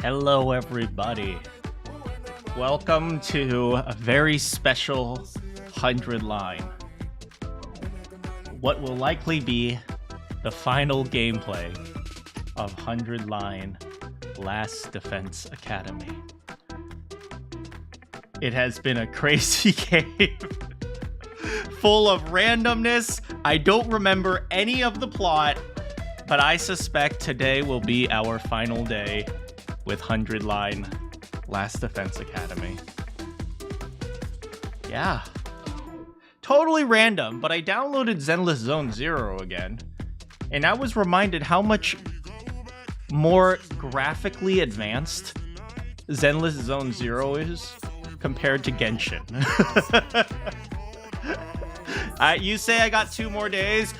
Hello, everybody. Welcome to a very special 100 line. What will likely be the final gameplay of 100 line Last Defense Academy. It has been a crazy game, full of randomness. I don't remember any of the plot, but I suspect today will be our final day with 100 line Last Defense Academy. Yeah. Totally random, but I downloaded Zenless Zone Zero again, and I was reminded how much more graphically advanced Zenless Zone Zero is compared to Genshin. You say I got 2 more days?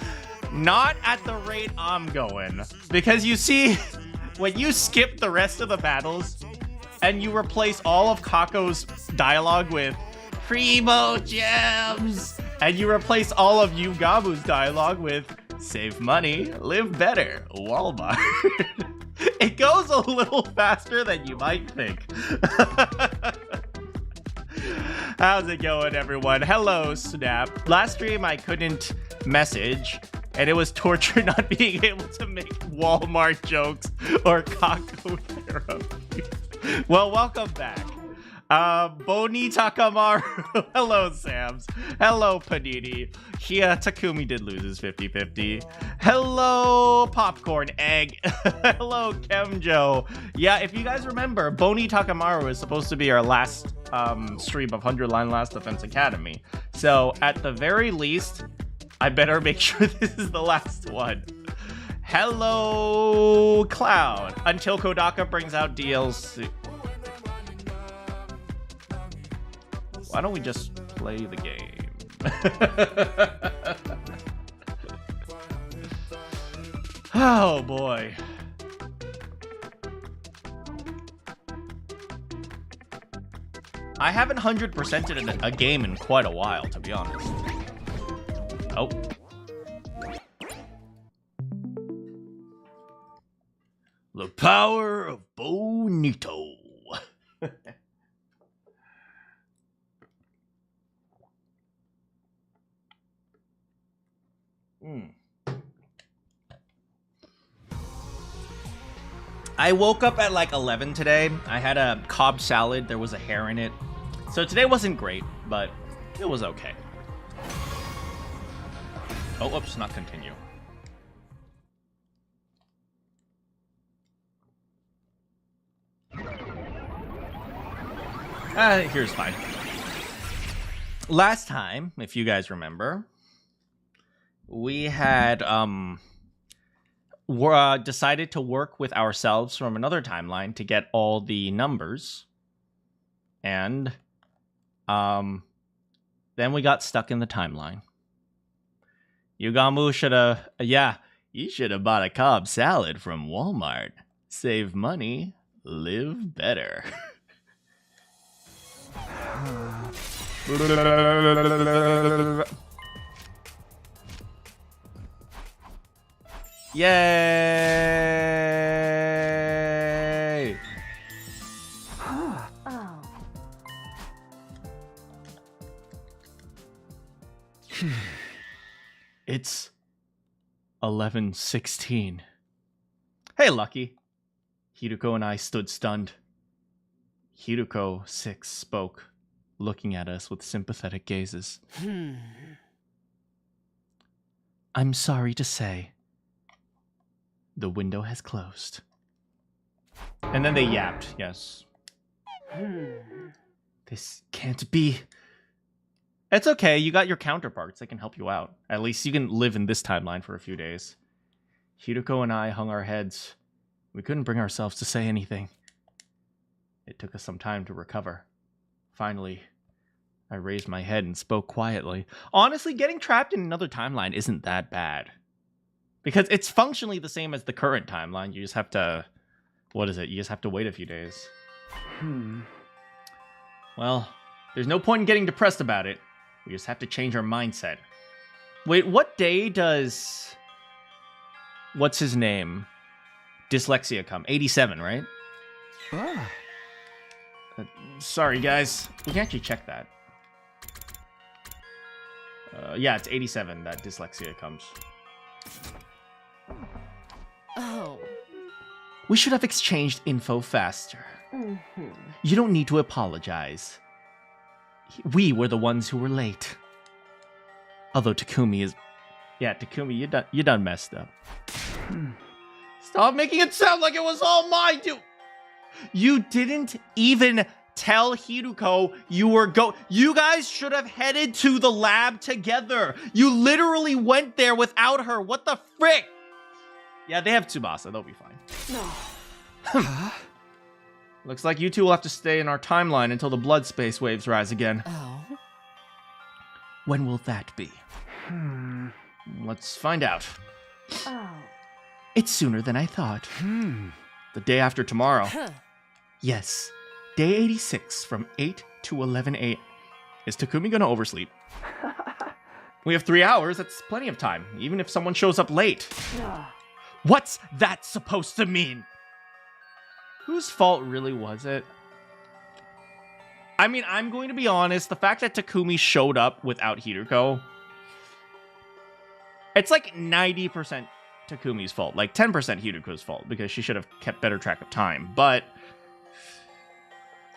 Not at the rate I'm going. Because you see, when you skip the rest of the battles and you replace all of Kako's dialogue with Primo Gems, and you replace all of Yugamu's dialogue with save money, live better, Walmart. It goes a little faster than you might think. How's it going, everyone? Hello, Snap. Last stream I couldn't message, and it was torture not being able to make Walmart jokes or Kako therapy. Well, welcome back. Boni Takamaru. Hello, Sams. Hello, Panini. Yeah, Takumi did lose his 50-50. Hello, Popcorn Egg. Hello, Kemjo. Yeah, if you guys remember, Boni Takamaru is supposed to be our last stream of 100 Line Last Defense Academy. So, at the very least, I better make sure this is the last one. Hello, Cloud. Until Kodaka brings out DLC. Why don't we just play the game? Oh boy. I haven't 100%ed a game in quite a while, to be honest. Oh. The power of Bonito. I woke up at like 11 today. I had a Cobb salad. There was a hair in it. So today wasn't great, but it was okay. Oh, whoops, not continue. Here's fine. Last time, if you guys remember, we had decided to work with ourselves from another timeline to get all the numbers, and then we got stuck in the timeline. Yugamu should have, you should have bought a Cobb salad from Walmart. Save money, live better. Yay! Oh. It's 11:16. Hey, Lucky. Hiruko and I stood stunned. Hiruko 6 spoke, looking at us with sympathetic gazes. I'm sorry to say, the window has closed. And then they yapped, yes. This can't be. It's okay, you got your counterparts. They can help you out. At least you can live in this timeline for a few days. Hiruko and I hung our heads. We couldn't bring ourselves to say anything. It took us some time to recover. Finally, I raised my head and spoke quietly. Honestly, getting trapped in another timeline isn't that bad. Because it's functionally the same as the current timeline. You just have to... What is it? You just have to wait a few days. Well, there's no point in getting depressed about it. We just have to change our mindset. Wait, what day does... What's his name? Dyslexia come? 87, right? Ah. Sorry, guys. We can actually check that. Yeah, it's 87 that dyslexia comes. Oh. We should have exchanged info faster. You don't need to apologize. We were the ones who were late. Although Takumi is... Yeah, Takumi, you done messed up. Stop making it sound like it was all mine, You didn't even tell Hiruko you were You guys should have headed to the lab together. You literally went there without her. What the frick? Yeah, they have Tsubasa. They'll be fine. No. Looks like you two will have to stay in our timeline until the blood space waves rise again. Oh. When will that be? Let's find out. Oh. It's sooner than I thought. The day after tomorrow. Huh. Yes. Day 86 from 8 to 11 a.m. Is Takumi gonna oversleep? We have 3 hours. That's plenty of time, even if someone shows up late. What's that supposed to mean? Whose fault really was it? I mean, I'm going to be honest. The fact that Takumi showed up without Hiruko, it's like 90% Takumi's fault. Like 10% Hiruko's fault because she should have kept better track of time. But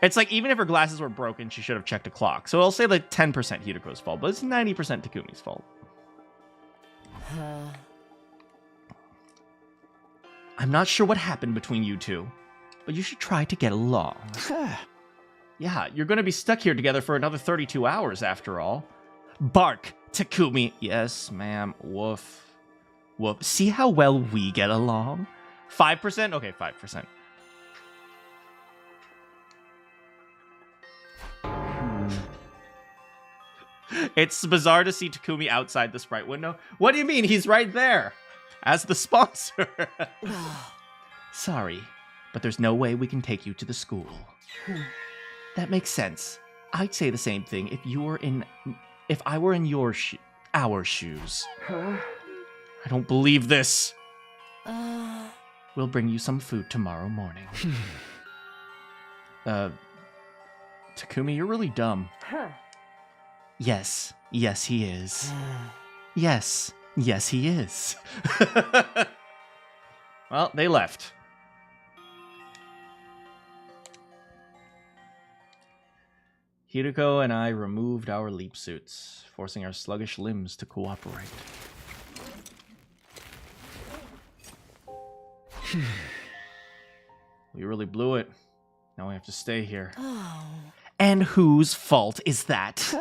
it's like even if her glasses were broken, she should have checked a clock. So I'll say like 10% Hiruko's fault, but it's 90% Takumi's fault. I'm not sure what happened between you two, but you should try to get along. Yeah, you're going to be stuck here together for another 32 hours after all. Bark, Takumi. Yes, ma'am. Woof. Woof. See how well we get along? 5%? Okay, 5%. It's bizarre to see Takumi outside the Sprite window. What do you mean? He's right there. As the sponsor. Sorry, but there's no way we can take you to the school. That makes sense. I'd say the same thing if I were in our shoes. I don't believe this. We'll bring you some food tomorrow morning. Takumi, you're really dumb. Yes, he is. Yes, he is. Well, they left. Hiruko and I removed our leap suits, forcing our sluggish limbs to cooperate. We really blew it. Now we have to stay here. Oh. And whose fault is that?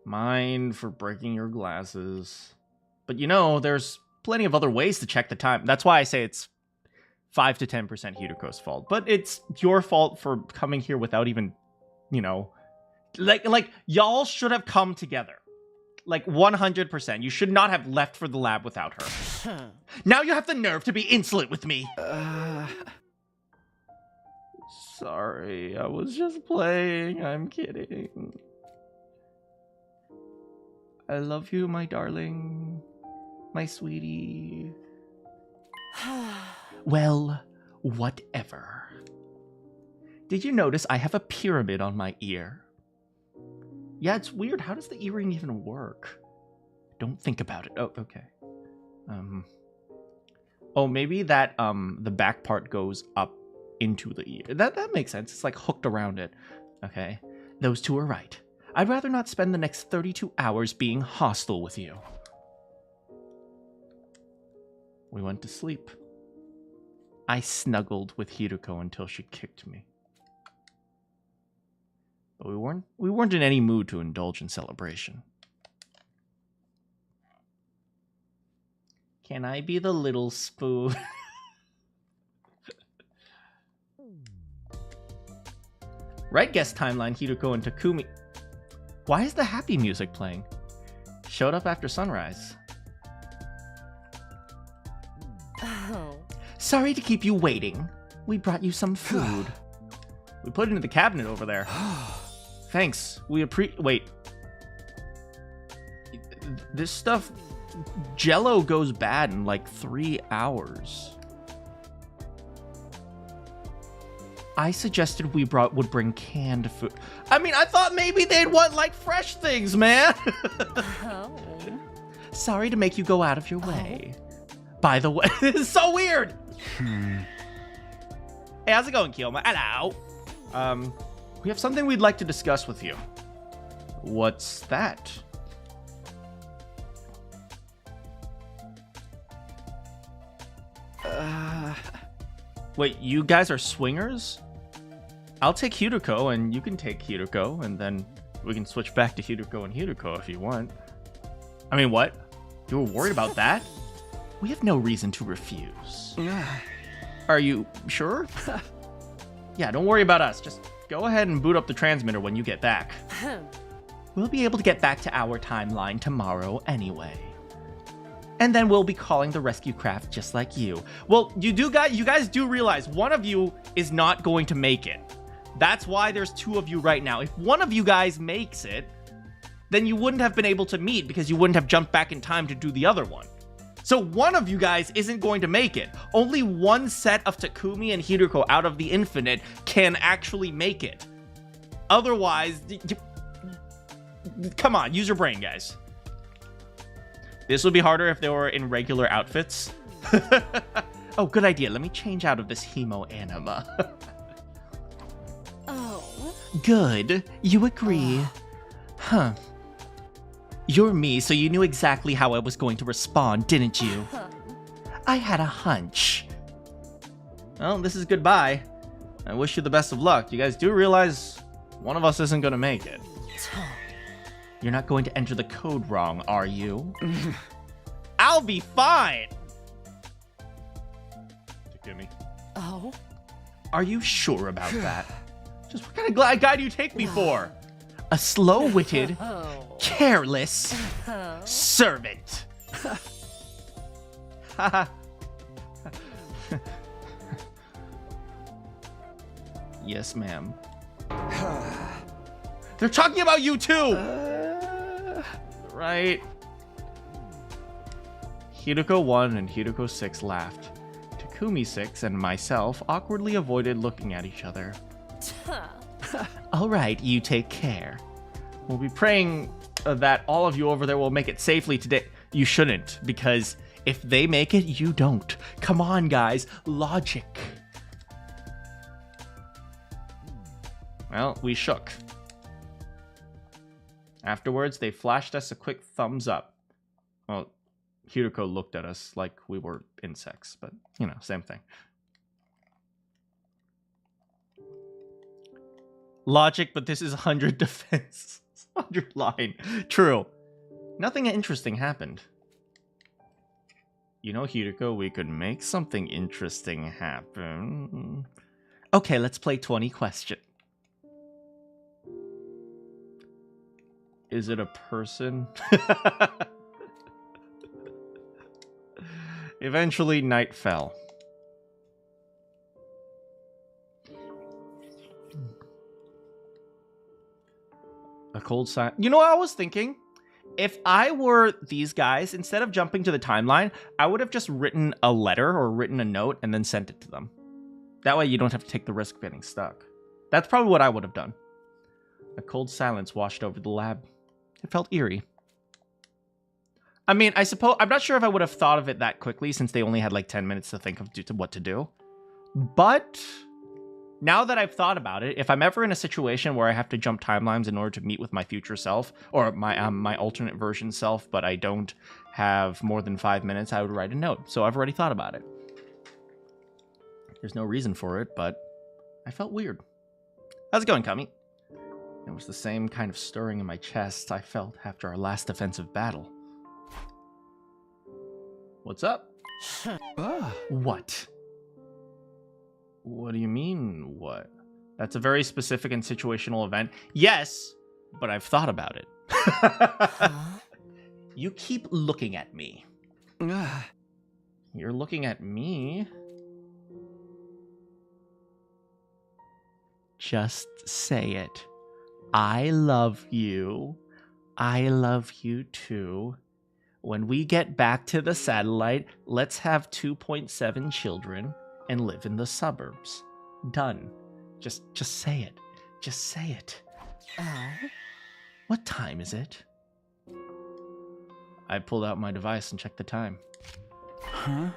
Mine for breaking your glasses. But there's plenty of other ways to check the time. That's why I say it's 5 to 10% Hiruko's fault. But it's your fault for coming here without even, like y'all should have come together. Like 100%. You should not have left for the lab without her. Now you have the nerve to be insolent with me. Sorry, I was just playing. I'm kidding. I love you, my darling. My sweetie. Well, whatever. Did you notice I have a pyramid on my ear? Yeah, it's weird. How does the earring even work? Don't think about it. Oh, okay. Oh, maybe that the back part goes up into the ear. That makes sense. It's like hooked around it. Okay. Those two are right. I'd rather not spend the next 32 hours being hostile with you. We went to sleep. I snuggled with Hiruko until she kicked me. But we weren't in any mood to indulge in celebration. Can I be the little spoon? Right guest timeline, Hiruko and Takumi. Why is the happy music playing? Showed up after sunrise. Oh. Sorry to keep you waiting. We brought you some food. We put it in the cabinet over there. Thanks. Wait. This stuff... Jello goes bad in like 3 hours. I suggested we would bring canned food. I mean, I thought maybe they'd want, like, fresh things, man. Oh. Sorry to make you go out of your way. By the way, this is so weird. Hey, how's it going, Kiyoma? Hello. We have something we'd like to discuss with you. What's that? Wait, you guys are swingers? I'll take Hideko, and you can take Hideko, and then we can switch back to Hideko and Hideko if you want. I mean, what? You were worried about that? We have no reason to refuse. Are you sure? Yeah, don't worry about us. Just go ahead and boot up the transmitter when you get back. We'll be able to get back to our timeline tomorrow anyway. And then we'll be calling the rescue craft just like you. Well, you guys do realize one of you is not going to make it. That's why there's two of you right now. If one of you guys makes it, then you wouldn't have been able to meet because you wouldn't have jumped back in time to do the other one. So one of you guys isn't going to make it. Only one set of Takumi and Hideko out of the infinite can actually make it. Otherwise, come on, use your brain, guys. This would be harder if they were in regular outfits. Oh, good idea. Let me change out of this hemo anima. Oh. Good. You agree. Huh. You're me, so you knew exactly how I was going to respond, didn't you? I had a hunch. Well, this is goodbye. I wish you the best of luck. You guys do realize one of us isn't going to make it. You're not going to enter the code wrong, are you? I'll be fine! Takumi. Oh. Are you sure about that? Just what kind of guy do you take me for? A slow-witted, careless servant. Yes, ma'am. They're talking about you too! Right. Hideko 1 and Hideko 6 laughed. Takumi 6 and myself awkwardly avoided looking at each other. All right, you take care. We'll be praying that all of you over there will make it safely today. You shouldn't, because if they make it, you don't. Come on, guys. Logic. Well, we shook. Afterwards, they flashed us a quick thumbs up. Well, Hideko looked at us like we were insects, but, you know, same thing. Logic, but this is 100 defense. 100 line. True. Nothing interesting happened. You know, Hideko, we could make something interesting happen. Okay, let's play 20 question. Is it a person? Eventually, night fell. A cold sign. You know what I was thinking? If I were these guys, instead of jumping to the timeline, I would have just written a letter or written a note and then sent it to them. That way you don't have to take the risk of getting stuck. That's probably what I would have done. A cold silence washed over the lab. It felt eerie. I mean, I suppose... I'm not sure if I would have thought of it that quickly since they only had like 10 minutes to think of what to do. But... now that I've thought about it, if I'm ever in a situation where I have to jump timelines in order to meet with my future self, or my alternate version self, but I don't have more than 5 minutes, I would write a note. So I've already thought about it. There's no reason for it, but I felt weird. How's it going, Kami? It was the same kind of stirring in my chest I felt after our last defensive battle. What's up? What? What do you mean, what? That's a very specific and situational event. Yes, but I've thought about it. Huh? You keep looking at me. You're looking at me? Just say it. I love you. I love you too. When we get back to the satellite, let's have 2.7 children and live in the suburbs. Done. Just say it. Just say it. Oh. What time is it? I pulled out my device and checked the time. Huh?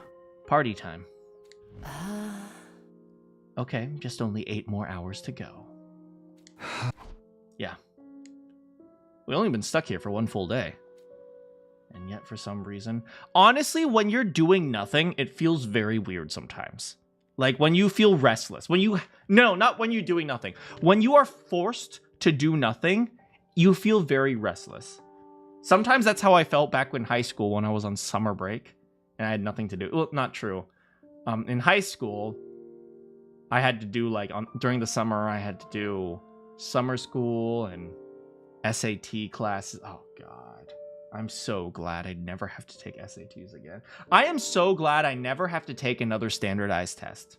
Party time. Okay, just only 8 more hours to go. Yeah. We've only been stuck here for 1 full day. And yet, for some reason... Honestly, when you're doing nothing, it feels very weird sometimes. Like, when you feel restless. When you... No, not when you're doing nothing. When you are forced to do nothing, you feel very restless. Sometimes that's how I felt back in high school when I was on summer break. And I had nothing to do. Well, not true. In high school, I had to do, like, during the summer, I had to do summer school and SAT classes. Oh, God. I'm so glad I never have to take SATs again. I am so glad I never have to take another standardized test.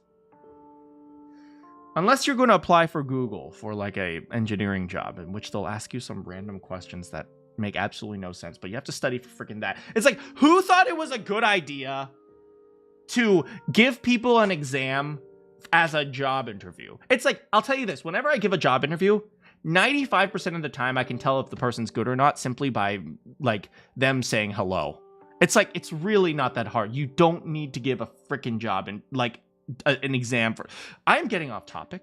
Unless you're going to apply for Google for, like, a engineering job, in which they'll ask you some random questions that make absolutely no sense, but you have to study for freaking that. It's like, who thought it was a good idea to give people an exam as a job interview? It's like, I'll tell you this, whenever I give a job interview, 95% of the time I can tell if the person's good or not simply by, like, them saying hello. It's like, it's really not that hard. You don't need to give a freaking job and, like, an exam for... I'm getting off topic.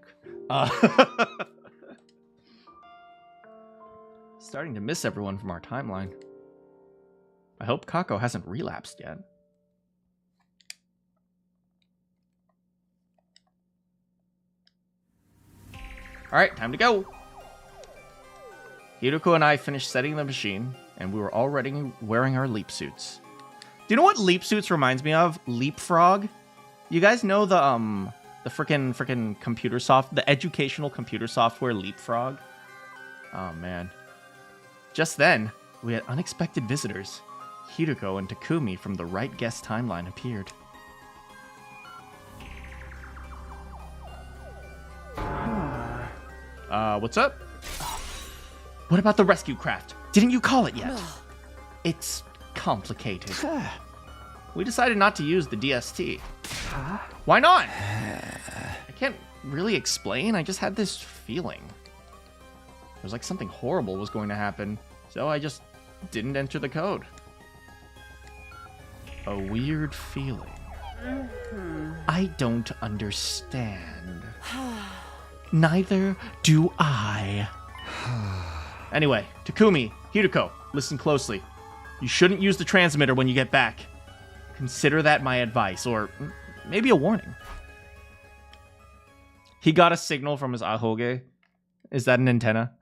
Starting to miss everyone from our timeline. I hope Kako hasn't relapsed yet. Alright, time to go. Hiroko and I finished setting the machine, and we were already wearing our leap suits. Do you know what leap suits reminds me of? Leapfrog? You guys know the frickin' computer the educational computer software Leapfrog? Oh, man. Just then, we had unexpected visitors. Hiroko and Takumi from the Right Guess timeline appeared. What's up? What about the rescue craft? Didn't you call it yet? It's complicated. We decided not to use the DST. Why not? I can't really explain. I just had this feeling. It was like something horrible was going to happen, so I just didn't enter the code. A weird feeling. I don't understand. Neither do I. Anyway, Takumi, Hiroko, listen closely. You shouldn't use the transmitter when you get back. Consider that my advice, or maybe a warning. He got a signal from his ahoge. Is that an antenna?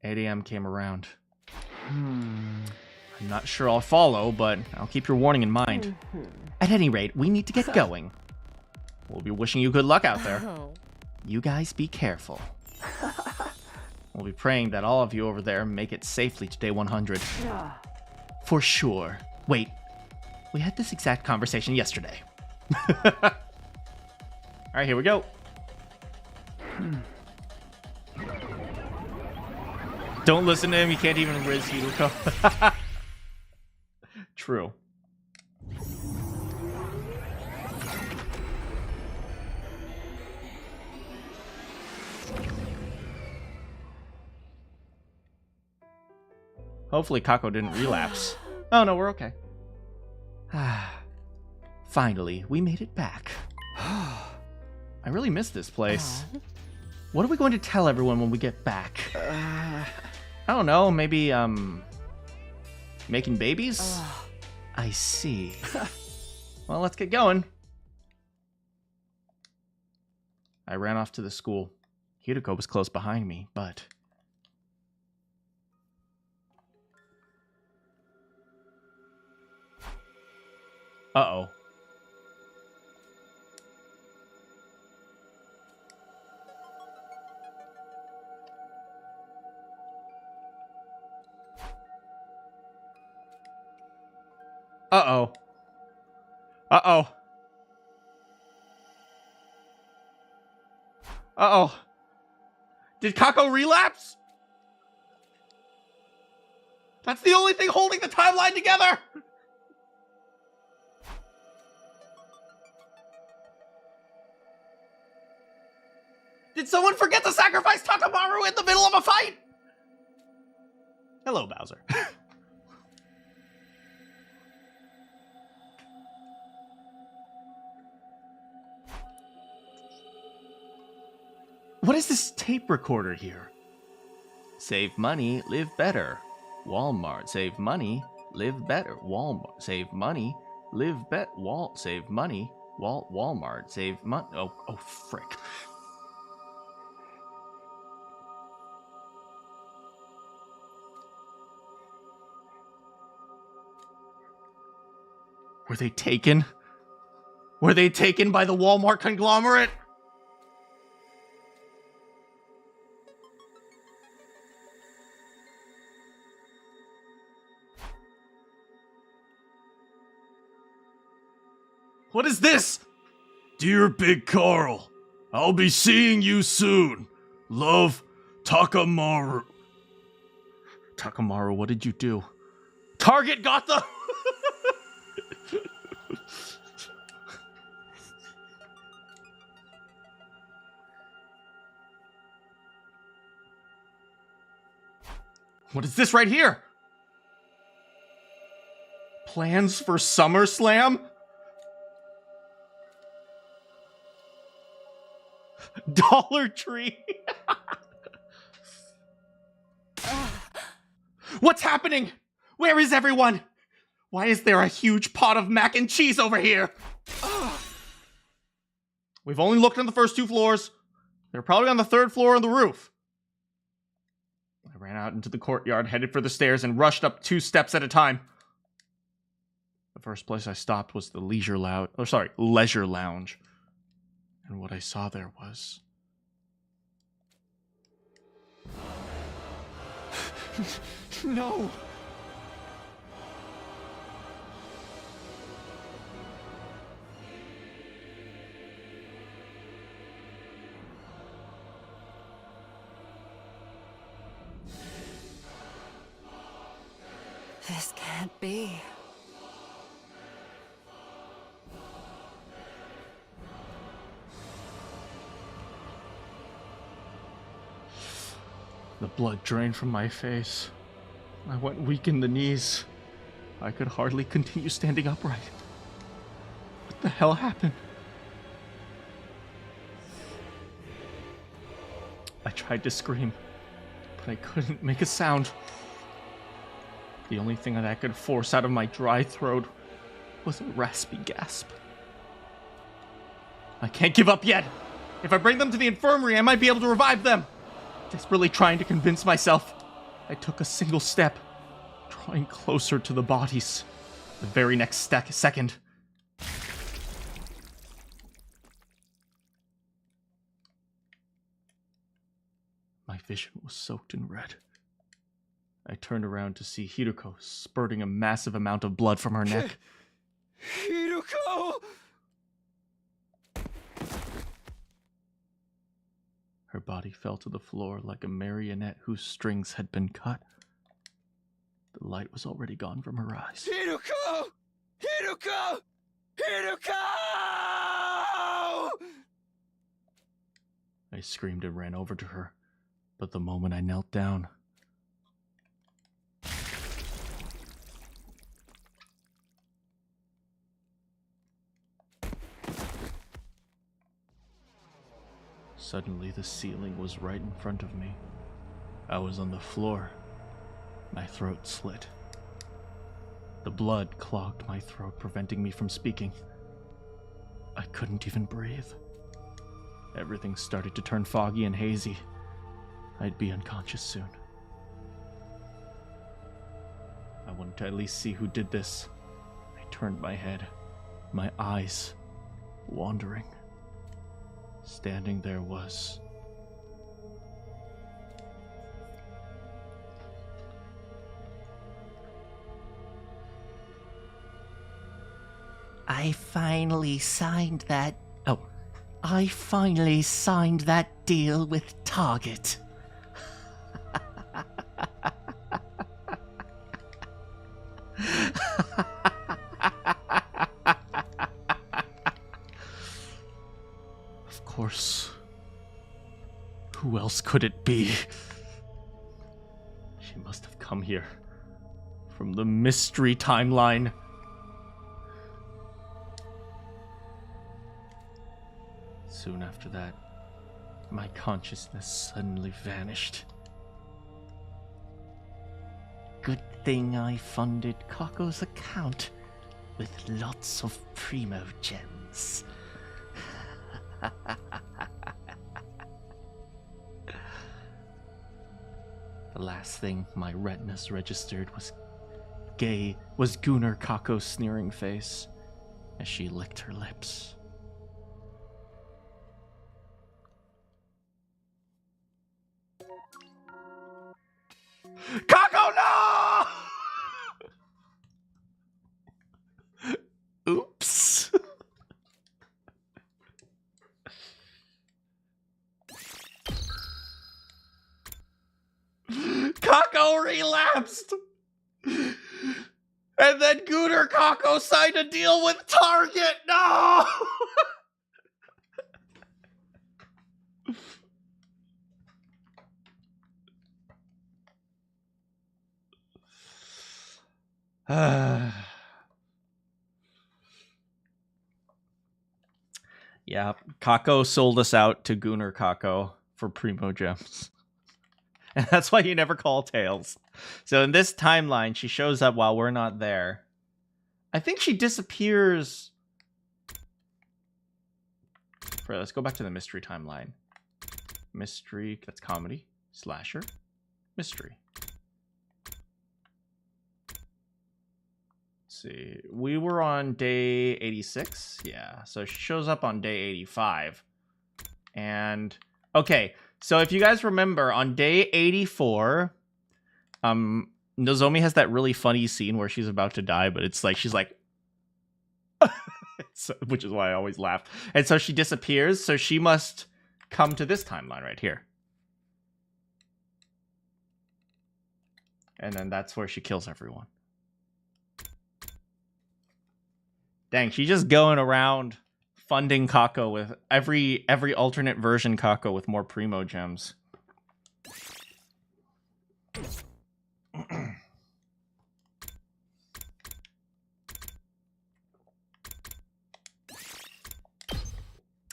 8 a.m. came around. I'm not sure I'll follow, but I'll keep your warning in mind. At any rate, we need to get going. We'll be wishing you good luck out there. You guys be careful. We'll be praying that all of you over there make it safely to day 100. For sure. Wait, we had this exact conversation yesterday. All right, here we go. Don't listen to him. You can't even riz Hiroko. True. Hopefully Kako didn't relapse. Oh no, we're okay. Finally, we made it back. I really miss this place. What are we going to tell everyone when we get back? I don't know, maybe, making babies? I see. Well, let's get going. I ran off to the school. Hiroko was close behind me, but... Uh-oh. Uh-oh. Uh-oh. Uh-oh. Did Kako relapse? That's the only thing holding the timeline together! Did someone forget to sacrifice Takamaru in the middle of a fight? Hello, Bowser. What is this tape recorder here? Save money, live better. Walmart, save money, live better. Walmart, save money, live bet. Save money. Walmart, save money. Oh, frick. Were they taken? Were they taken by the Walmart conglomerate? What is this? Dear Big Carl, I'll be seeing you soon. Love, Takamaru. Takamaru, what did you do? Target got the... What is this right here? Plans for SummerSlam? Dollar Tree. What's happening? Where is everyone? Why is there a huge pot of mac and cheese over here? We've only looked on the first 2 floors. They're probably on the 3rd floor on the roof. I ran out into the courtyard, headed for the stairs, and rushed up 2 steps at a time. The first place I stopped was the leisure lounge. And what I saw there was... No! This can't be. The blood drained from my face. I went weak in the knees. I could hardly continue standing upright. What the hell happened? I tried to scream, but I couldn't make a sound. The only thing that I could force out of my dry throat was a raspy gasp. I can't give up yet. If I bring them to the infirmary, I might be able to revive them. Desperately trying to convince myself, I took a single step, drawing closer to the bodies. The very next second, my vision was soaked in red. I turned around to see Hiruko spurting a massive amount of blood from her neck. Hiruko! Her body fell to the floor like a marionette whose strings had been cut. The light was already gone from her eyes. Hiruko! Hiruko! Hiruko! I screamed and ran over to her, but the moment I knelt down, suddenly the ceiling was right in front of me. I was on the floor. My throat slit. The blood clogged my throat, preventing me from speaking. I couldn't even breathe. Everything started to turn foggy and hazy. I'd be unconscious soon. I wanted to at least see who did this. I turned my head, my eyes wandering. Standing there was... I finally signed that deal with Target. could it be? She must have come here from the mystery timeline. Soon after that, my consciousness suddenly vanished. Good thing I funded Kako's account with lots of primo gems. The last thing my retinas registered was Gunnar Kako's sneering face as she licked her lips. Kako, no! Oops. Kako relapsed! And then Gunnar Kako signed a deal with Target! No! Yeah, Kako sold us out to Gunnar Kako for primo gems. And that's why you never call Tails. So in this timeline, she shows up while we're not there. I think she disappears. Right, let's go back to the mystery timeline. Mystery, that's comedy. Slasher. Mystery. Let's see. We were on day 86. Yeah, so she shows up on day 85. And, okay. So if you guys remember, on day 84, Nozomi has that really funny scene where she's about to die, but it's like, she's like, which is why I always laugh. And so she disappears, so she must come to this timeline right here. And then that's where she kills everyone. Dang, she's just going around funding Kako with every alternate version Kako with more primo gems.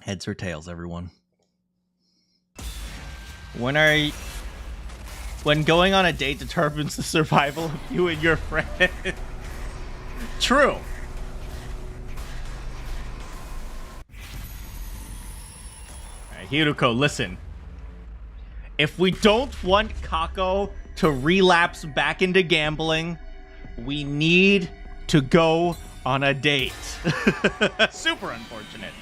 Heads or tails, everyone? When going on a date determines the survival of you and your friend. True. Hiruko, listen. If we don't want Kako to relapse back into gambling, we need to go on a date. Super unfortunate.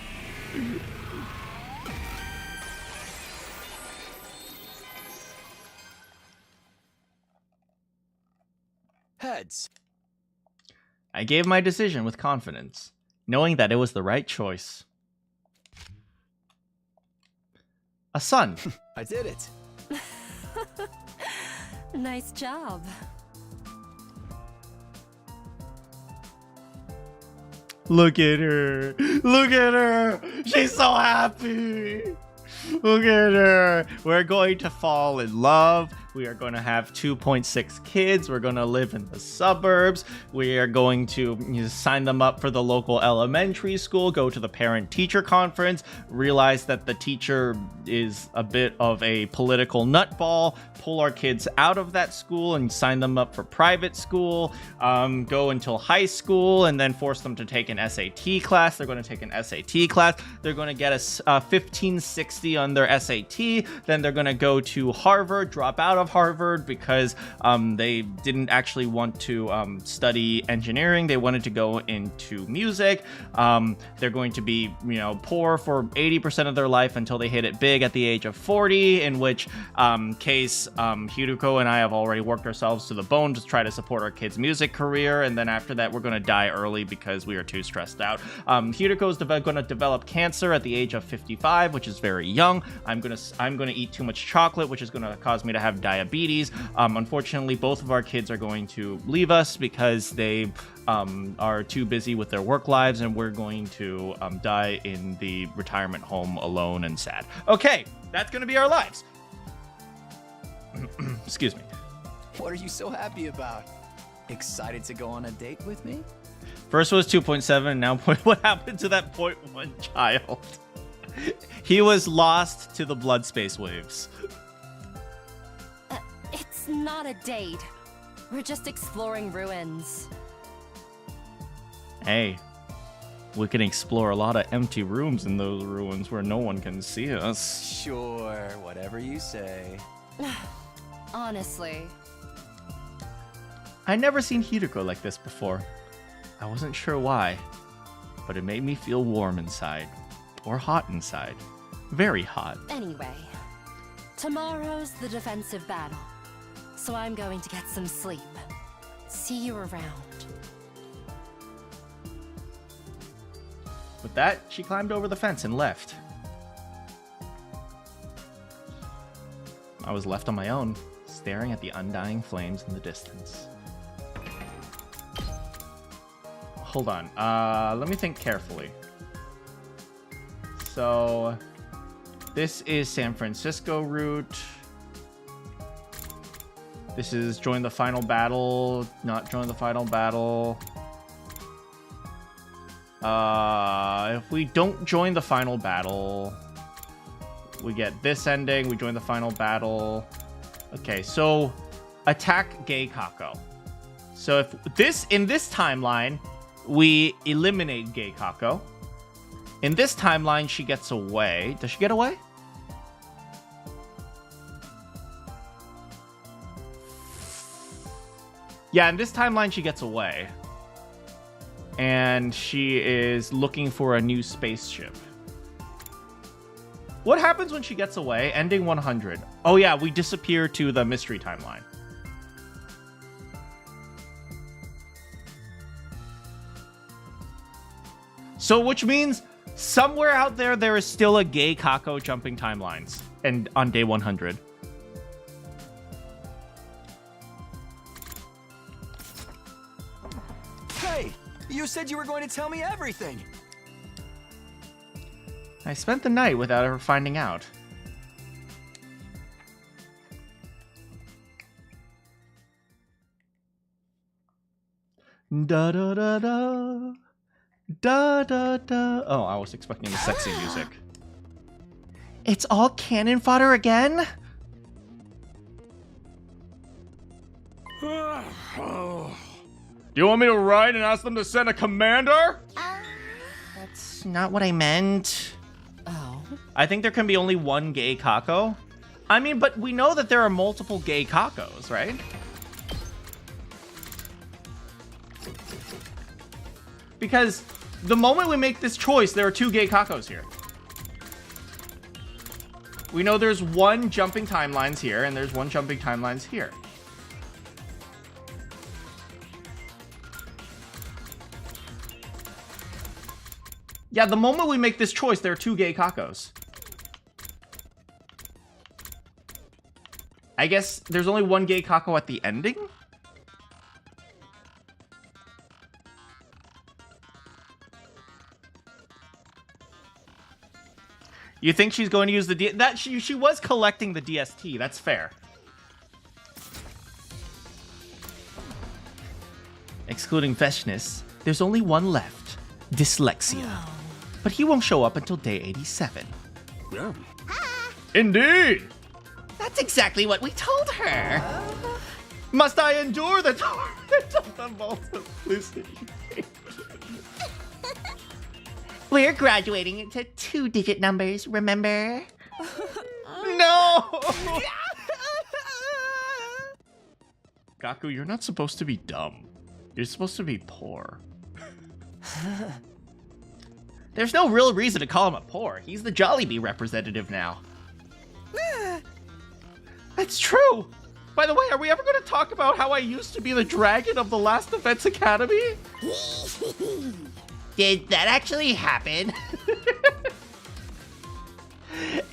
Heads. I gave my decision with confidence, knowing that it was the right choice. A son. I did it. Nice job. Look at her. Look at her. She's so happy. Look at her. We're going to fall in love. We are going to have 2.6 kids. We're going to live in the suburbs. We are going to sign them up for the local elementary school, go to the parent-teacher conference, realize that the teacher is a bit of a political nutball, pull our kids out of that school and sign them up for private school, go until high school, and then force them to take an SAT class. They're going to take an SAT class. They're going to get a 1560 on their SAT. Then they're going to go to Harvard, drop out of Harvard because they didn't actually want to study engineering. They wanted to go into music. They're going to be, poor for 80% of their life until they hit it big at the age of 40, in which case Hiruko and I have already worked ourselves to the bone to try to support our kids' music career, and then after that we're going to die early because we are too stressed out. Hiruko is going to develop cancer at the age of 55, which is very young. I'm going to eat too much chocolate, which is going to cause me to have diabetes. Unfortunately, both of our kids are going to leave us because they are too busy with their work lives, and we're going to die in the retirement home alone and sad. Okay, that's going to be our lives. Excuse me. What are you so happy about? Excited to go on a date with me? First was 2.7, now what happened to that 0.1 child? He was lost to the blood space waves. It's not a date. We're just exploring ruins. Hey, we can explore a lot of empty rooms in those ruins where no one can see us. Sure, whatever you say. Honestly. I'd never seen Hideko like this before. I wasn't sure why, but it made me feel warm inside. Or hot inside. Very hot. Anyway, tomorrow's the defensive battle, so I'm going to get some sleep. See you around. With that, she climbed over the fence and left. I was left on my own, staring at the undying flames in the distance. Hold on, let me think carefully. So, this is San Francisco route. This is join the final battle, not join the final battle. If we don't join the final battle, we get this ending, we join the final battle. Okay, so attack Gay Kako. So if this, in this timeline, we eliminate Gay Kako. In this timeline, she gets away. Does she get away? Yeah, in this timeline, she gets away. And she is looking for a new spaceship. What happens when she gets away? Ending 100. Oh yeah, we disappear to the mystery timeline. So which means somewhere out there, there is still a Gay Kako jumping timelines. And on day 100. Hey, you said you were going to tell me everything. I spent the night without ever finding out. Da da da da. Da da da. Oh, I was expecting the sexy music. It's all cannon fodder again? Do you want me to ride and ask them to send a commander? That's not what I meant. Oh. I think there can be only one Gay Kako. I mean, but we know that there are multiple Gay Kakos, right? Because the moment we make this choice, there are two Gay Kakos here. We know there's one jumping timelines here, and there's one jumping timelines here. Yeah, the moment we make this choice, there are two Gay Kakos. I guess there's only one Gay Kako at the ending? You think she's going to use the she was collecting the DST, that's fair. Excluding freshness, there's only one left. Dyslexia. Oh. But he won't show up until day 87. Indeed! That's exactly what we told her. Must I endure the torment of the multiplicity? We're graduating into 2-digit numbers, remember? No! Gaku, you're not supposed to be dumb. You're supposed to be poor. There's no real reason to call him a poor. He's the Jollibee representative now. That's true! By the way, are we ever going to talk about how I used to be the dragon of the Last Defense Academy? Did that actually happen?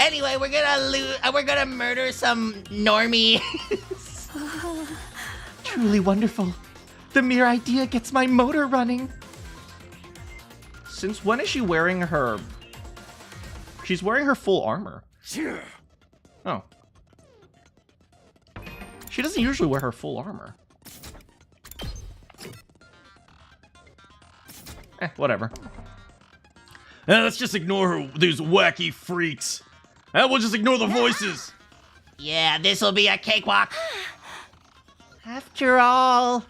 Anyway, we're gonna murder some normies. Truly wonderful. The mere idea gets my motor running. Since when is she wearing her... She's wearing her full armor. Oh. She doesn't usually wear her full armor. Whatever. Let's just ignore these wacky freaks. We'll just ignore the voices. Yeah, this'll be a cakewalk. After all,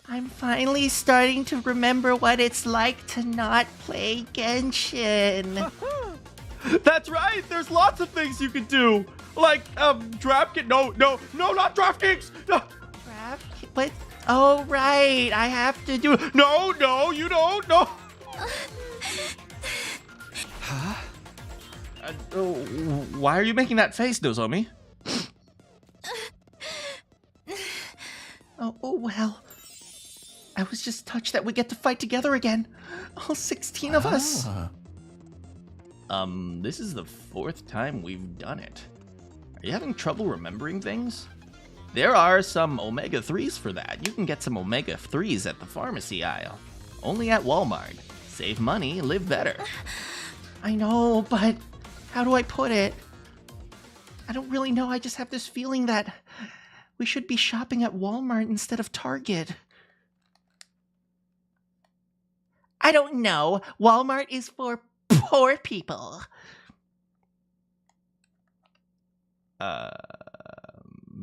I'm finally starting to remember what it's like to not play Genshin. That's right. There's lots of things you can do. Like, DraftKings. No, not DraftKings. No. But, oh, right. I have to do. No, you don't. No. Huh? Why are you making that face, Nozomi? Oh, well. I was just touched that we get to fight together again. All 16 of us. This is the 4th time we've done it. Are you having trouble remembering things? There are some omega-3s for that. You can get some omega-3s at the pharmacy aisle. Only at Walmart. Save money, live better. I know, but how do I put it? I don't really know. I just have this feeling that we should be shopping at Walmart instead of Target. I don't know. Walmart is for poor people.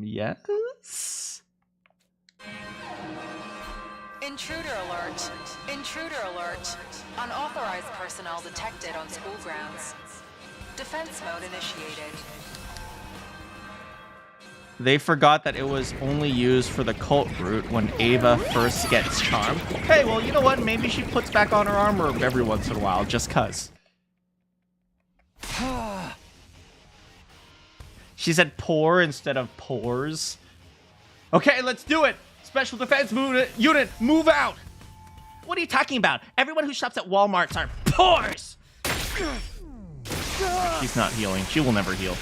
Yes? Intruder alert. Intruder alert. Unauthorized personnel detected on school grounds. Defense mode initiated. They forgot that it was only used for the cult route when Ava first gets charmed. Hey, well, you know what? Maybe she puts back on her armor every once in a while, just cuz. She said poor instead of pores. Okay, let's do it. Special defense unit, move out. What are you talking about? Everyone who shops at Walmarts are pores. She's not healing. She will never heal.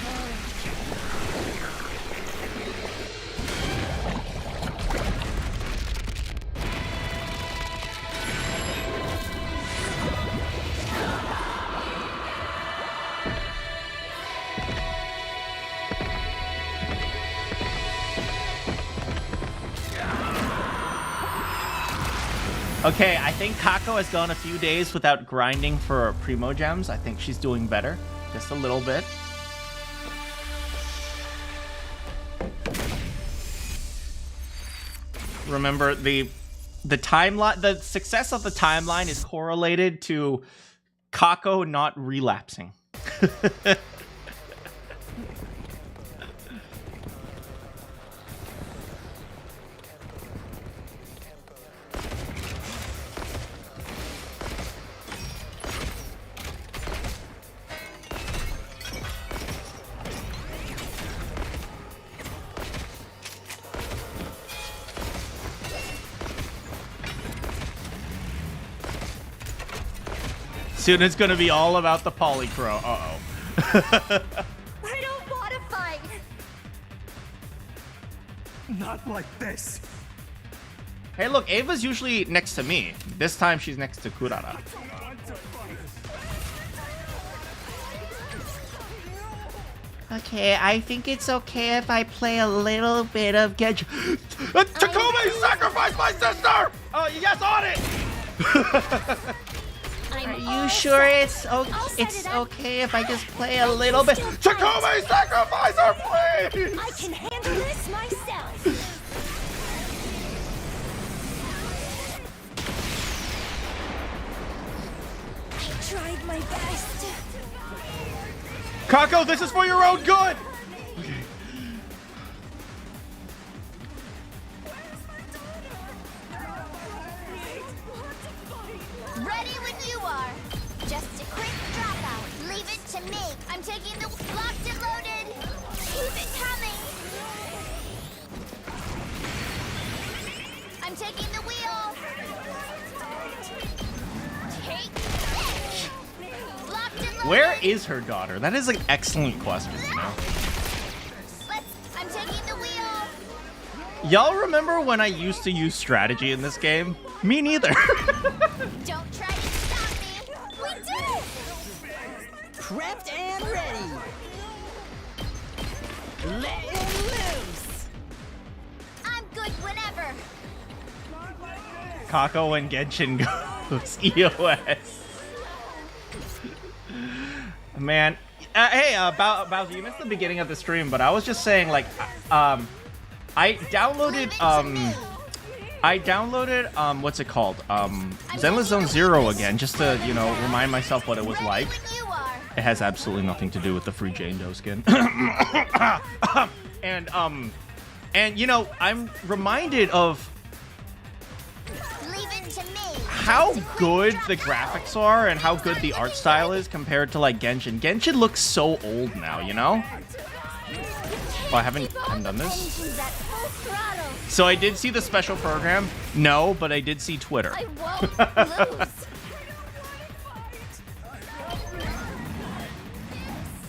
Okay, I think Kako has gone a few days without grinding for Primo Gems. I think she's doing better. Just a little bit. Remember, the timeline, the success of the timeline is correlated to Kako not relapsing. Soon it's gonna be all about the Polycro. Uh-oh. I don't want to fight. Not like this. Hey, look, Ava's usually next to me. This time she's next to Kurara. Okay, I think it's okay if I play a little bit of Genshin. Takumi, sacrifice my sister! Yes, on it! Are you sure it's okay if I just play a little bit? Takumi, sacrifice her, please! I can handle this myself. I tried my best. Kako, this is for your own good! Ready when you are. Just a quick dropout. Leave it to me. I'm taking the locked and loaded. Keep it coming. I'm taking the wheel. Take it. Locked and loaded. Where is her daughter? That is an excellent question, you know? I'm taking the wheel. Y'all remember when I used to use strategy in this game? Me neither. Don't try to stop me. We did it. Prepped and ready. Let it loose. Kako and Genshin goes EOS. Man, hey, Bowser, you missed the beginning of the stream, but I was just saying, like, I downloaded, what's it called? Zenless Zone Zero again, just to, you know, remind myself what it was like. It has absolutely nothing to do with the free Jane Doe skin. And you know, I'm reminded of how good the graphics are and how good the art style is compared to like Genshin. Genshin looks so old now, you know? Oh, I haven't done this. So I did see the special program. No, but I did see Twitter. I won't lose.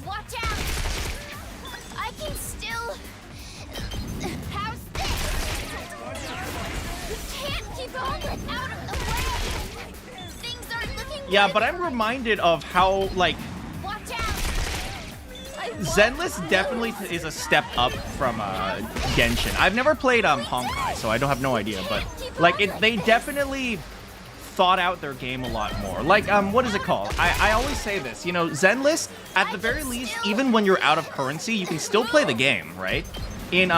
Watch out! I can still. How's this? You can't keep on out of the way. Things aren't looking Yeah, good. but I'm reminded of how like Watch out! Zenless definitely is a step up from Genshin. I've never played Honkai, so I don't have no idea. But like, they definitely thought out their game a lot more. Like, what is it called? I always say this. You know, Zenless, at the very least, even when you're out of currency, you can still play the game, right? In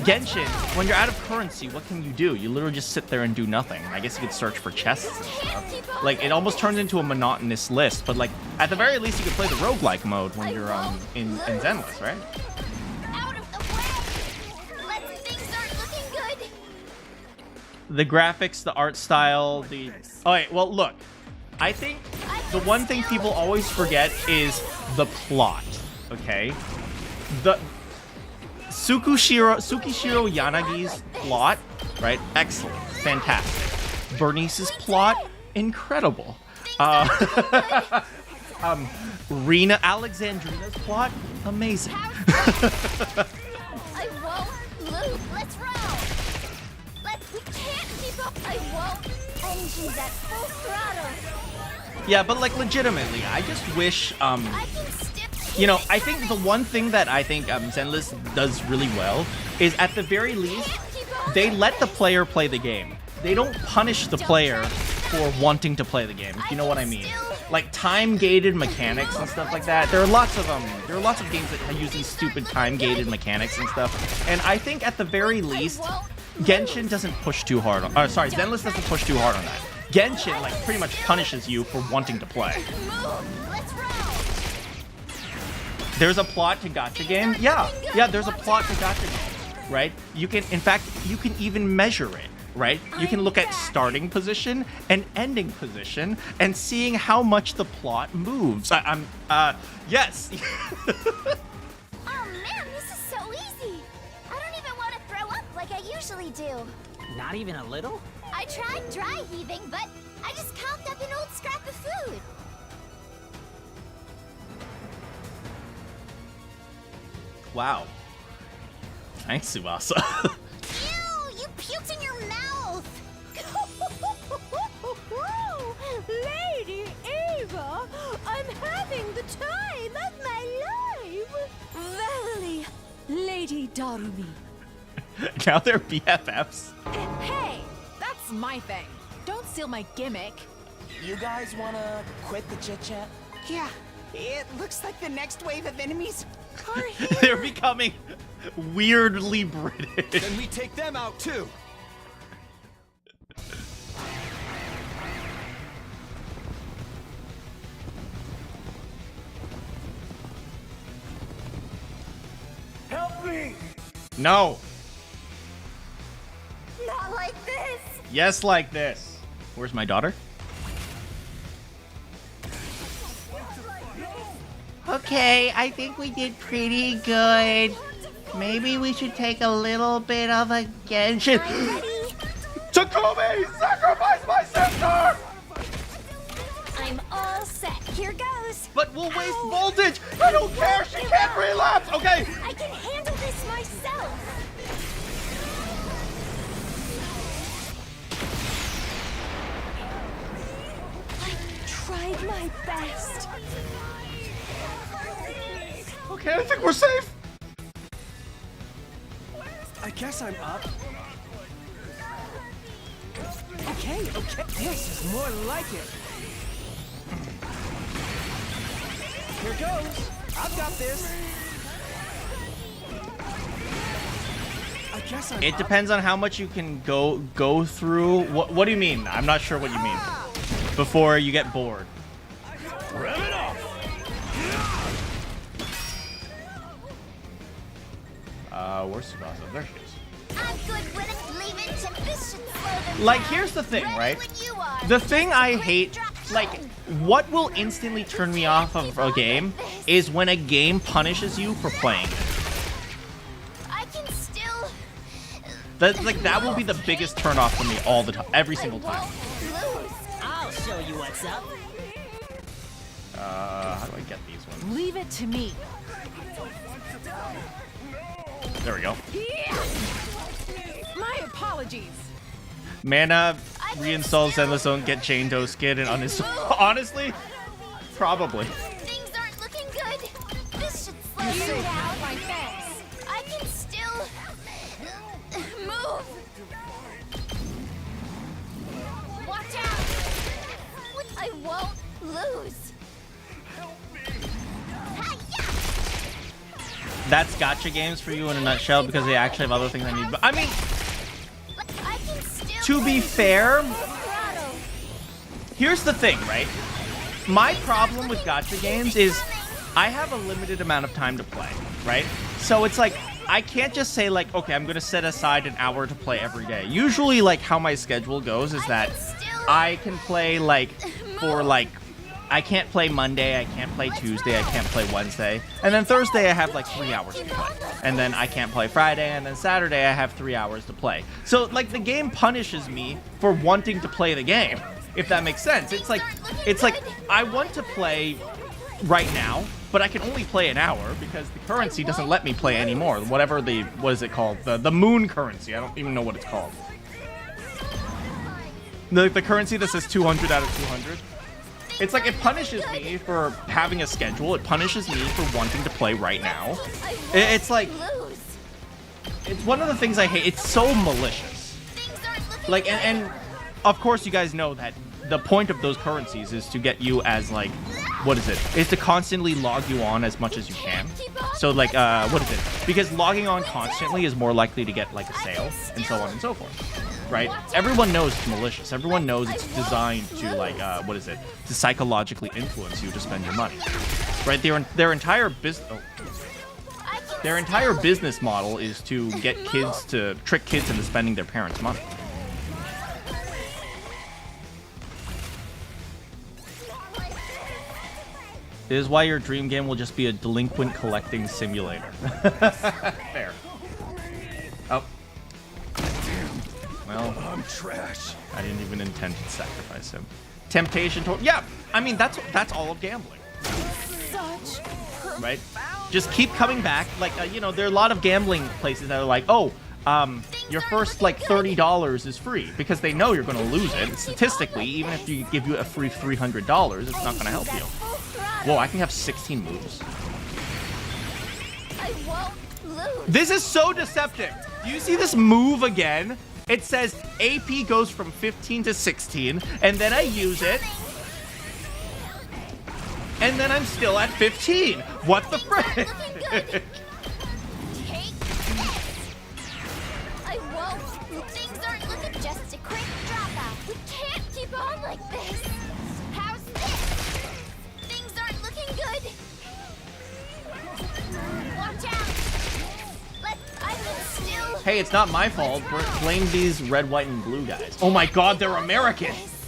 Genshin, when you're out of currency, what can you do? You literally just sit there and do nothing. I guess you could search for chests and stuff. Like, it almost turns into a monotonous list, but like, at the very least, you could play the roguelike mode when you're in Zenless, right? Out of the way! Things aren't looking good! The graphics, the art style, the... Alright, well, look. I think the one thing people always forget is the plot, okay? The... Tsukishiro Yanagi's plot, right? Excellent. Fantastic. Bernice's plot, incredible. Rena Alexandrina's plot, amazing. I won't lose. Let's roll. We can't keep up. I won't. Engines at full throttle. Yeah, but like legitimately, I just wish I can still. you know, I think the one thing that I think Zenless does really well is at the very least, they let the player play the game. They don't punish the player for wanting to play the game, if you know what I mean. Like time-gated mechanics and stuff like that. There are lots of games that use these stupid time-gated mechanics and stuff. And I think at the very least, Genshin doesn't push too hard on. Zenless doesn't push too hard on that. Genshin like pretty much punishes you for wanting to play. Let's roll. There's a plot to gacha game? Yeah, there's a plot to gacha game, right? You can, in fact, you can even measure it, right? You can look at starting position and ending position and seeing how much the plot moves. Yes. Oh man, this is so easy. I don't even want to throw up like I usually do. Not even a little? I tried dry heaving, but I just coughed up an old scrap of food. Wow. Thanks, Tsubasa. Ew, you puked in your mouth. Lady Ava, I'm having the time of my life. Verily, Lady Darumi. Now they're BFFs. Hey, that's my thing. Don't steal my gimmick. You guys wanna quit the chit-chat? Yeah, it looks like the next wave of enemies are here. They're becoming weirdly British. Then we take them out too. Help me! No. Not like this. Yes, like this. Where's my daughter? Okay, I think we did pretty good. Maybe we should take a little bit of a Genshin. Takumi, sacrifice my sister! I'm all set. Here goes. But we'll waste voltage! I don't care, she can't relapse! Okay! I can handle this myself. I tried my best. Okay, I think we're safe. I guess I'm up. Okay, this is more like it. Here goes. I've got this. I guess I'm It depends on how much you can go through. What do you mean? I'm not sure what you mean. Before you get bored. Rev it up! Where's Tsubasa? There she is. I'm good with it. Leave it to this should slow them Like, down. here's the thing, Ready right? when you are. The thing I hate, like, what will instantly turn me off of a game is when a game punishes you for playing it. I can still. That's like, that will be the biggest turn off for me all the time, every single time. Lose. I'll show you what's up. How do I get these ones? Leave it to me. There we go. My apologies. Mana reinstalls Endless Zone, get Jane Doe skin, and uninstall. Honestly, probably. Things aren't looking good. This should slow You them down. my thanks. I can still move. Watch out. I won't lose. That's gacha games for you in a nutshell because they actually have other things I need. But I mean, I can still to be fair, throttle. here's the thing, right? My problem with gacha games is I have a limited amount of time to play, right? So it's like, I can't just say like, okay, I'm gonna set aside an hour to play every day. Usually like how my schedule goes is that I can play like for like, I can't play Monday, I can't play Tuesday, I can't play Wednesday. And then Thursday I have like 3 hours to play. And then I can't play Friday, and then Saturday I have 3 hours to play. So like the game punishes me for wanting to play the game, if that makes sense. It's like I want to play right now, but I can only play an hour because the currency doesn't let me play anymore. Whatever what is it called? The moon currency. I don't even know what it's called. The currency that says 200 out of 200. It's like it punishes me for having a schedule. It punishes me for wanting to play right now. It's like, it's one of the things I hate. It's so malicious. Like, and of course you guys know that the point of those currencies is to get you as like, what is it? Is to constantly log you on as much as you can. So like, what is it? Because logging on constantly is more likely to get like a sale and so on and so forth. Right? Everyone knows it's malicious. Everyone knows it's designed to like, what is it? To psychologically influence you to spend your money. Right? Their entire business, their entire business model is to get kids to trick kids into spending their parents' money. This is why your dream game will just be a delinquent collecting simulator. Fair. Oh. Well, I'm trash. I didn't even intend to sacrifice him. Temptation to... Yeah, I mean, that's all of gambling. Right? Just keep coming back. Like, you know, there are a lot of gambling places that are like, oh, your first, like, $30 is free. Because they know you're going to lose it. Statistically, even if you give you a free $300, it's not going to help you. Whoa, I can have 16 moves. I won't lose. This is so deceptive. Do you see this move again? It says AP goes from 15 to 16, and then I use it, and then I'm still at 15. What the frick? Take this. I won't. Things aren't looking just a quick dropout. We can't keep on like this. How's this? Things aren't looking good. Watch out. I can still. Hey, it's not my fault. Blame these red, white, and blue guys. Oh my god, they're American. Take this.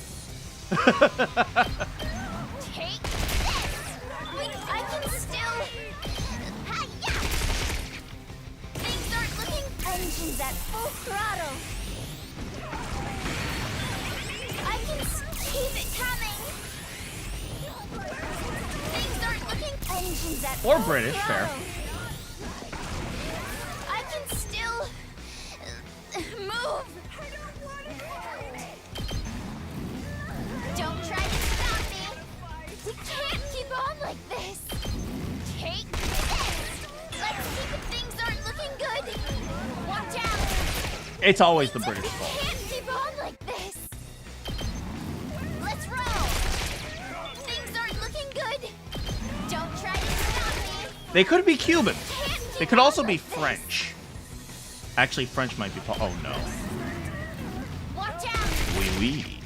I can still. Hi-ya! Things aren't looking. Engines at full throttle. I can keep it coming. Things aren't looking. Engines at Or full British, fair. throttle. I can still move. Don't try to stop me. We can't keep on like this. Take this. Let's keep it. Things aren't looking good. Watch out. It's always the British fault. Can't keep on like this. They could be Cuban. They could also be French. Actually, French might be. Oh no. Watch out! Oui, oui.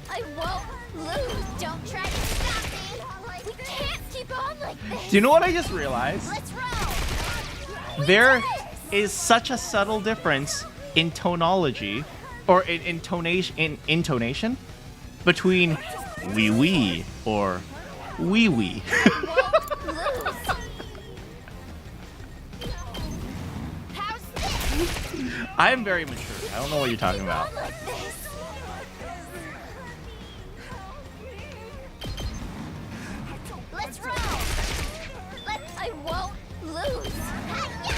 I won't lose. Don't try to stop me. We can't keep on like this. Do you know what I just realized? Let's roll. There is such a subtle difference in tonology, or in intonation, between oui oui or wee wee. Won't lose. How's this? I am very mature. I don't know what you're talking about. Like this. Let's roll. I won't lose. Hi-ya!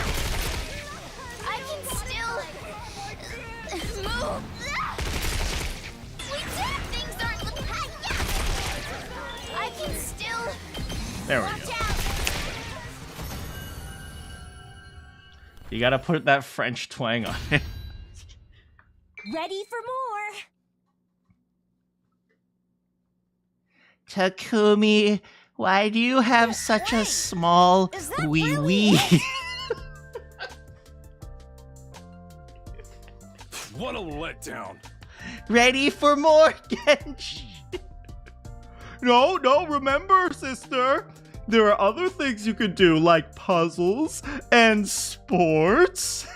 I can still move. We did. Things aren't looking. Hi-ya! I can still. There we Watch go. out. You gotta put that French twang on it. Ready for more. Takumi, why do you have such a small Is that wee really wee? What a letdown. Ready for more, Genji? No, remember, sister. There are other things you could do, like puzzles and sports.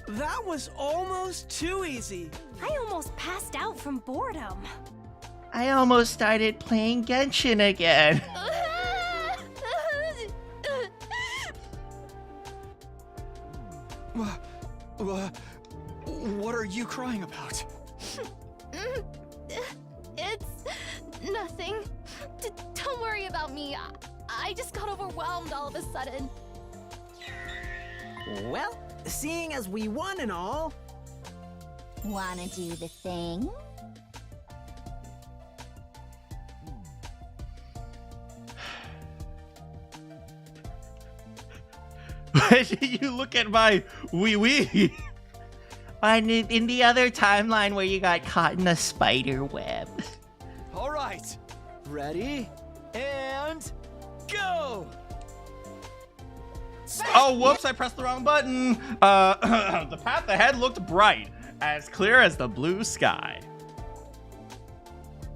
That was almost too easy. I almost passed out from boredom. I almost started playing Genshin again. What are you crying about? It's nothing. Don't worry about me. I just got overwhelmed all of a sudden. Well, seeing as we won and all, Wanna do the thing? Why did you look at my wee wee? And in the other timeline where you got caught in a spider web. All right. Ready? And go! Oh, whoops, I pressed the wrong button. The path ahead looked bright, as clear as the blue sky.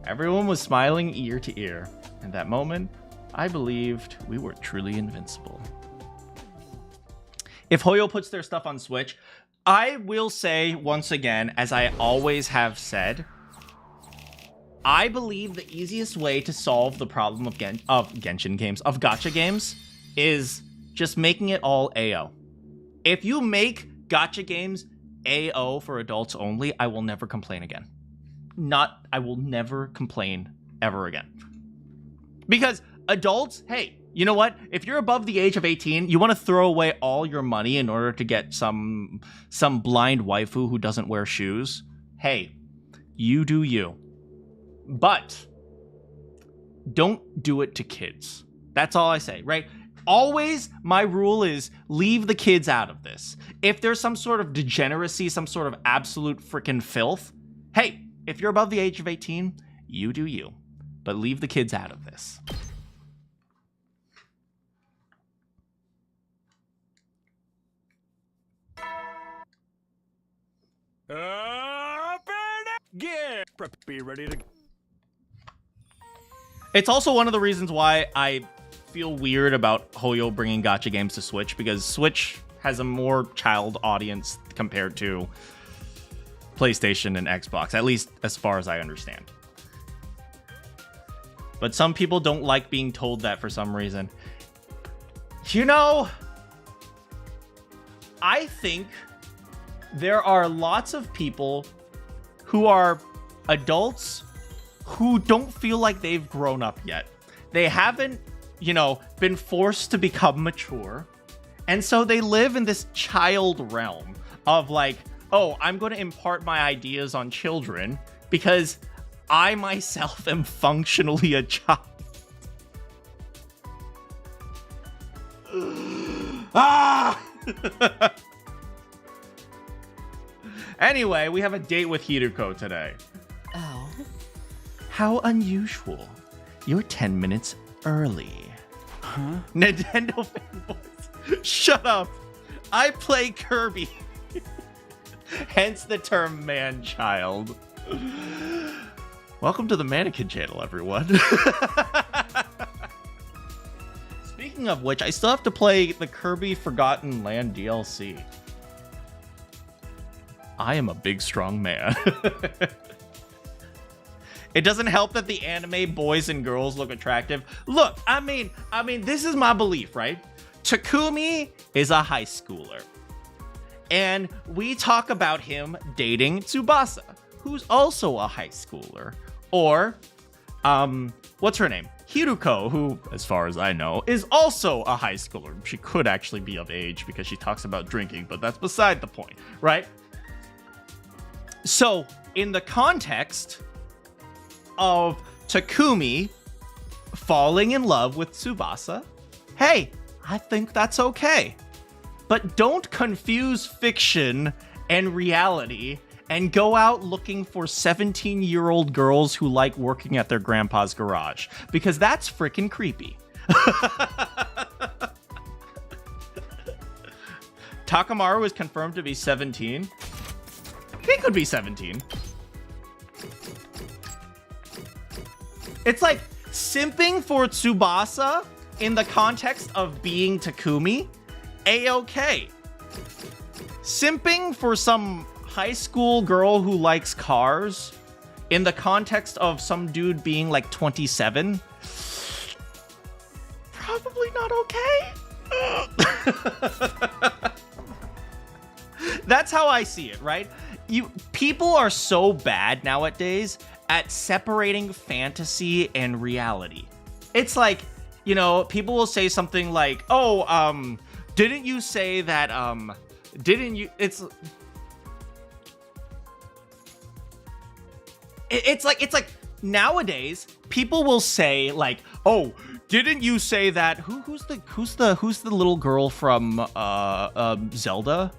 Everyone was smiling ear to ear. In that moment, I believed we were truly invincible. If Hoyo puts their stuff on Switch, I will say once again, as I always have said, I believe the easiest way to solve the problem of Genshin games, of gacha games, is just making it all AO. If you make gacha games AO for adults only, I will never complain again. I will never complain ever again. Because adults, hey, you know what? If you're above the age of 18, you want to throw away all your money in order to get some blind waifu who doesn't wear shoes. Hey, you do you. But don't do it to kids. That's all I say, right? Always, my rule is leave the kids out of this. If there's some sort of degeneracy, some sort of absolute freaking filth, hey, if you're above the age of 18, you do you. But leave the kids out of this. Be ready to. It's also one of the reasons why I feel weird about Hoyo bringing gacha games to Switch, because Switch has a more child audience compared to PlayStation and Xbox, at least as far as I understand. But some people don't like being told that for some reason. You know, I think there are lots of people who are adults who don't feel like they've grown up yet. They haven't, been forced to become mature. And so they live in this child realm of like, oh, I'm going to impart my ideas on children because I myself am functionally a child. Ah! Anyway, we have a date with Hiruko today. oh, How unusual. You're 10 minutes early. huh? Nintendo fanboys. Shut up. I play Kirby. Hence the term man-child. Welcome to the Manakyn channel, everyone. Speaking of which, I still have to play the Kirby Forgotten Land DLC. I am a big, strong man. It doesn't help that the anime boys and girls look attractive. Look, I mean, this is my belief, right? Takumi is a high schooler. And we talk about him dating Tsubasa, who's also a high schooler. Or, what's her name? Hiruko, who, as far as I know, is also a high schooler. She could actually be of age because she talks about drinking, but that's beside the point, right? So, in the context of Takumi falling in love with Tsubasa, hey, I think that's okay. But don't confuse fiction and reality and go out looking for 17-year-old girls who like working at their grandpa's garage, because that's freaking creepy. Takamaru is confirmed to be 17. He could be 17. It's like simping for Tsubasa in the context of being Takumi, A-okay. Simping for some high school girl who likes cars in the context of some dude being like 27, probably not okay. That's how I see it, right? People are so bad nowadays at separating fantasy and reality. It's like, you know, people will say something like, oh, didn't you say that, didn't you, it's like nowadays people will say like, oh, didn't you say that, who's the little girl from Zelda?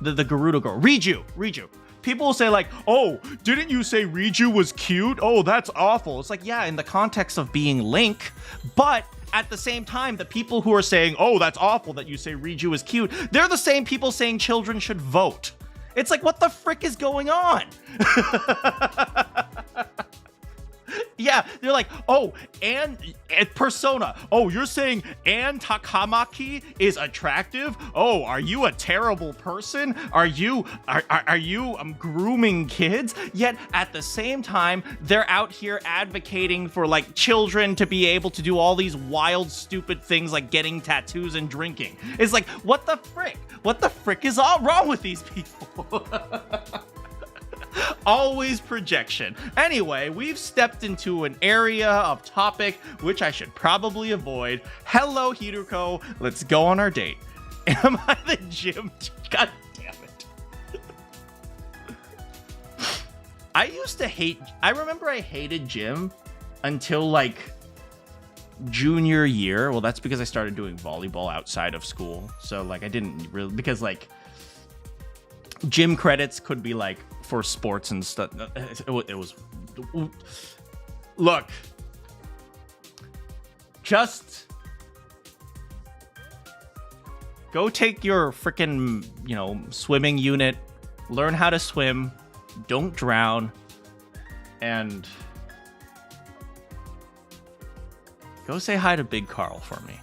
The Gerudo girl, Riju. People will say like, oh, didn't you say Riju was cute? Oh, that's awful. It's like, yeah, in the context of being Link, but at the same time, the people who are saying, oh, that's awful that you say Riju is cute, they're the same people saying children should vote. It's like, what the frick is going on? Yeah, they're like, oh, and Persona. Oh, you're saying Ann Takamaki is attractive? Oh, are you a terrible person? Are you grooming kids? Yet at the same time, they're out here advocating for like children to be able to do all these wild, stupid things like getting tattoos and drinking. It's like, what the frick? What the frick is all wrong with these people? Always projection. Anyway, we've stepped into an area of topic which I should probably avoid. Hello, Hiruko. Let's go on our date. Am I the gym? God damn it. I remember I hated gym until like junior year. Well, that's because I started doing volleyball outside of school. So like I didn't really, because like gym credits could be like for sports and stuff. It was look, just go take your freaking, you know, swimming unit, learn how to swim, don't drown, and go say hi to Big Carl for me.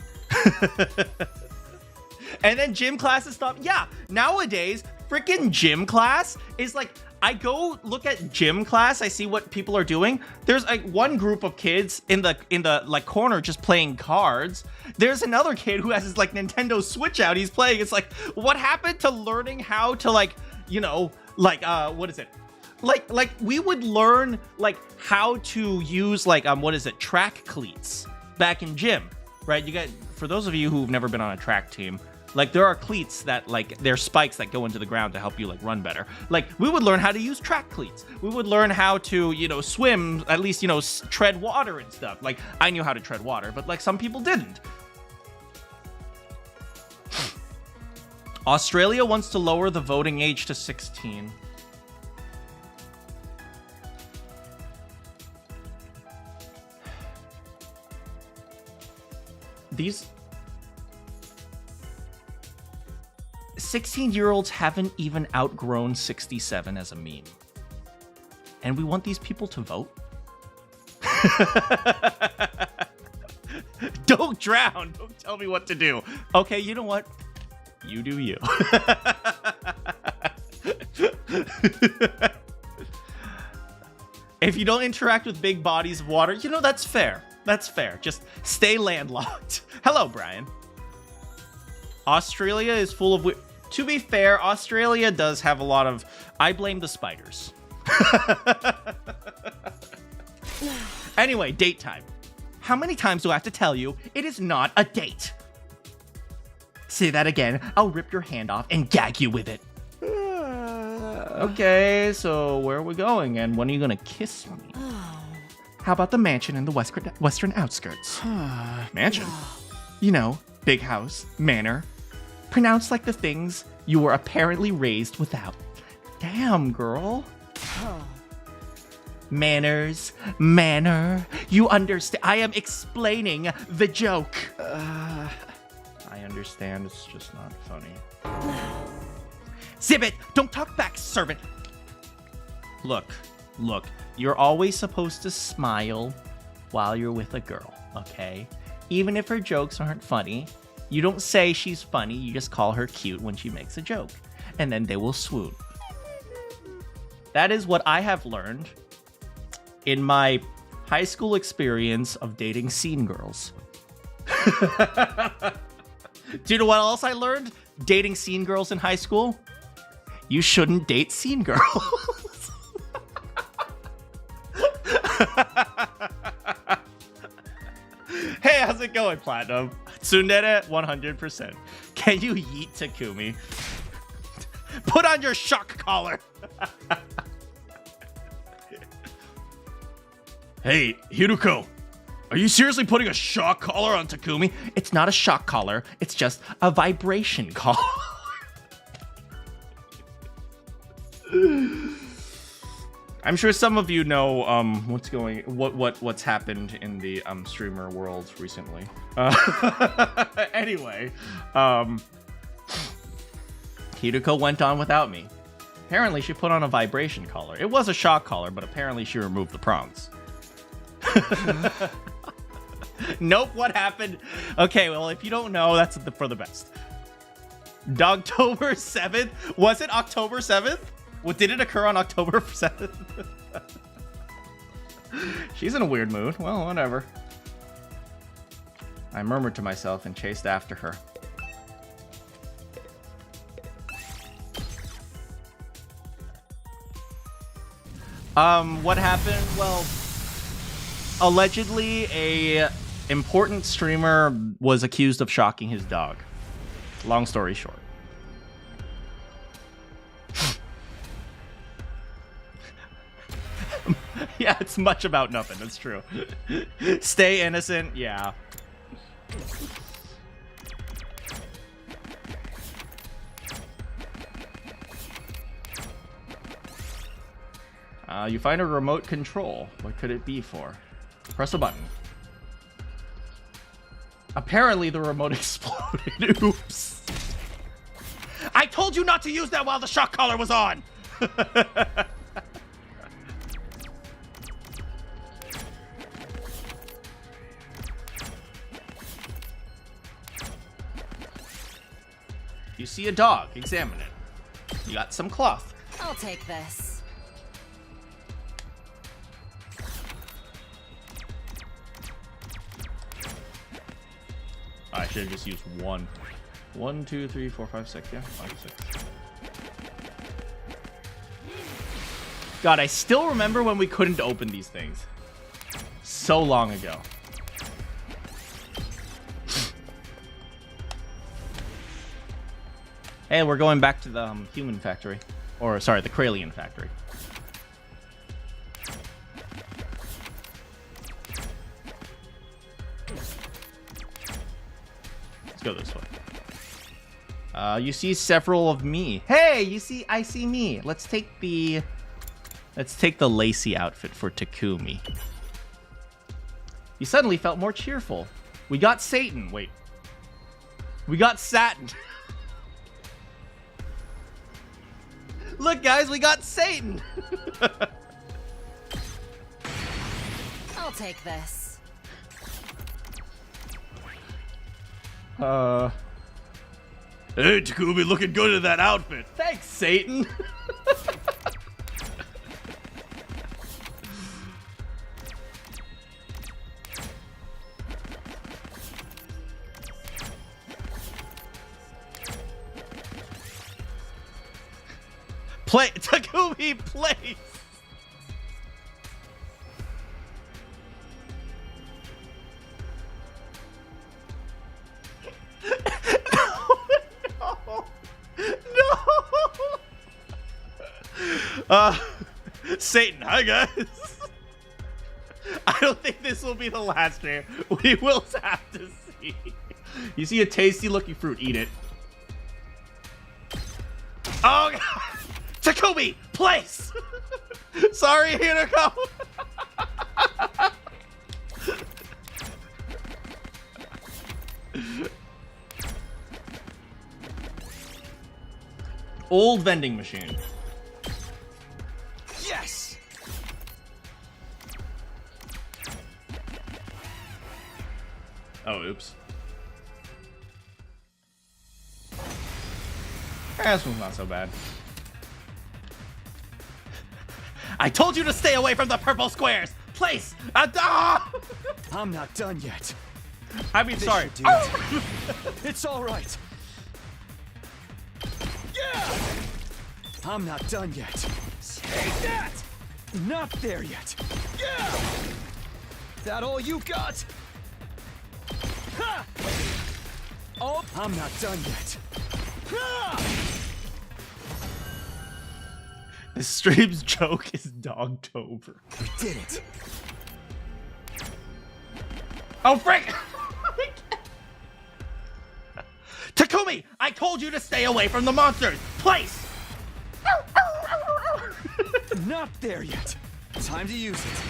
And then gym classes stop. Yeah, nowadays freaking gym class is like, I go look at gym class, I see what people are doing. There's like one group of kids in the like corner just playing cards. There's another kid who has his like Nintendo Switch out, he's playing. It's like, what happened to learning how to like, you know, like what is it? Like we would learn like how to use like track cleats back in gym, right? You got, for those of you who've never been on a track team, like there are cleats that like, they're spikes that go into the ground to help you like run better. Like we would learn how to use track cleats. We would learn how to, you know, swim, at least, you know, tread water and stuff. Like I knew how to tread water, but like some people didn't. Australia wants to lower the voting age to 16. 16-year-olds haven't even outgrown 67 as a meme. And we want these people to vote? Don't drown. Don't tell me what to do. Okay, you know what? You do you. If you don't interact with big bodies of water, you know, that's fair. That's fair. Just stay landlocked. Hello, Brian. Australia is full of... To be fair, Australia does have a lot of... I blame the spiders. Anyway, date time. How many times do I have to tell you it is not a date? Say that again, I'll rip your hand off and gag you with it. Okay, so where are we going and when are you gonna kiss me? How about the mansion in the western outskirts? Mansion? You know, big house, manor. Pronounced like the things you were apparently raised without. Damn, girl. Manners, manner. You understand? I am explaining the joke. I understand, it's just not funny. Zibbit! Don't talk back, servant! Look. You're always supposed to smile while you're with a girl, okay? Even if her jokes aren't funny, you don't say she's funny, you just call her cute when she makes a joke. And then they will swoon. That is what I have learned in my high school experience of dating scene girls. Do you know what else I learned? Dating scene girls in high school? You shouldn't date scene girls. Hey, how's it going, Platinum? Tsundere, 100%. Can you yeet Takumi? Put on your shock collar. Hey, Hiruko. Are you seriously putting a shock collar on Takumi? It's not a shock collar. It's just a vibration collar. I'm sure some of you know what's happened in the streamer world recently. Anyway, Hiruko went on without me. Apparently, she put on a vibration collar. It was a shock collar, but apparently she removed the prongs. Nope, what happened? Okay, well, if you don't know, that's for the best. Dogtober 7th? Was it October 7th? What, did it occur on October 7th? She's in a weird mood. Well, whatever. I murmured to myself and chased after her. What happened? Well, allegedly a important streamer was accused of shocking his dog. Long story short. Yeah, it's much about nothing. That's true. Stay innocent. Yeah. You find a remote control. What could it be for? Press a button. Apparently the remote exploded. Oops. I told you not to use that while the shock collar was on. You see a dog, examine it. You got some cloth. I'll take this. I should have just used one. 1, 2, 3, 4, 5, 6. Yeah, 5, 6. God, I still remember when we couldn't open these things. So long ago. Hey, we're going back to the human factory. Or, sorry, the Kralien factory. Let's go this way. You see several of me. Hey, I see me. Let's take the lacy outfit for Takumi. He suddenly felt more cheerful. We got Satan. Wait. We got Satin. Look, guys, we got Satan. I'll take this. Hey, Takumi, looking good in that outfit. Thanks, Satan. Play, Takumi, place. Satan, hi guys. I don't think this will be the last stream. We will have to see. You see a tasty looking fruit, eat it. Oh God. Takumi, place. Sorry, Hinako. Old vending machine. Yes! Oh, oops. This one's not so bad. I told you to stay away from the purple squares. Place. I'm not done yet. I mean, sorry. Should do it. It's all right. Yeah! I'm not done yet. Take that! Not there yet. Yeah! That all you got? Ha! Oh, I'm not done yet. Ha! This stream's joke is Dogtober. We did it. Oh, frick! Takumi, I told you to stay away from the monsters. Place. Not there yet. Time to use it.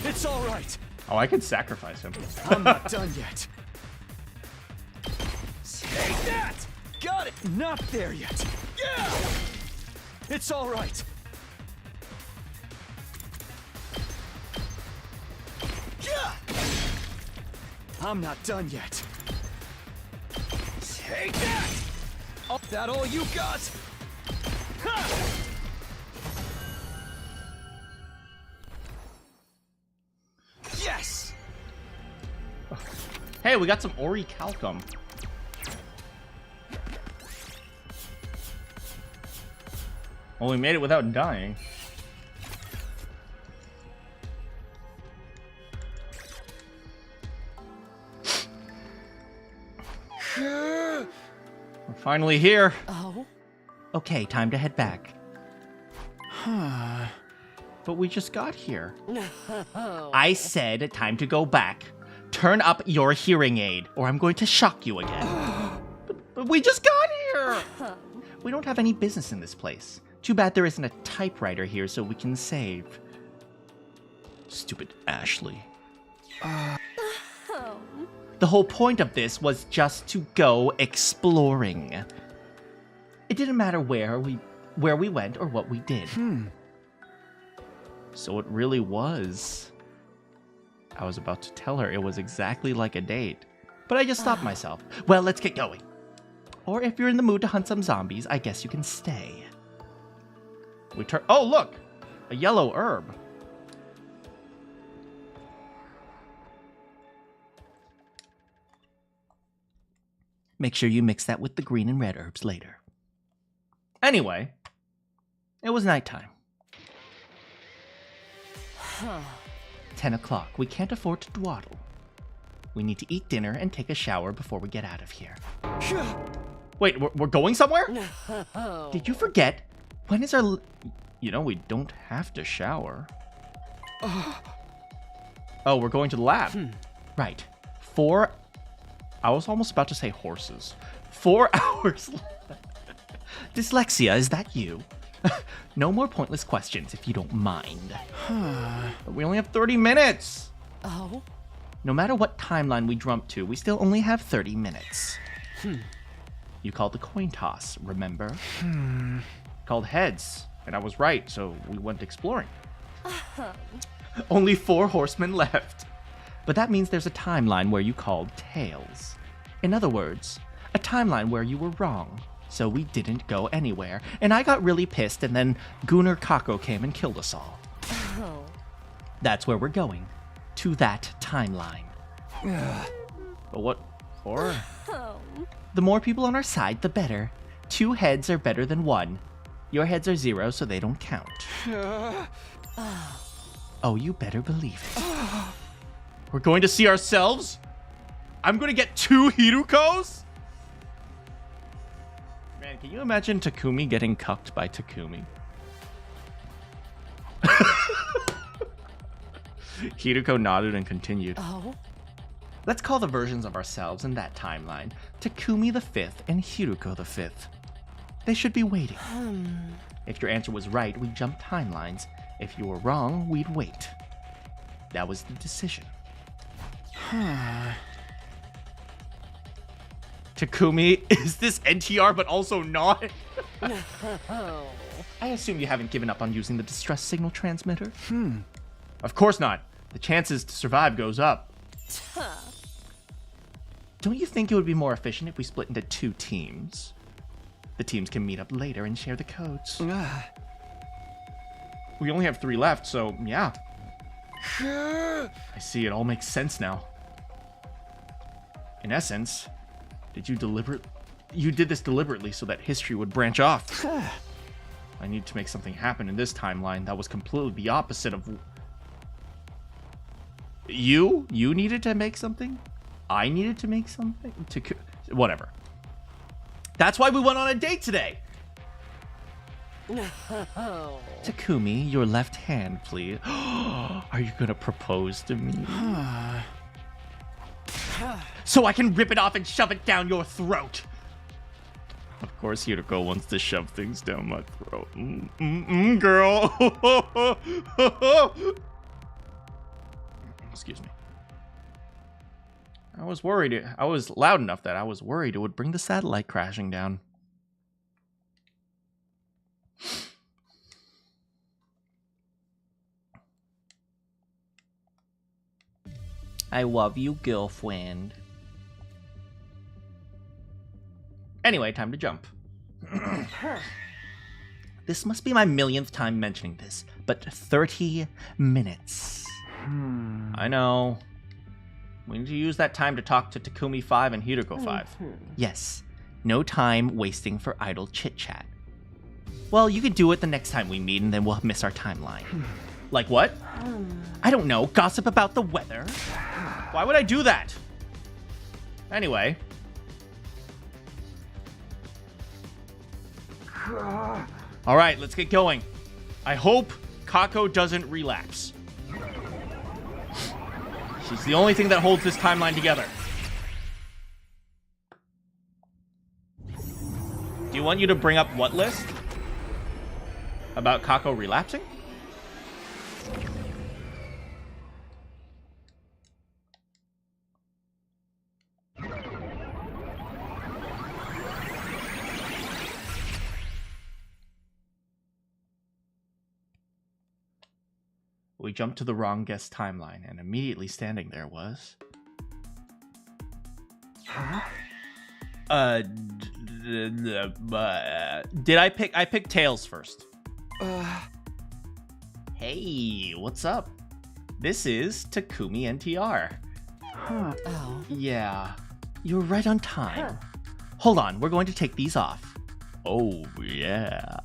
It's all right. Oh, I could sacrifice him. I'm not done yet. Take that! Got it! Not there yet. Yeah! It's all right. Yeah! I'm not done yet. Take that! Oh, that all you got? Ha! Yes! Hey, we got some orichalcum. Well, we made it without dying. We're finally here. Oh? Okay, time to head back. But we just got here. I said time to go back. Turn up your hearing aid, or I'm going to shock you again. But we just got here. We don't have any business in this place. Too bad there isn't a typewriter here so we can save. Stupid Ashley. The whole point of this was just to go exploring. It didn't matter where we went or what we did. So it really was. I was about to tell her it was exactly like a date, but I just stopped myself. Well, let's get going. Or if you're in the mood to hunt some zombies, I guess you can stay. Oh, look! A yellow herb. Make sure you mix that with the green and red herbs later. Anyway, it was nighttime. 10 o'clock. We can't afford to dawdle. We need to eat dinner and take a shower before we get out of here. Wait, we're going somewhere? Did you forget? When is our... You know, we don't have to shower. Oh, we're going to the lab. Right. I was almost about to say horses. 4 hours left. Dyslexia, is that you? No more pointless questions if you don't mind. We only have 30 minutes. Oh? No matter what timeline we jump to, we still only have 30 minutes. You called the coin toss, remember? called heads, and I was right, so we went exploring. Only 4 horsemen left. But that means there's a timeline where you called tails. In other words, a timeline where you were wrong. So we didn't go anywhere, and I got really pissed, and then Gunnar Kako came and killed us all. Oh. That's where we're going. To that timeline. But what for? Oh. The more people on our side, the better. 2 heads are better than 1. Your heads are 0, so they don't count. Oh, you better believe it. We're going to see ourselves? I'm going to get 2 Hirukos? Man, can you imagine Takumi getting cucked by Takumi? Hiruko nodded and continued. Oh? Let's call the versions of ourselves in that timeline Takumi the 5th and Hiruko the 5th. They should be waiting. If your answer was right, we'd jump timelines. If you were wrong, we'd wait. That was the decision. Takumi, is this NTR but also not? I assume you haven't given up on using the distress signal transmitter? Of course not. The chances to survive goes up. Don't you think it would be more efficient if we split into 2 teams? The teams can meet up later and share the codes. We only have 3 left, so yeah. I see, it all makes sense now. In essence, you did this deliberately so that history would branch off. I need to make something happen in this timeline that was completely the opposite of... You needed to make something? I needed to make something? Whatever. That's why we went on a date today! Takumi, your left hand, please. Are you gonna propose to me? So I can rip it off and shove it down your throat! Of course, Hiroko wants to shove things down my throat. Girl! Excuse me. I was worried. I was loud enough that I was worried it would bring the satellite crashing down. I love you, girlfriend. Anyway, time to jump. This must be my millionth time mentioning this, but 30 minutes. I know. We need to use that time to talk to Takumi 5 and Hiroko 5. Yes, no time wasting for idle chit-chat. Well, you could do it the next time we meet and then we'll miss our timeline. Like what? I don't know, gossip about the weather? Why would I do that? Anyway. Alright, let's get going. I hope Kako doesn't relapse. She's the only thing that holds this timeline together. Do you want you to bring up what list? About Kako relapsing? We jumped to the wrong guest timeline, and immediately standing there was... Did I pick... I picked Tails first. Hey, what's up? This is Takumi NTR. Oh. Yeah, you're right on time. Hold on, we're going to take these off. Oh, yeah.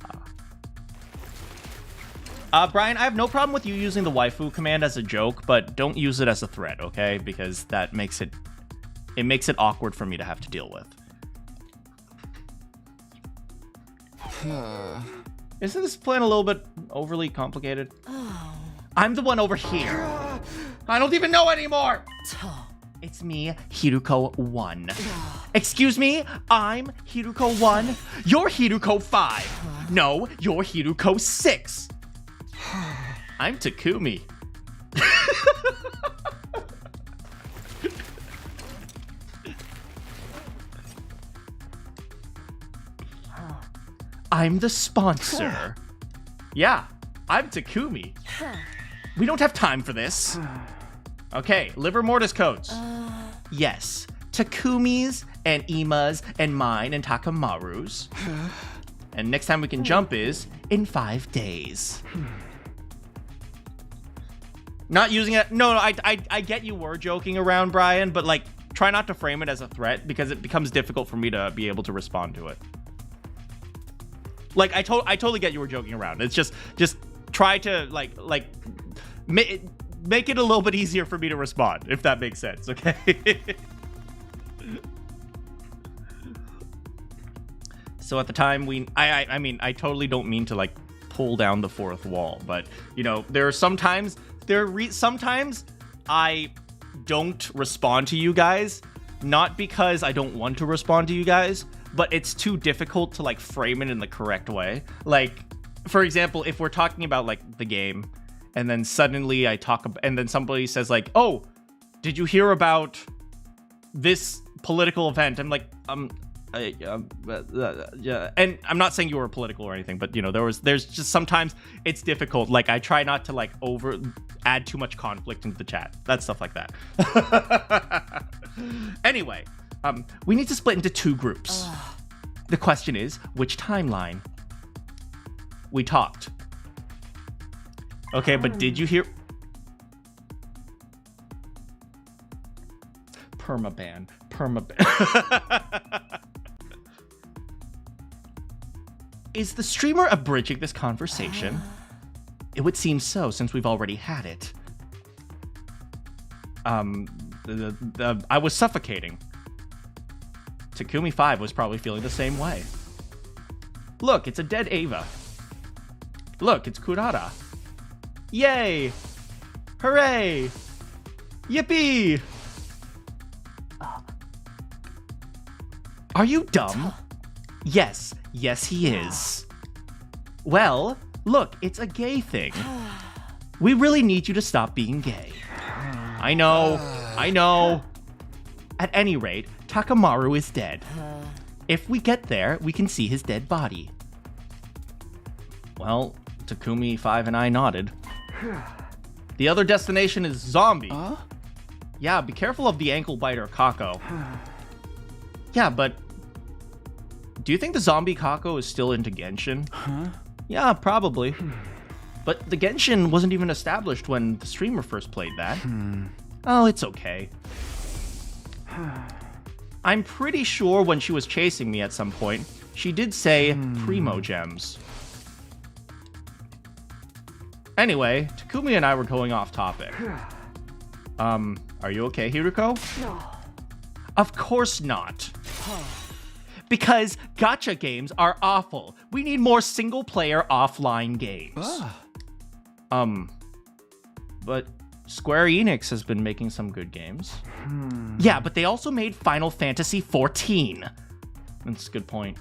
Brian, I have no problem with you using the waifu command as a joke, but don't use it as a threat, okay? Because that makes it awkward for me to have to deal with. Isn't this plan a little bit overly complicated? Oh. I'm the one over here. I don't even know anymore. It's me, Hiruko 1. Excuse me, I'm Hiruko 1. You're Hiruko 5. No, you're Hiruko 6. I'm Takumi. I'm the sponsor. Yeah, I'm Takumi. We don't have time for this. Okay, liver mortis codes. Yes, Takumi's and Ima's and mine and Takamaru's. And next time we can jump is in 5 days. Not using it. No, I get you were joking around, Brian, but like, try not to frame it as a threat because it becomes difficult for me to be able to respond to it. Like, I totally get you were joking around. It's just try to make it a little bit easier for me to respond, if that makes sense, okay? So at the time, I mean, I totally don't mean to, like, pull down the fourth wall, but, you know, sometimes I don't respond to you guys, not because I don't want to respond to you guys, but it's too difficult to, like, frame it in the correct way. Like, for example, if we're talking about, like, the game, and then suddenly and then somebody says, like, oh, did you hear about this political event? I'm like, yeah. And I'm not saying you were political or anything, but, you know, there's just sometimes it's difficult. Like, I try not to, like, add too much conflict into the chat. That stuff like that. Anyway, we need to split into 2 groups. The question is, which timeline? We talked. Okay, but did you hear? Permaban. Is the streamer abridging this conversation? It would seem so, since we've already had it. I was suffocating. Takumi 5 was probably feeling the same way. Look, it's a dead Ava. Look, it's Kurata. Yay! Hooray! Yippee! Are you dumb? Yes, he is. Well, look, it's a gay thing. We really need you to stop being gay. I know. At any rate, Takamaru is dead. If we get there, we can see his dead body. Well, Takumi 5 and I nodded. The other destination is Zombie. Yeah, be careful of the ankle biter Kako. Yeah, but do you think the zombie Kako is still into Genshin? Yeah, probably. But the Genshin wasn't even established when the streamer first played that. Oh, it's okay. I'm pretty sure when she was chasing me at some point, she did say Primo Gems. Anyway, Takumi and I were going off topic. Are you okay, Hiruko? No. Of course not. Because gacha games are awful. We need more single-player offline games. But Square Enix has been making some good games. Yeah, but they also made Final Fantasy XIV. That's a good point.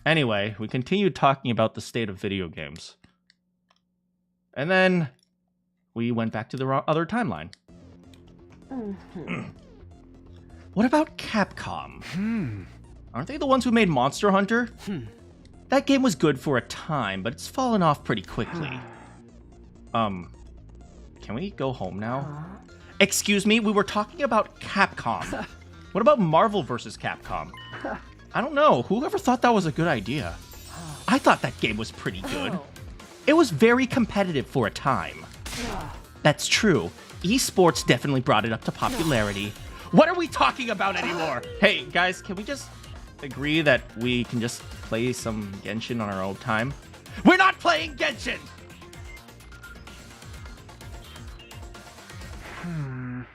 Anyway, we continued talking about the state of video games. And then we went back to the other timeline. What about Capcom? Aren't they the ones who made Monster Hunter? That game was good for a time, but it's fallen off pretty quickly. Can we go home now? Excuse me, we were talking about Capcom. What about Marvel vs. Capcom? I don't know. Whoever thought that was a good idea? I thought that game was pretty good. It was very competitive for a time. That's true. Esports definitely brought it up to popularity. What are we talking about anymore? Hey, guys, can we just agree that we can just play some Genshin on our own time? We're not playing Genshin!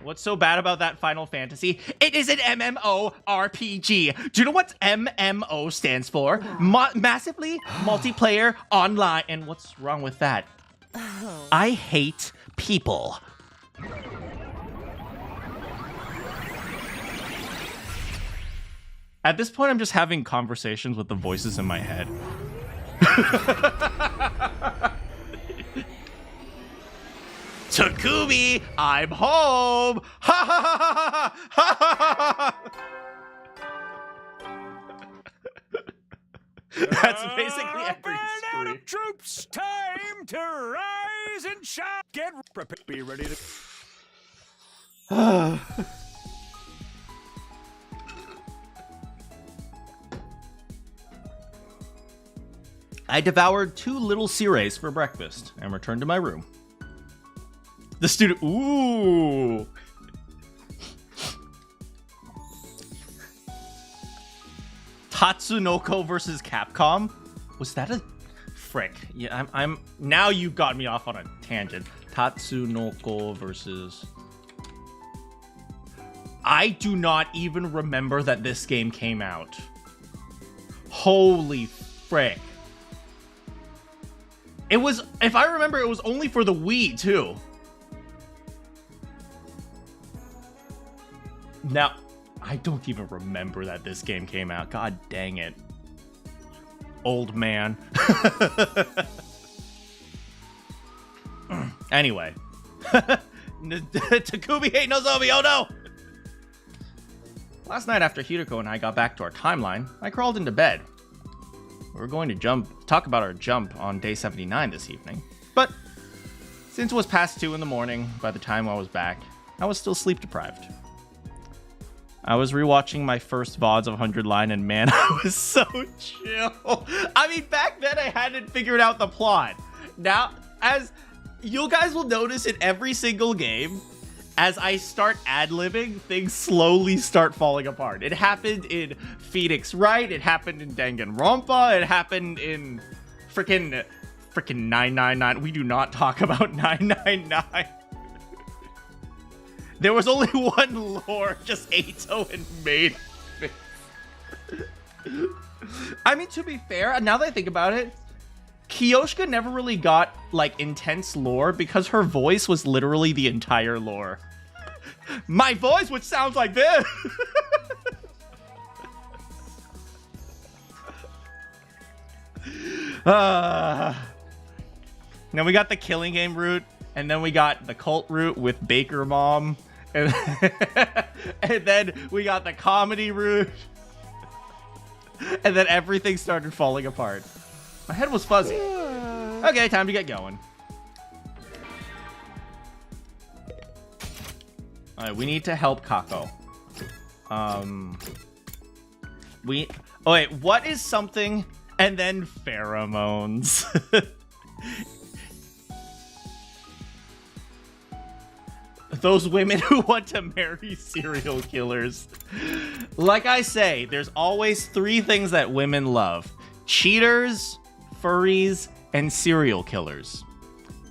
What's so bad about that Final Fantasy? It is an MMORPG. Do you know what MMO stands for? Massively multiplayer online. And what's wrong with that? I hate people. At this point, I'm just having conversations with the voices in my head. Takumi, I'm home! Ha ha ha ha ha ha ha! That's basically every Band stream. of troops, time to rise and shine. Get prepared. Be ready to. I devoured 2 little Sireis for breakfast and returned to my room. The student. Ooh. Tatsunoko versus Capcom? Was that a frick? Yeah, I'm now you got me off on a tangent. Tatsunoko versus. I do not even remember that this game came out. Holy frick. It was, if I remember, it was only for the Wii, too. Now, I don't even remember that this game came out. God dang it. Old man. Anyway. Takumi hate Nozomi, oh no! Last night after Hiroko and I got back to our timeline, I crawled into bed. We were going to talk about our jump on day 79 this evening, but since it was past 2 in the morning by the time I was back, I was still sleep deprived. I was rewatching my first VODs of 100 Line, and man, I was so chill. I mean, back then I hadn't figured out the plot. Now, as you guys will notice in every single game, as I start ad-libbing, things slowly start falling apart. It happened in Phoenix Wright, it happened in Danganronpa, it happened in frickin' 999. We do not talk about 999. There was only one lore, just Ato and Maid. I mean, to be fair, now that I think about it, Kiyoshika never really got, like, intense lore because her voice was literally the entire lore. My voice, which sounds like this! Then we got the killing game route, and then we got the cult route with Baker Mom, and, and then we got the comedy route, and then everything started falling apart. My head was fuzzy. Okay, time to get going. Alright, we need to help Kako. Oh wait, what is something and then pheromones? Those women who want to marry serial killers. Like I say, there's always 3 things that women love: cheaters, furries, and serial killers.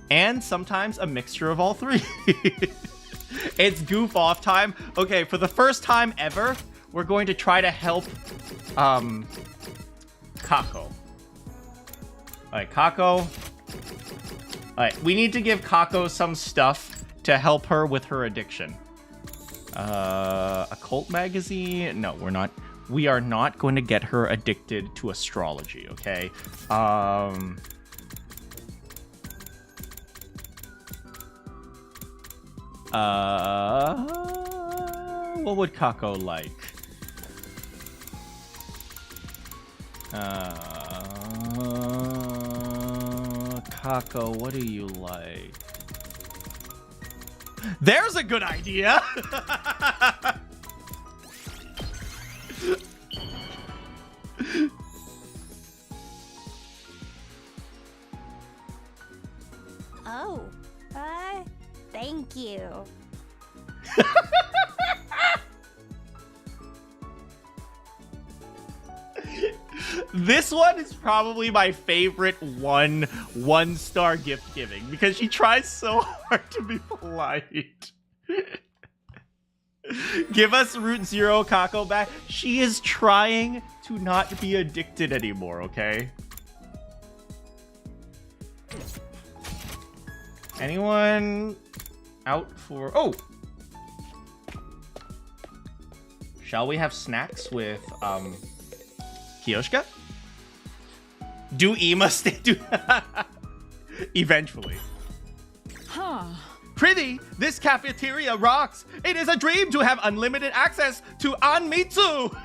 And sometimes a mixture of all 3. It's goof off time. Okay, for the first time ever, we're going to try to help Kako. Alright, Kako. Alright, we need to give Kako some stuff to help her with her addiction. A cult magazine? No, we're not. We are not going to get her addicted to astrology, okay? What would Kako like? Kako, what do you like? There's a good idea! Oh, thank you. This one is probably my favorite one-star gift giving because she tries so hard to be polite. Give us Route Zero Kako back. She is trying to not be addicted anymore, okay? Anyone out for... Oh! Shall we have snacks with, Kiyoshika? Do Ima stay... Eventually. Huh. Prithee, this cafeteria rocks. It is a dream to have unlimited access to Anmitsu.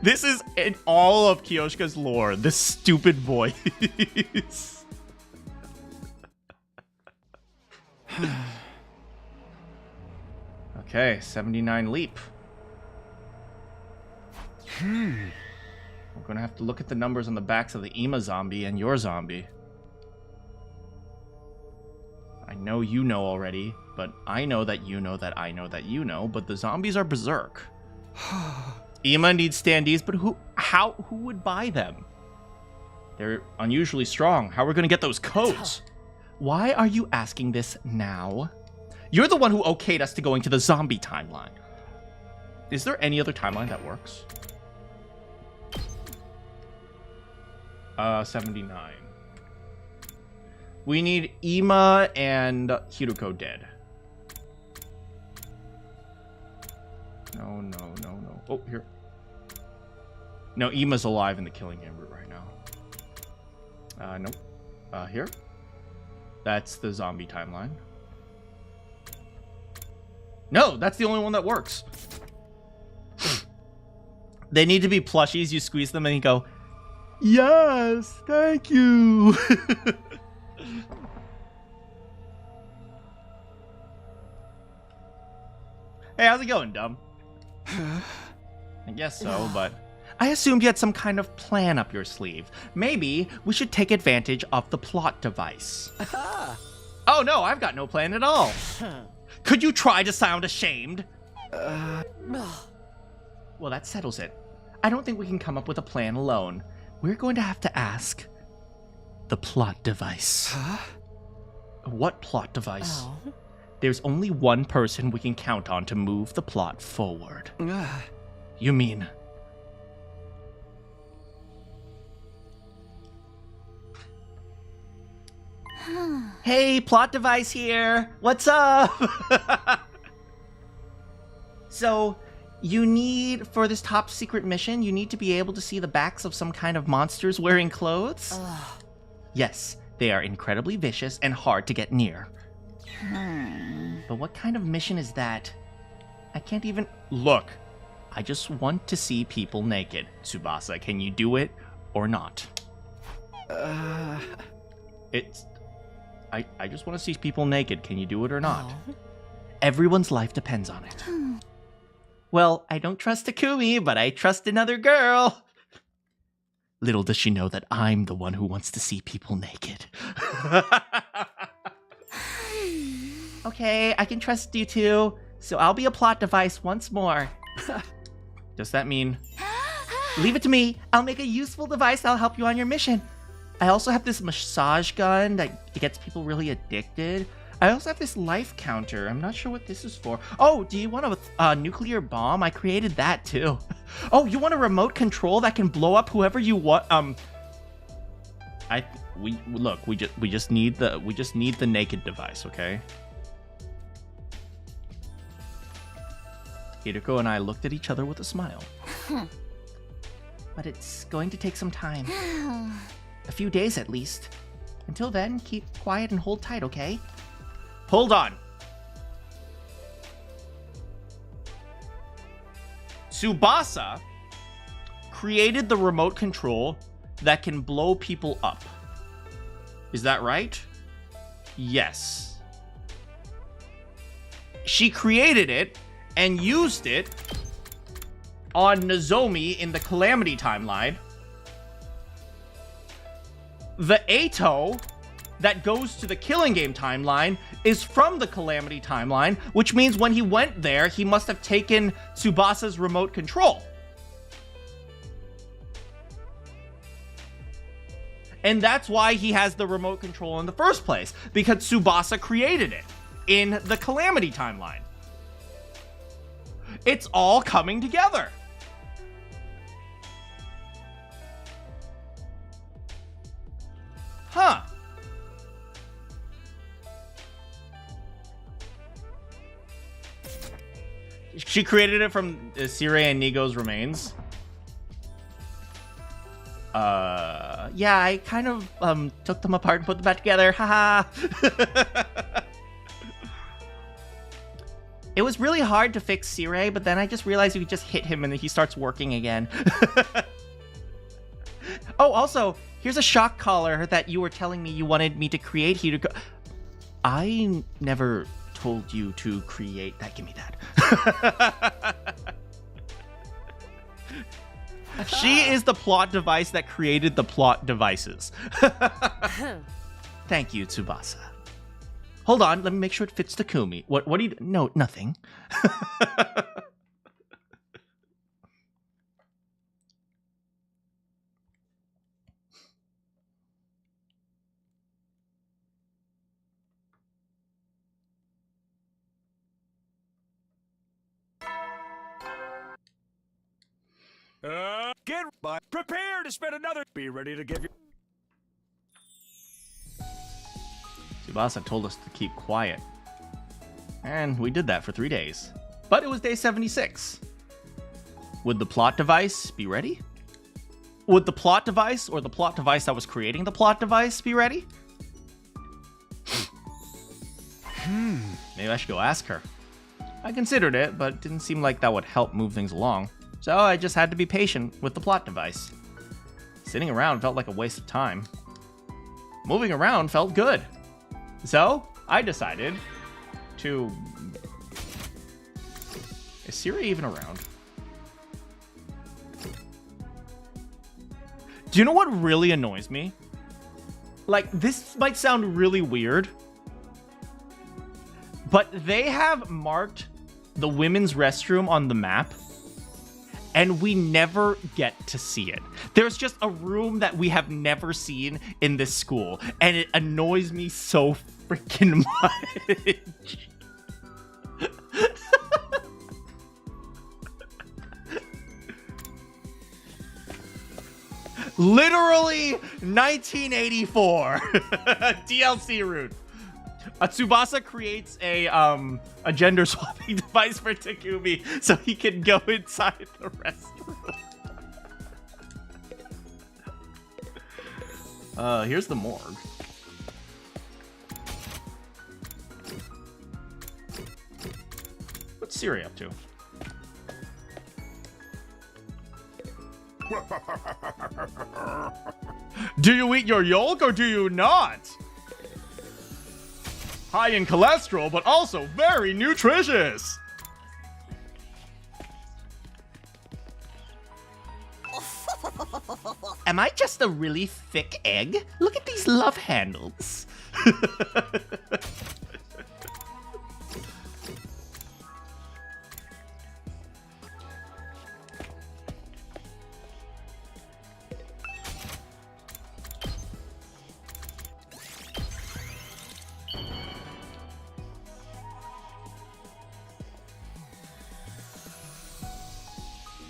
This is in all of Kyoshka's lore. This stupid voice. Okay, 79 leap. We're gonna have to look at the numbers on the backs of the Ima zombie and your zombie. I know you know already, but I know that you know that I know that you know, but the zombies are berserk. Ima needs standees, but who would buy them? They're unusually strong. How are we gonna get those codes? Why are you asking this now? You're the one who okayed us to go into the zombie timeline. Is there any other timeline that works? 79. We need Ima and Hiruko dead. No. Oh, here. No, Ima's alive in the killing game route right now. Nope. Here. That's the zombie timeline. No, that's the only one that works. They need to be plushies. You squeeze them and you go, yes, thank you. Hey, how's it going, dumb? I guess so, but I assumed you had some kind of plan up your sleeve. Maybe we should take advantage of the plot device. Oh no, I've got no plan at all. Could you try to sound ashamed? Well, that settles it. I don't think we can come up with a plan alone. We're going to have to ask the plot device. Huh? What plot device? Oh. There's only one person we can count on to move the plot forward. You mean... Hey, plot device here. What's up? So, you need, for this top secret mission, you need to be able to see the backs of some kind of monsters wearing clothes? Yes, they are incredibly vicious and hard to get near. But what kind of mission is that? I can't even... Look, I just want to see people naked. Tsubasa, can you do it or not? I just want to see people naked. Can you do it or not? Everyone's life depends on it. Well, I don't trust Takumi, but I trust another girl. Little does she know that I'm the one who wants to see people naked. Okay, I can trust you too, so I'll be a plot device once more. Does that mean... Leave it to me. I'll make a useful device that'll help you on your mission. I also have this massage gun that gets people really addicted. I also have this life counter. I'm not sure what this is for. Oh, do you want a nuclear bomb? I created that too. Oh, you want a remote control that can blow up whoever you want? We just need the naked device, okay? Hiruko and I looked at each other with a smile. But it's going to take some time. A few days at least. Until then, keep quiet and hold tight, okay? Hold on. Tsubasa created the remote control that can blow people up. Is that right? Yes. She created it and used it on Nozomi in the Calamity timeline. The Ato that goes to the Killing Game timeline is from the Calamity timeline, which means when he went there, he must have taken Tsubasa's remote control. And that's why he has the remote control in the first place, because Tsubasa created it in the Calamity timeline. It's all coming together. Huh. She created it from Sirei and Nigo's remains. Yeah, I kind of took them apart and put them back together. Haha. It was really hard to fix Sirei, but then I just realized you could just hit him and then he starts working again. Oh, also, here's a shock collar that you were telling me you wanted me to create here to go. I never told you to create that. Give me that. She is the plot device that created the plot devices. Thank you, Tsubasa. Hold on, let me make sure it fits Takumi. What do you... No, nothing. Get by. Prepare to spend another. Be ready to give you. Tsubasa told us to keep quiet. And we did that for 3 days. But it was day 76. Would the plot device be ready? Would the plot device, or the plot device that was creating the plot device, be ready? Maybe I should go ask her. I considered it, but it didn't seem like that would help move things along. So I just had to be patient with the plot device. Sitting around felt like a waste of time. Moving around felt good. So I decided to... Is Sirei even around? Do you know what really annoys me? Like, this might sound really weird, but they have marked the women's restroom on the map, and we never get to see it. There's just a room that we have never seen in this school, and it annoys me so freaking much. Literally 1984 DLC route. Tsubasa creates a gender swapping device for Takumi so he can go inside the restroom. Here's the morgue. What's Sirei up to? Do you eat your yolk or do you not? High in cholesterol, but also very nutritious. Am I just a really thick egg? Look at these love handles.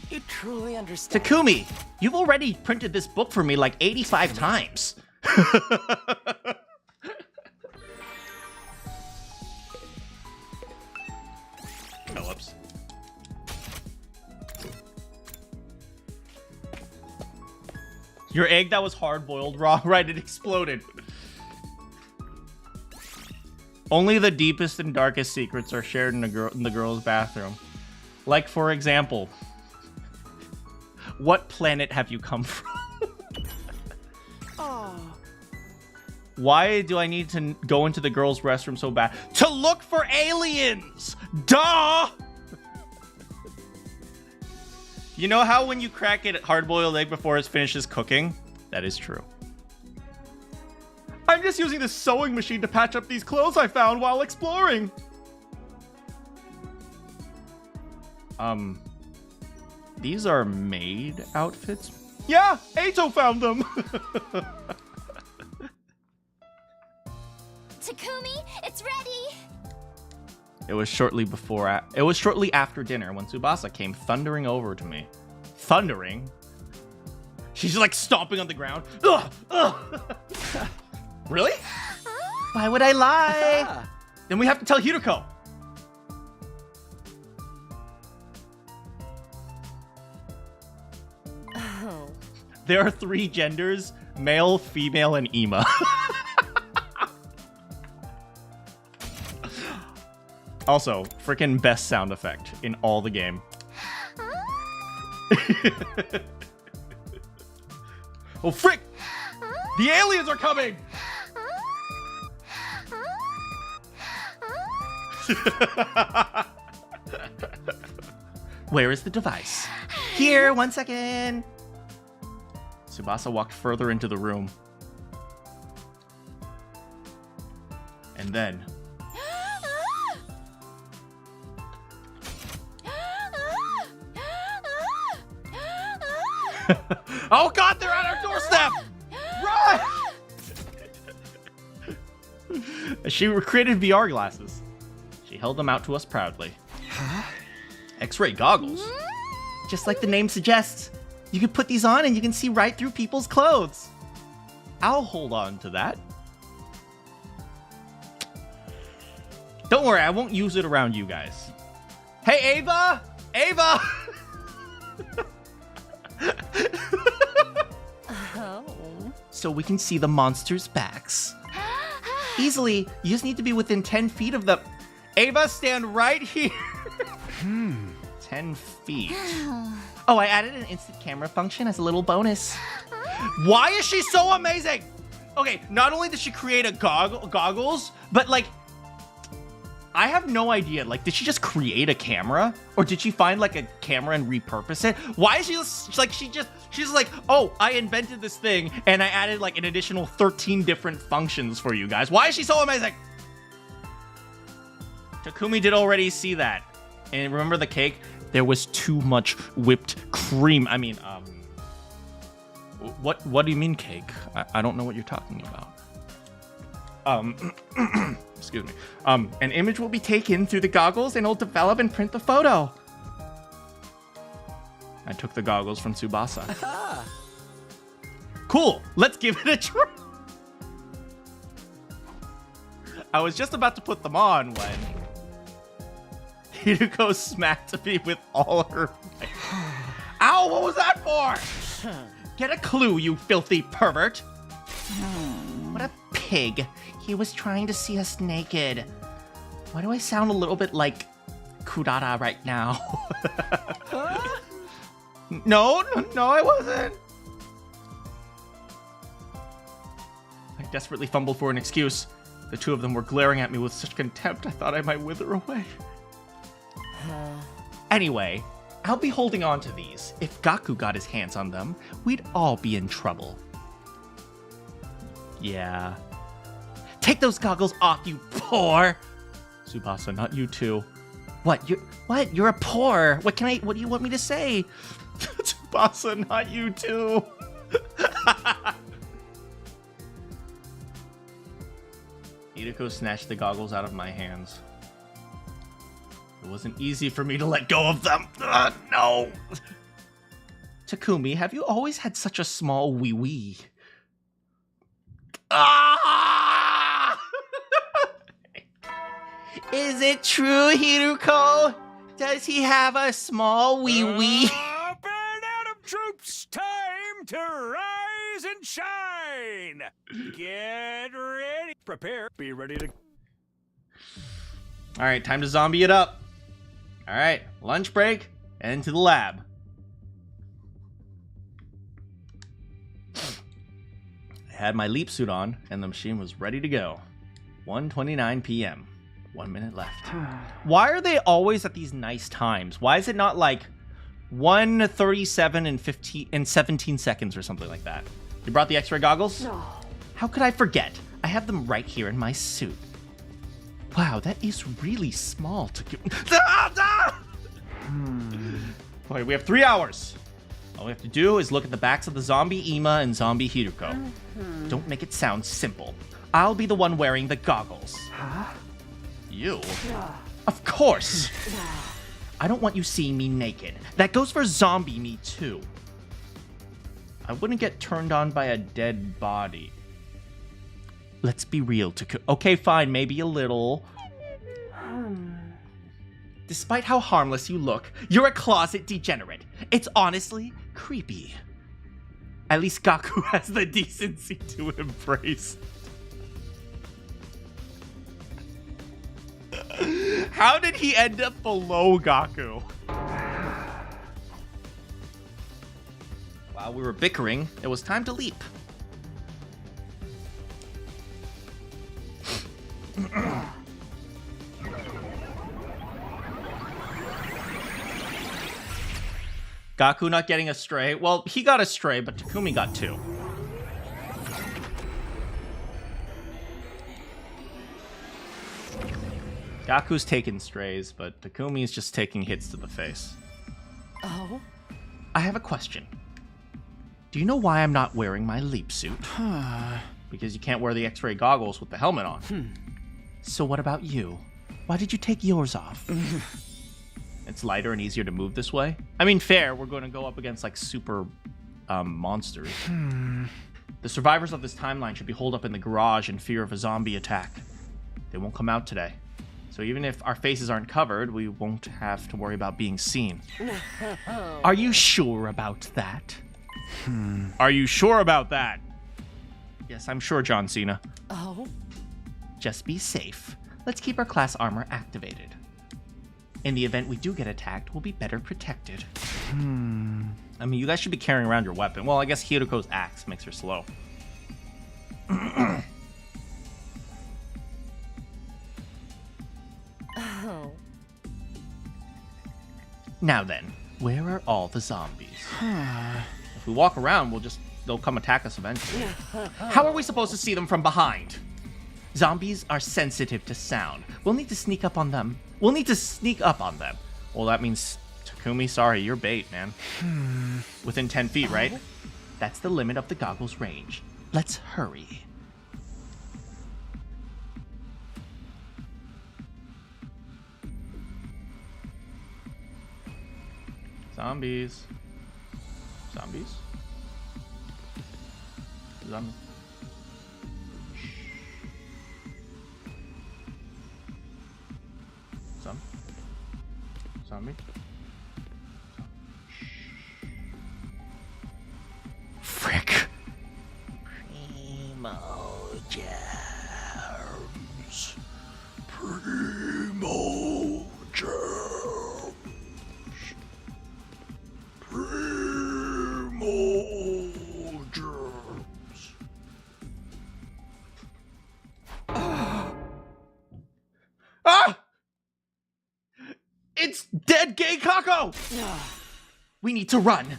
You truly understand. Takumi, you've already printed this book for me like 85 times. Phillips. Your egg that was hard-boiled raw, right? It exploded. Only the deepest and darkest secrets are shared in the girl's bathroom. Like, for example, what planet have you come from? Why do I need to go into the girl's restroom so bad? To look for aliens! Duh! You know how when you crack a hard-boiled egg before it finishes cooking? That is true. I'm just using this sewing machine to patch up these clothes I found while exploring. These are maid outfits? Yeah, Ato found them! Takumi, it's ready! It was shortly after dinner when Tsubasa came thundering over to me. Thundering? She's just like stomping on the ground. Ugh! Ugh! Really? Why would I lie? Then we have to tell Hiroko. Oh. There are 3 genders, male, female, and Ema. Also, freaking best sound effect in all the game. Oh, frick! The aliens are coming! Where is the device? Here, 1 second. Tsubasa walked further into the room. And then... Oh god, they're at our doorstep! Run! She created VR glasses. She held them out to us proudly. X-ray goggles? Just like the name suggests, you can put these on and you can see right through people's clothes. I'll hold on to that. Don't worry, I won't use it around you guys. Hey, Ava! Ava! So we can see the monsters' backs. Easily, you just need to be within 10 feet of the... Ava, stand right here! 10 feet. Oh, I added an instant camera function as a little bonus. Why is she so amazing? Okay, not only did she create a goggles, but like, I have no idea. Like, did she just create a camera, or did she find like a camera and repurpose it? Why is she just, like she's like, oh, I invented this thing and I added like an additional 13 different functions for you guys. Why is she so amazing? Takumi did already see that, and remember the cake? There was too much whipped cream. I mean, what do you mean cake? I don't know what you're talking about. Excuse me. An image will be taken through the goggles and it'll develop and print the photo. I took the goggles from Tsubasa. Cool, let's give it a try. I was just about to put them on when Hiruko smacked me with all her might. Ow, what was that for? Get a clue, you filthy pervert. What a pig. He was trying to see us naked. Why do I sound a little bit like Kurara right now? No, I wasn't. I desperately fumbled for an excuse. The two of them were glaring at me with such contempt, I thought I might wither away. Anyway, I'll be holding on to these. If Gaku got his hands on them, we'd all be in trouble. Yeah. Take those goggles off, you poor! Tsubasa, not you too. What? You're a poor. What do you want me to say? Tsubasa, not you too. Hiruko snatched the goggles out of my hands. It wasn't easy for me to let go of them. No. Takumi, have you always had such a small wee-wee? Ah! Is it true, Hiruko? Does he have a small wee-wee? Up and Adam troops, time to rise and shine. Get ready. Prepare. Be ready to... All right, time to zombie it up. All right, lunch break and into the lab. I had my leap suit on and the machine was ready to go. 1:29 p.m. 1 minute left. Why are they always at these nice times? Why is it not like 1:37 and 17 seconds or something like that? You brought the X-ray goggles? No. How could I forget? I have them right here in my suit. Wow, that is really small to get. Okay, we have 3 hours. All we have to do is look at the backs of the zombie Ima and zombie Hiruko. Don't make it sound simple. I'll be the one wearing the goggles. You? Of course. I don't want you seeing me naked. That goes for zombie me too. I wouldn't get turned on by a dead body. Let's be real, okay, fine, maybe a little. Despite how harmless you look, you're a closet degenerate. It's honestly creepy. At least Gaku has the decency to embrace. How How did he end up below Gaku? While we were bickering, it was time to leap. Gaku not getting a stray. Well, he got a stray, but Takumi got 2. Gaku's taking strays, but Takumi's just taking hits to the face. Oh? I have a question. Do you know why I'm not wearing my leap suit? Because you can't wear the X-ray goggles with the helmet on. So what about you? Why did you take yours off? It's lighter and easier to move this way. I mean, fair. We're going to go up against, like, super monsters. The survivors of this timeline should be holed up in the garage in fear of a zombie attack. They won't come out today. So even if our faces aren't covered, we won't have to worry about being seen. Are you sure about that? Are you sure about that? Yes, I'm sure, John Cena. Oh? Just be safe. Let's keep our class armor activated. In the event we do get attacked, we'll be better protected. I mean, you guys should be carrying around your weapon. Well, I guess Hiruko's axe makes her slow. Oh. Now then, where are all the zombies? If we walk around, they'll come attack us eventually. How are we supposed to see them from behind? Zombies are sensitive to sound. We'll need to sneak up on them. Well, that means, Takumi, sorry, you're bait, man. Within 10 feet, right? That's the limit of the goggles' range. Let's hurry. Zombies. Zombies? Zombie. Zombie? Frick. Ah! It's dead gay Kako! We need to run.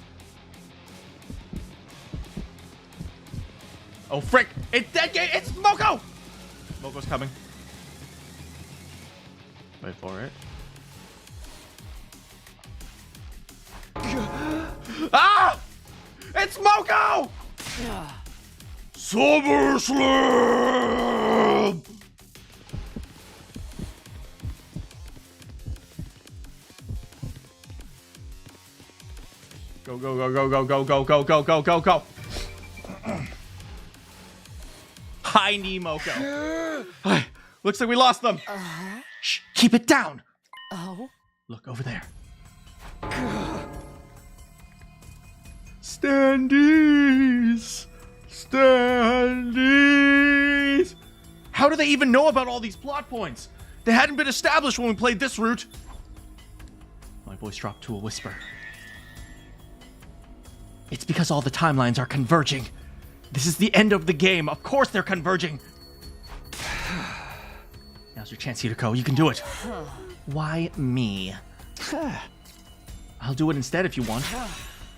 Oh, frick! It's dead gay! It's Moko! Moko's coming. Wait for it. Ah! It's Moko! SummerSlam! Go, go, go, go, go, go, go, go, go, go, go, go. Hi, Nemoko. Looks like we lost them. Shh, keep it down. Oh? Look over there. Standees! Standees! How do they even know about all these plot points? They hadn't been established when we played this route. My voice dropped to a whisper. It's because all the timelines are converging. This is the end of the game. Of course they're converging. Now's your chance, Hiruko. You can do it. Why me? I'll do it instead if you want.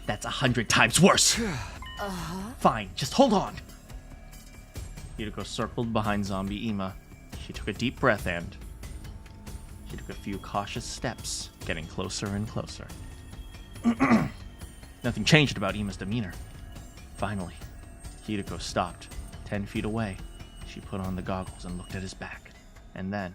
That's 100 times worse. Fine, just hold on. Hiruko circled behind zombie Ima. She took a deep breath and she took a few cautious steps, getting closer and closer. Nothing changed about Ima's demeanor. Finally, Hiruko stopped, 10 feet away. She put on the goggles and looked at his back. And then...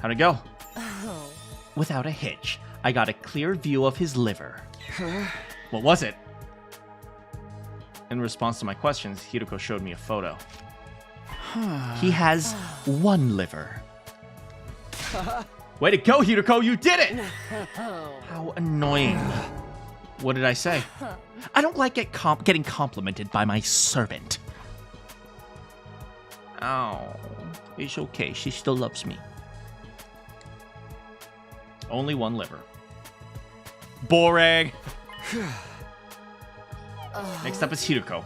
How'd it go? Oh. Without a hitch, I got a clear view of his liver. What was it? In response to my questions, Hiruko showed me a photo. He has one liver. Way to go, Hiruko! You did it! How annoying. What did I say? I don't like getting complimented by my servant. Oh, it's okay. She still loves me. Only one liver. Boring. Next up is Hiruko.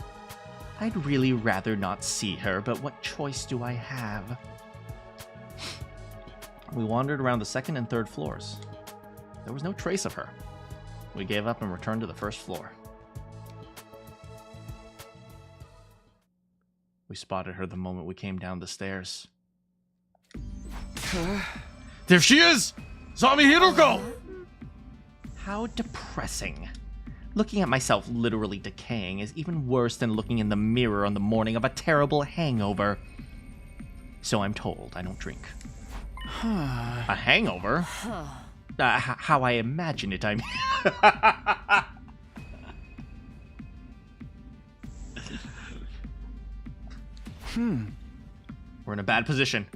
I'd really rather not see her, but what choice do I have? We wandered around the second and third floors. There was no trace of her. We gave up and returned to the first floor. We spotted her the moment we came down the stairs. There she is! Zombie Hiruko! How depressing. Looking at myself literally decaying is even worse than looking in the mirror on the morning of a terrible hangover. So I'm told I don't drink. A hangover? How I imagine it, I mean. We're in a bad position.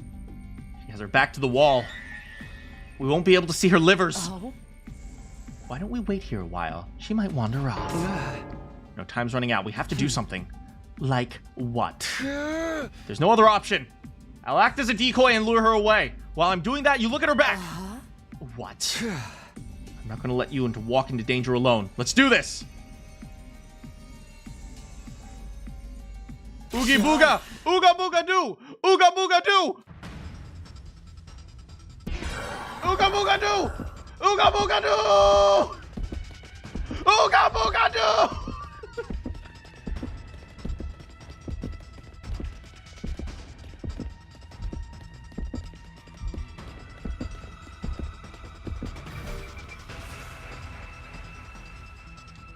She has her back to the wall. We won't be able to see her livers. Why don't we wait here a while? She might wander off. No, time's running out. We have to do something. Like what? There's no other option. I'll act as a decoy and lure her away. While I'm doing that, you look at her back. What? I'm not gonna let you walk into danger alone. Let's do this! Oogie booga! Ooga booga doo! Ooga booga doo! Ooga booga doo! Ooga booga doo! Ooga booga doo!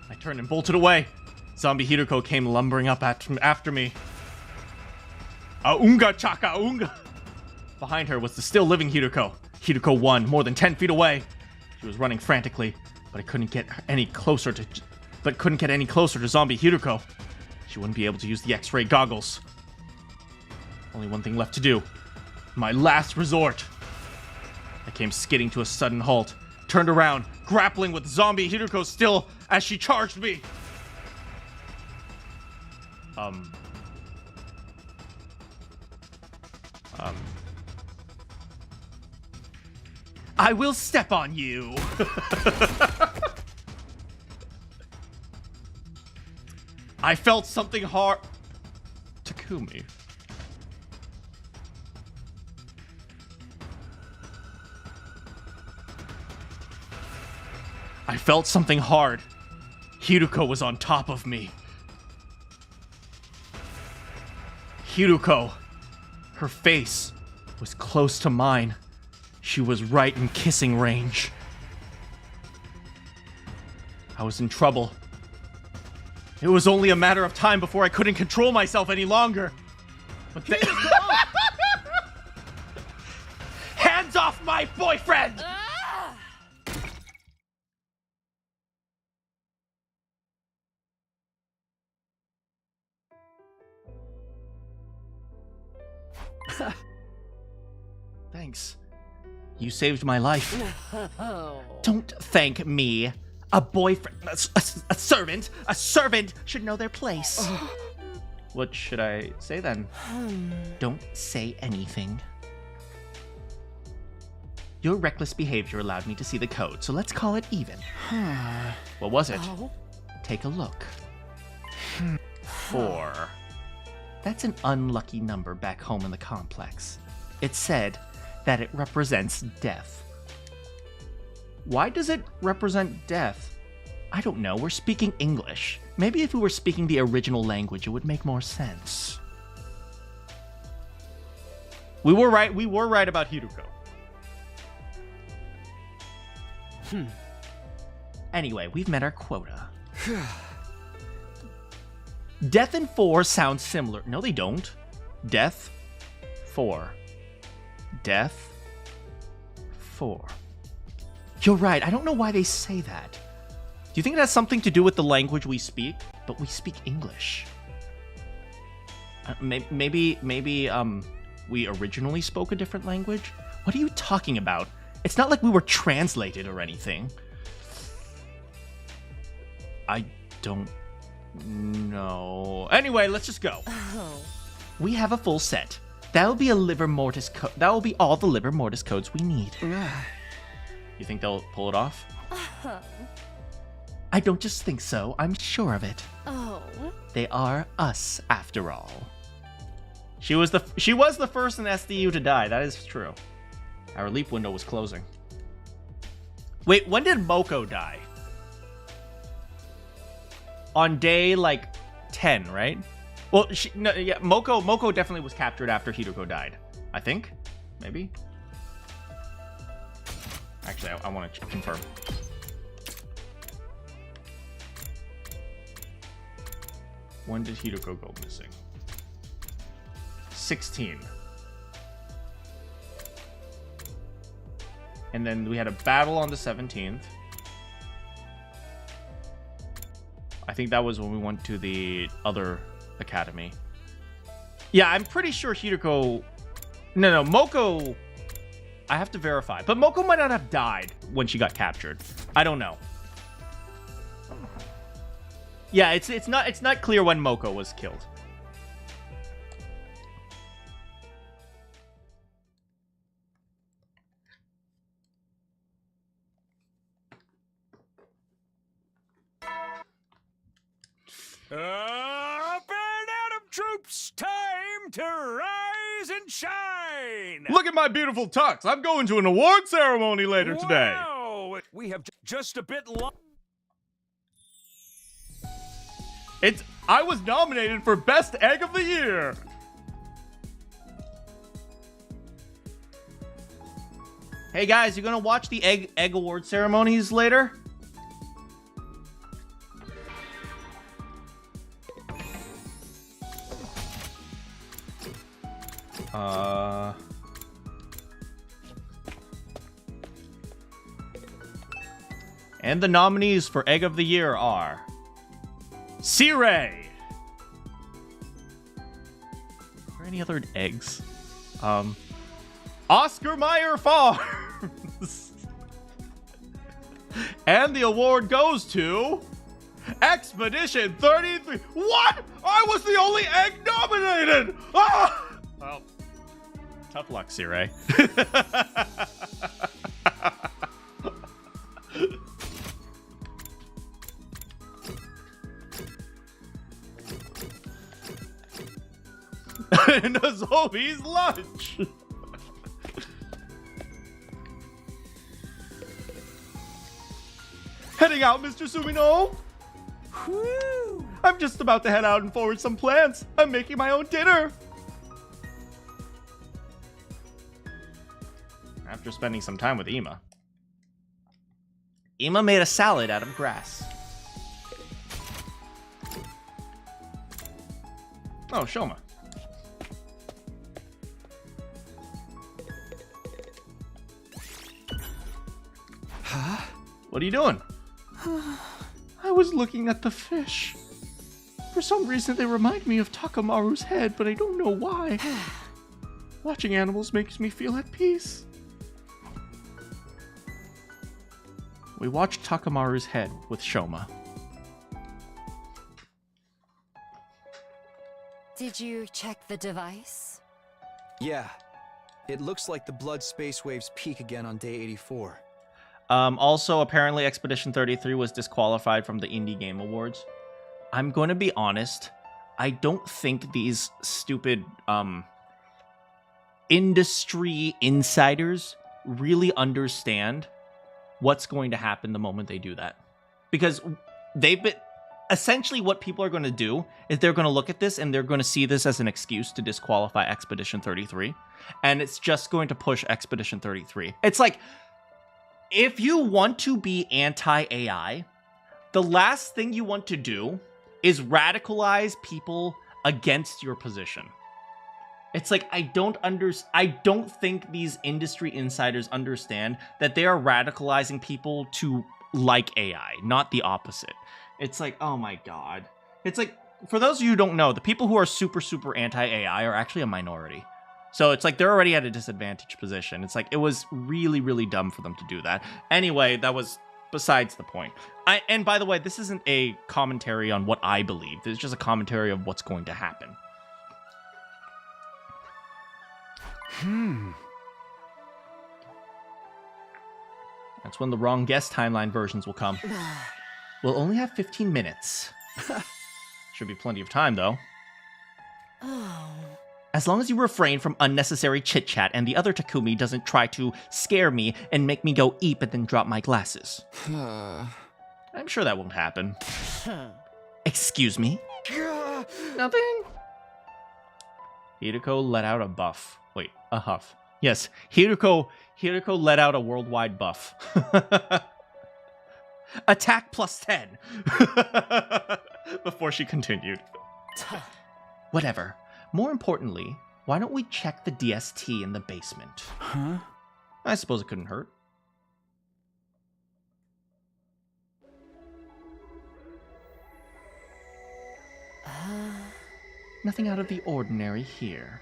I turned and bolted away. Zombie Hiruko came lumbering up after me. Aunga chaka unga! Behind her was the still living Hiruko. Hiruko 1, more than 10 feet away. She was running frantically, but couldn't get any closer to Zombie Hiruko. She wouldn't be able to use the X-ray goggles. Only one thing left to do. My last resort. I came skidding to a sudden halt, turned around, grappling with Zombie Hiruko still as she charged me. I will step on you. I felt something hard. Takumi. I felt something hard. Hiruko was on top of me. Hiruko. Her face was close to mine. She was right in kissing range. I was in trouble. It was only a matter of time before I couldn't control myself any longer. But hands off my boyfriend! Thanks. You saved my life. Don't thank me. A boyfriend, a servant should know their place. What should I say then? Don't say anything. Your reckless behavior allowed me to see the code, so let's call it even. What was it? Take a look. 4. That's an unlucky number back home in the complex. It said that it represents death. Why does it represent death? I don't know, we're speaking English. Maybe if we were speaking the original language, it would make more sense. We were right about Hiruko. Anyway, we've met our quota. Death and 4 sound similar. No, they don't. Death, 4. Death, 4. You're right. I don't know why they say that. Do you think it has something to do with the language we speak? But we speak English. Maybe we originally spoke a different language? What are you talking about? It's not like we were translated or anything. I don't know. Anyway, let's just go. Oh. We have a full set. That'll be a liver mortis that will be all the liver mortis codes we need. You think they'll pull it off? I don't just think so, I'm sure of it. Oh. They are us, after all. She was the first in SDU to die. That is true. Our leap window was closing. Wait, when did Moko die? On day like 10, right? Well, Moko definitely was captured after Hideko died. I think, maybe. Actually, I want to confirm. When did Hideko go missing? 16. And then we had a battle on the 17th. I think that was when we went to the other academy. Yeah, I'm pretty sure Hideko... No, Moko... I have to verify. But Moko might not have died when she got captured. I don't know. Yeah, it's not clear when Moko was killed. Up and Adam troops, time to rise and shine! Look at my beautiful tux. I'm going to an award ceremony later today. Wow! We have just a bit long. I was nominated for Best Egg of the Year. Hey guys, you gonna watch the egg award ceremonies later? And the nominees for Egg of the Year are Sirei. Are there any other eggs? Oscar Mayer Farms. And the award goes to Expedition 33. What? I was the only egg nominated. Ah! Well, tough luck, Sirei. And a zombie's lunch. Heading out, Mr. Sumino. Whew. I'm just about to head out and forward some plants. I'm making my own dinner. After spending some time with Ima. Ima made a salad out of grass. Oh, Shoma. Huh? What are you doing? I was looking at the fish. For some reason, they remind me of Takamaru's head, but I don't know why. Watching animals makes me feel at peace. We watched Takamaru's head with Shoma. Did you check the device? Yeah. It looks like the blood space waves peak again on day 84. Also, apparently Expedition 33 was disqualified from the Indie Game Awards. I'm going to be honest. I don't think these stupid industry insiders really understand what's going to happen the moment they do that. Because they've been... Essentially, what people are going to do is they're going to look at this and they're going to see this as an excuse to disqualify Expedition 33. And it's just going to push Expedition 33. It's like... If you want to be anti-AI, the last thing you want to do is radicalize people against your position. It's like, I don't think these industry insiders understand that they are radicalizing people to like AI, not the opposite. It's like, oh my god. It's like, for those of you who don't know, the people who are super, super anti-AI are actually a minority. So it's like they're already at a disadvantaged position. It's like it was really, really dumb for them to do that. Anyway, that was besides the point. And by the way, this isn't a commentary on what I believe. This is just a commentary of what's going to happen. That's when the wrong guess timeline versions will come. We'll only have 15 minutes. Should be plenty of time, though. As long as you refrain from unnecessary chit-chat and the other Takumi doesn't try to scare me and make me go eep and then drop my glasses. I'm sure that won't happen. Excuse me? Nothing? Hiroko let out a buff. Wait, a huff. Yes, Hiroko let out a worldwide buff. Attack plus 10. Before she continued. Whatever. More importantly, why don't we check the DST in the basement? Huh? I suppose it couldn't hurt. Nothing out of the ordinary here.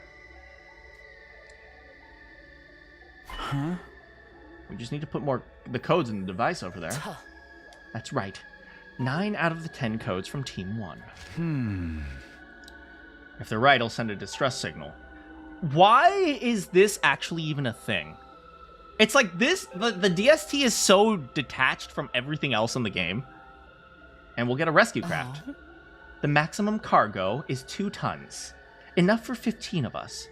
Huh? We just need to put the codes in the device over there. That's right. 9 out of the 10 codes from Team 1. If they're right, I'll send a distress signal. Why is this actually even a thing? It's like this, the DST is so detached from everything else in the game. And we'll get a rescue craft. The maximum cargo is 2 tons. Enough for 15 of us.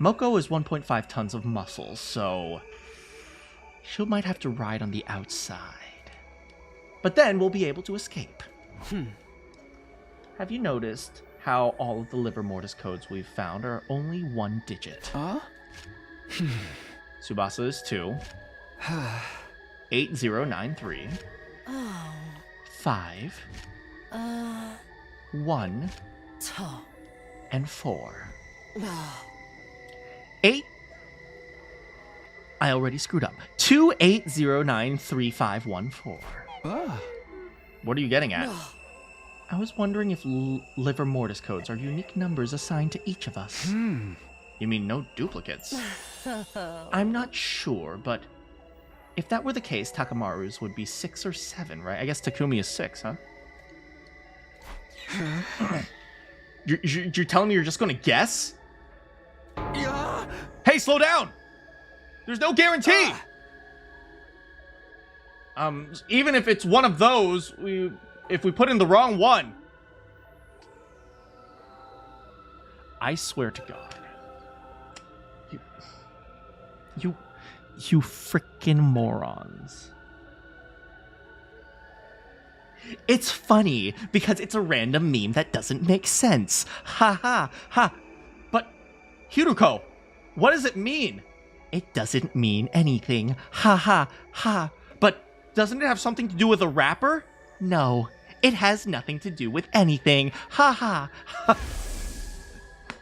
Moko is 1.5 tons of muscle, so she might have to ride on the outside. But then we'll be able to escape. Have you noticed how all of the liver mortis codes we've found are only 1 digit? Tsubasa is 2. 8093. 5. 1. And 4. 8. I already screwed up. 28093514. What are you getting at? I was wondering if liver mortis codes are unique numbers assigned to each of us. You mean no duplicates? I'm not sure, but if that were the case, Takamaru's would be 6 or 7, right? I guess Takumi is 6, huh? You're telling me you're just gonna guess? Hey, slow down! There's no guarantee! Even if it's one of those, if we put in the wrong one. I swear to God. You frickin' morons. It's funny because it's a random meme that doesn't make sense. Ha ha ha. But, Hiroko, what does it mean? It doesn't mean anything. Ha ha ha. But doesn't it have something to do with a rapper? No, it has nothing to do with anything. Ha ha ha.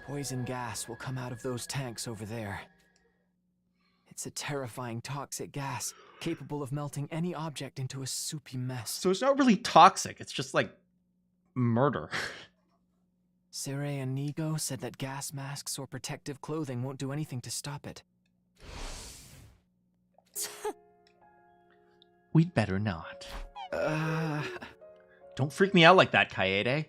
Poison gas will come out of those tanks over there. It's a terrifying toxic gas, capable of melting any object into a soupy mess. So it's not really toxic, it's just like murder. Sirei and Nigo said that gas masks or protective clothing won't do anything to stop it. We'd better not. Don't freak me out like that, Kaede.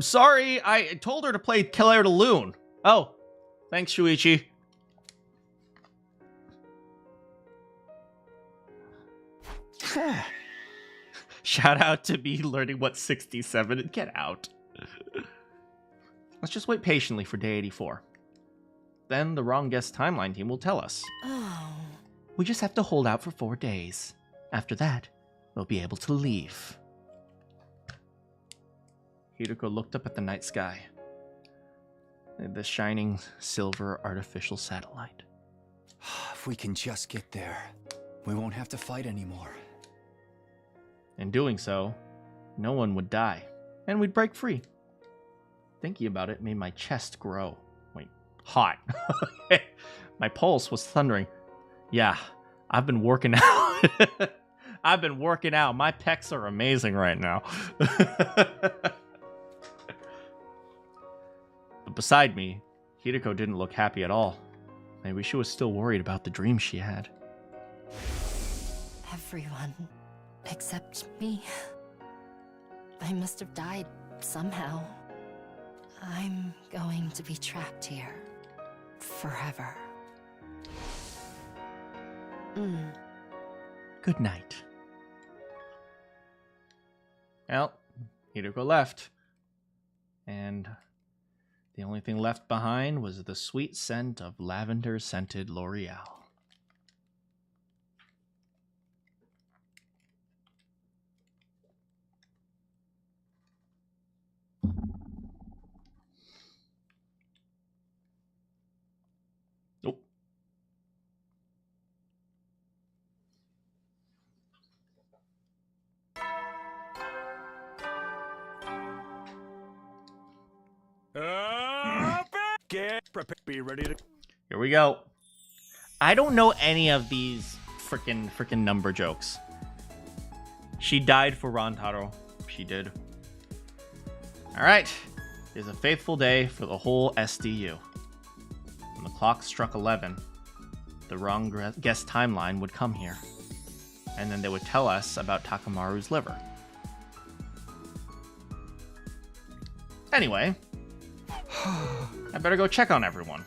Sorry, I told her to play Claire de Lune. Oh, thanks, Shuichi. Shout out to me learning what 67 and get out. Let's just wait patiently for day 84. Then the wrong guess timeline team will tell us. We just have to hold out for 4 days. After that, we'll be able to leave. Hiroko looked up at the night sky. The shining silver artificial satellite. If we can just get there, we won't have to fight anymore. In doing so, no one would die, and we'd break free. Thinking about it made my chest grow. Wait, hot. My pulse was thundering. Yeah, I've been working out. I've been working out. My pecs are amazing right now. But beside me, Hiroko didn't look happy at all. Maybe she was still worried about the dream she had. Everyone except me. I must have died somehow. I'm going to be trapped here forever. Good night. Well, Hideko left. And the only thing left behind was the sweet scent of lavender-scented L'Oreal. Nope. Get prepared. Be ready to. Here we go. I don't know any of these frickin' number jokes. She died for Rantaro. She did. Alright. It is a faithful day for the whole SDU. When the clock struck 11, the wrong guest timeline would come here. And then they would tell us about Takamaru's liver. Anyway, I better go check on everyone.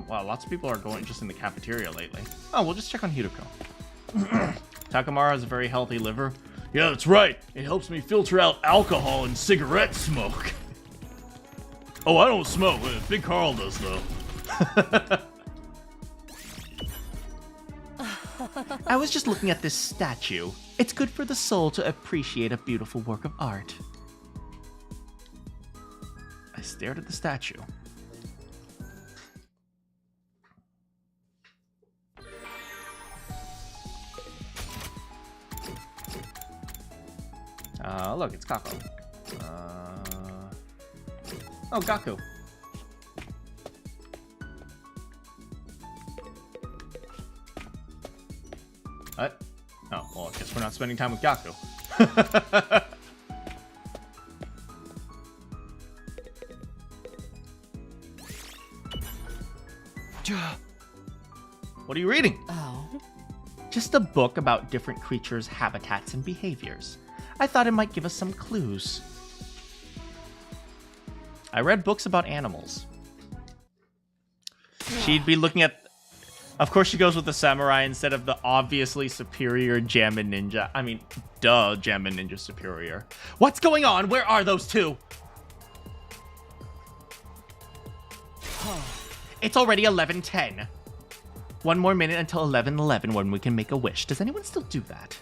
Wow, lots of people are going just in the cafeteria lately. Oh, we'll just check on Hideko. Takamaru has a very healthy liver. Yeah, that's right. It helps me filter out alcohol and cigarette smoke. Oh, I don't smoke. Big Carl does, though. I was just looking at this statue. It's good for the soul to appreciate a beautiful work of art. I stared at the statue. Look, it's Kako. Oh, Gaku. What? Oh, well, I guess we're not spending time with Gaku. What are you reading? Oh. Just a book about different creatures' habitats and behaviors. I thought it might give us some clues. I read books about animals. She'd be looking at... Of course she goes with the samurai instead of the obviously superior Jammin Ninja. I mean, duh, Jammin Ninja superior. What's going on? Where are those two? It's already 11:10. One more minute until 11:11 when we can make a wish. Does anyone still do that?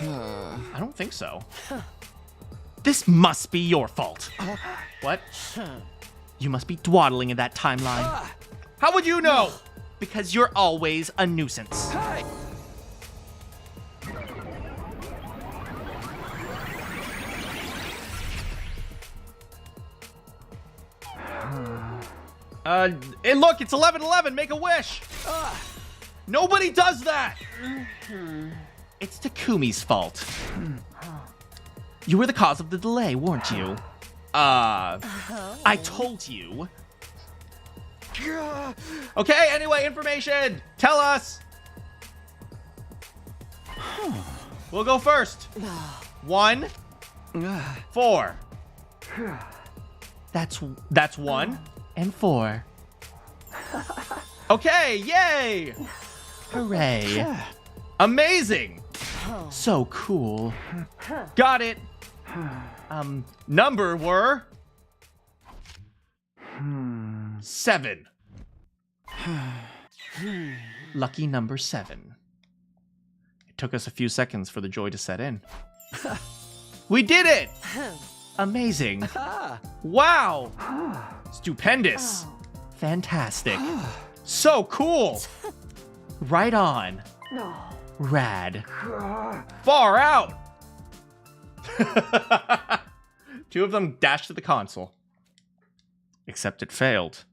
I don't think so. This must be your fault. What? You must be dawdling in that timeline. How would you know? Because you're always a nuisance. Hey, look, it's 11:11. Make a wish. Nobody does that. It's Takumi's fault. You were the cause of the delay, weren't you? I told you. Okay, anyway, information. Tell us. We'll go first. 1, 4. That's 1 and 4. Okay, yay! Hooray. Amazing. So cool. Got it. Number were 7. Lucky number 7. It took us a few seconds for the joy to set in. We did it! Amazing. Wow. Stupendous. Fantastic. So cool. Right on. Rad. Far out. 2 of them dashed to the console. Except it failed.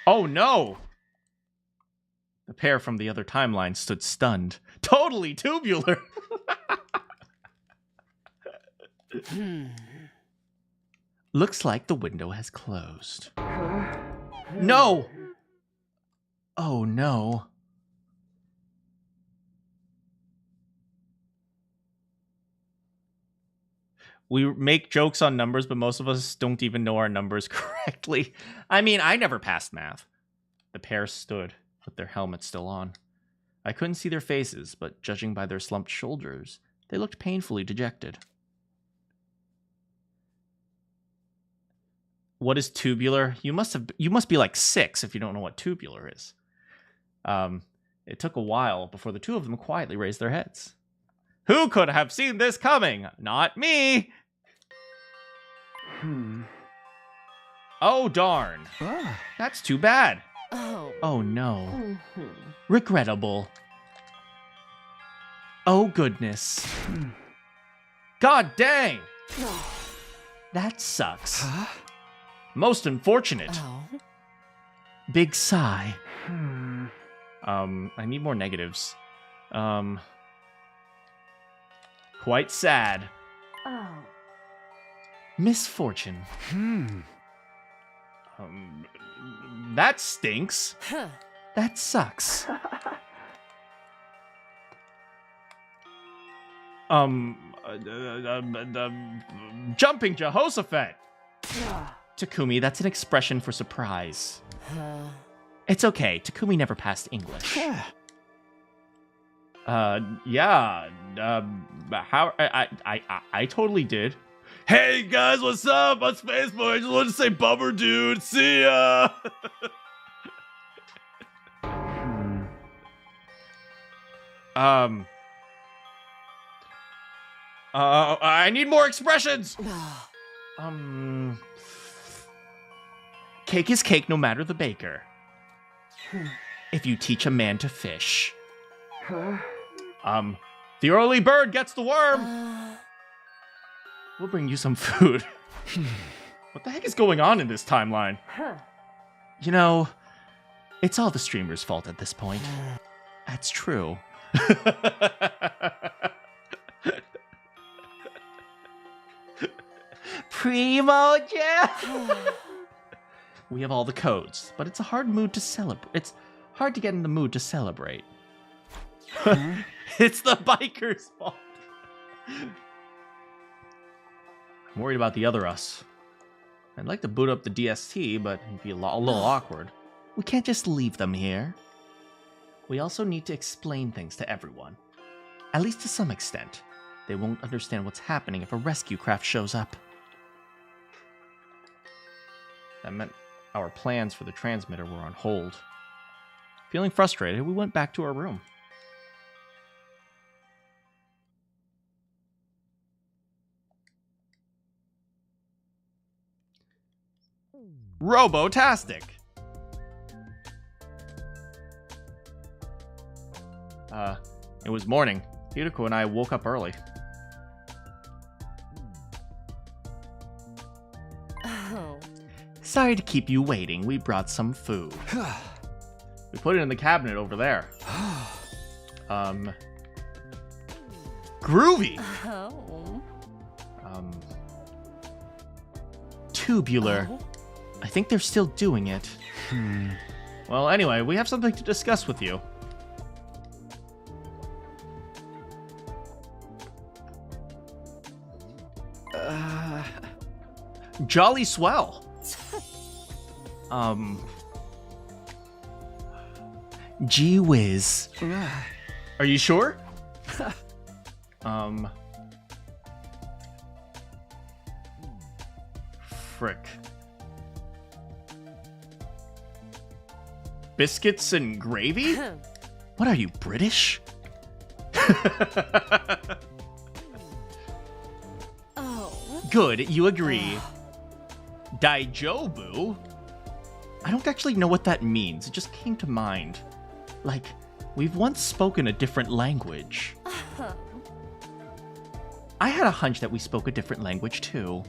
Oh no! The pair from the other timeline stood stunned. Totally tubular! Looks like the window has closed. No! Oh no. We make jokes on numbers, but most of us don't even know our numbers correctly. I mean, I never passed math. The pair stood, with their helmets still on. I couldn't see their faces, but judging by their slumped shoulders, they looked painfully dejected. What is tubular? You must be like 6 if you don't know what tubular is. It took a while before the two of them quietly raised their heads. Who could have seen this coming? Not me! Oh, darn. That's too bad. Oh, no. Regrettable. Oh, goodness. God dang! That sucks. Most unfortunate. Big sigh. I need more negatives. Quite sad. Misfortune. That stinks. That sucks. Jumping Jehoshaphat. Takumi, that's an expression for surprise. It's okay. Takumi never passed English. Yeah. How I totally did. Hey guys, what's up? I'm Spaceboy. I just wanted to say bummer, dude. See ya. I need more expressions. Cake is cake no matter the baker. If you teach a man to fish. The early bird gets the worm. We'll bring you some food. What the heck is going on in this timeline? You know, it's all the streamer's fault at this point. That's true. Primo Jam! We have all the codes, but it's a hard mood to celebrate. It's hard to get in the mood to celebrate. It's the biker's fault. I'm worried about the other us. I'd like to boot up the DST, but it'd be a little awkward. We can't just leave them here. We also need to explain things to everyone. At least to some extent. They won't understand what's happening if a rescue craft shows up. That meant our plans for the transmitter were on hold. Feeling frustrated, we went back to our room. Robotastic! It was morning. Hideko and I woke up early. Sorry to keep you waiting. We brought some food. We put it in the cabinet over there. Groovy! Tubular. I think they're still doing it. Well, anyway, we have something to discuss with you. Jolly swell. Gee whiz. Are you sure? Frick. Biscuits and gravy? What are you, British? Good, you agree. Daijobu? I don't actually know what that means. It just came to mind. Like, we've once spoken a different language. I had a hunch that we spoke a different language, too.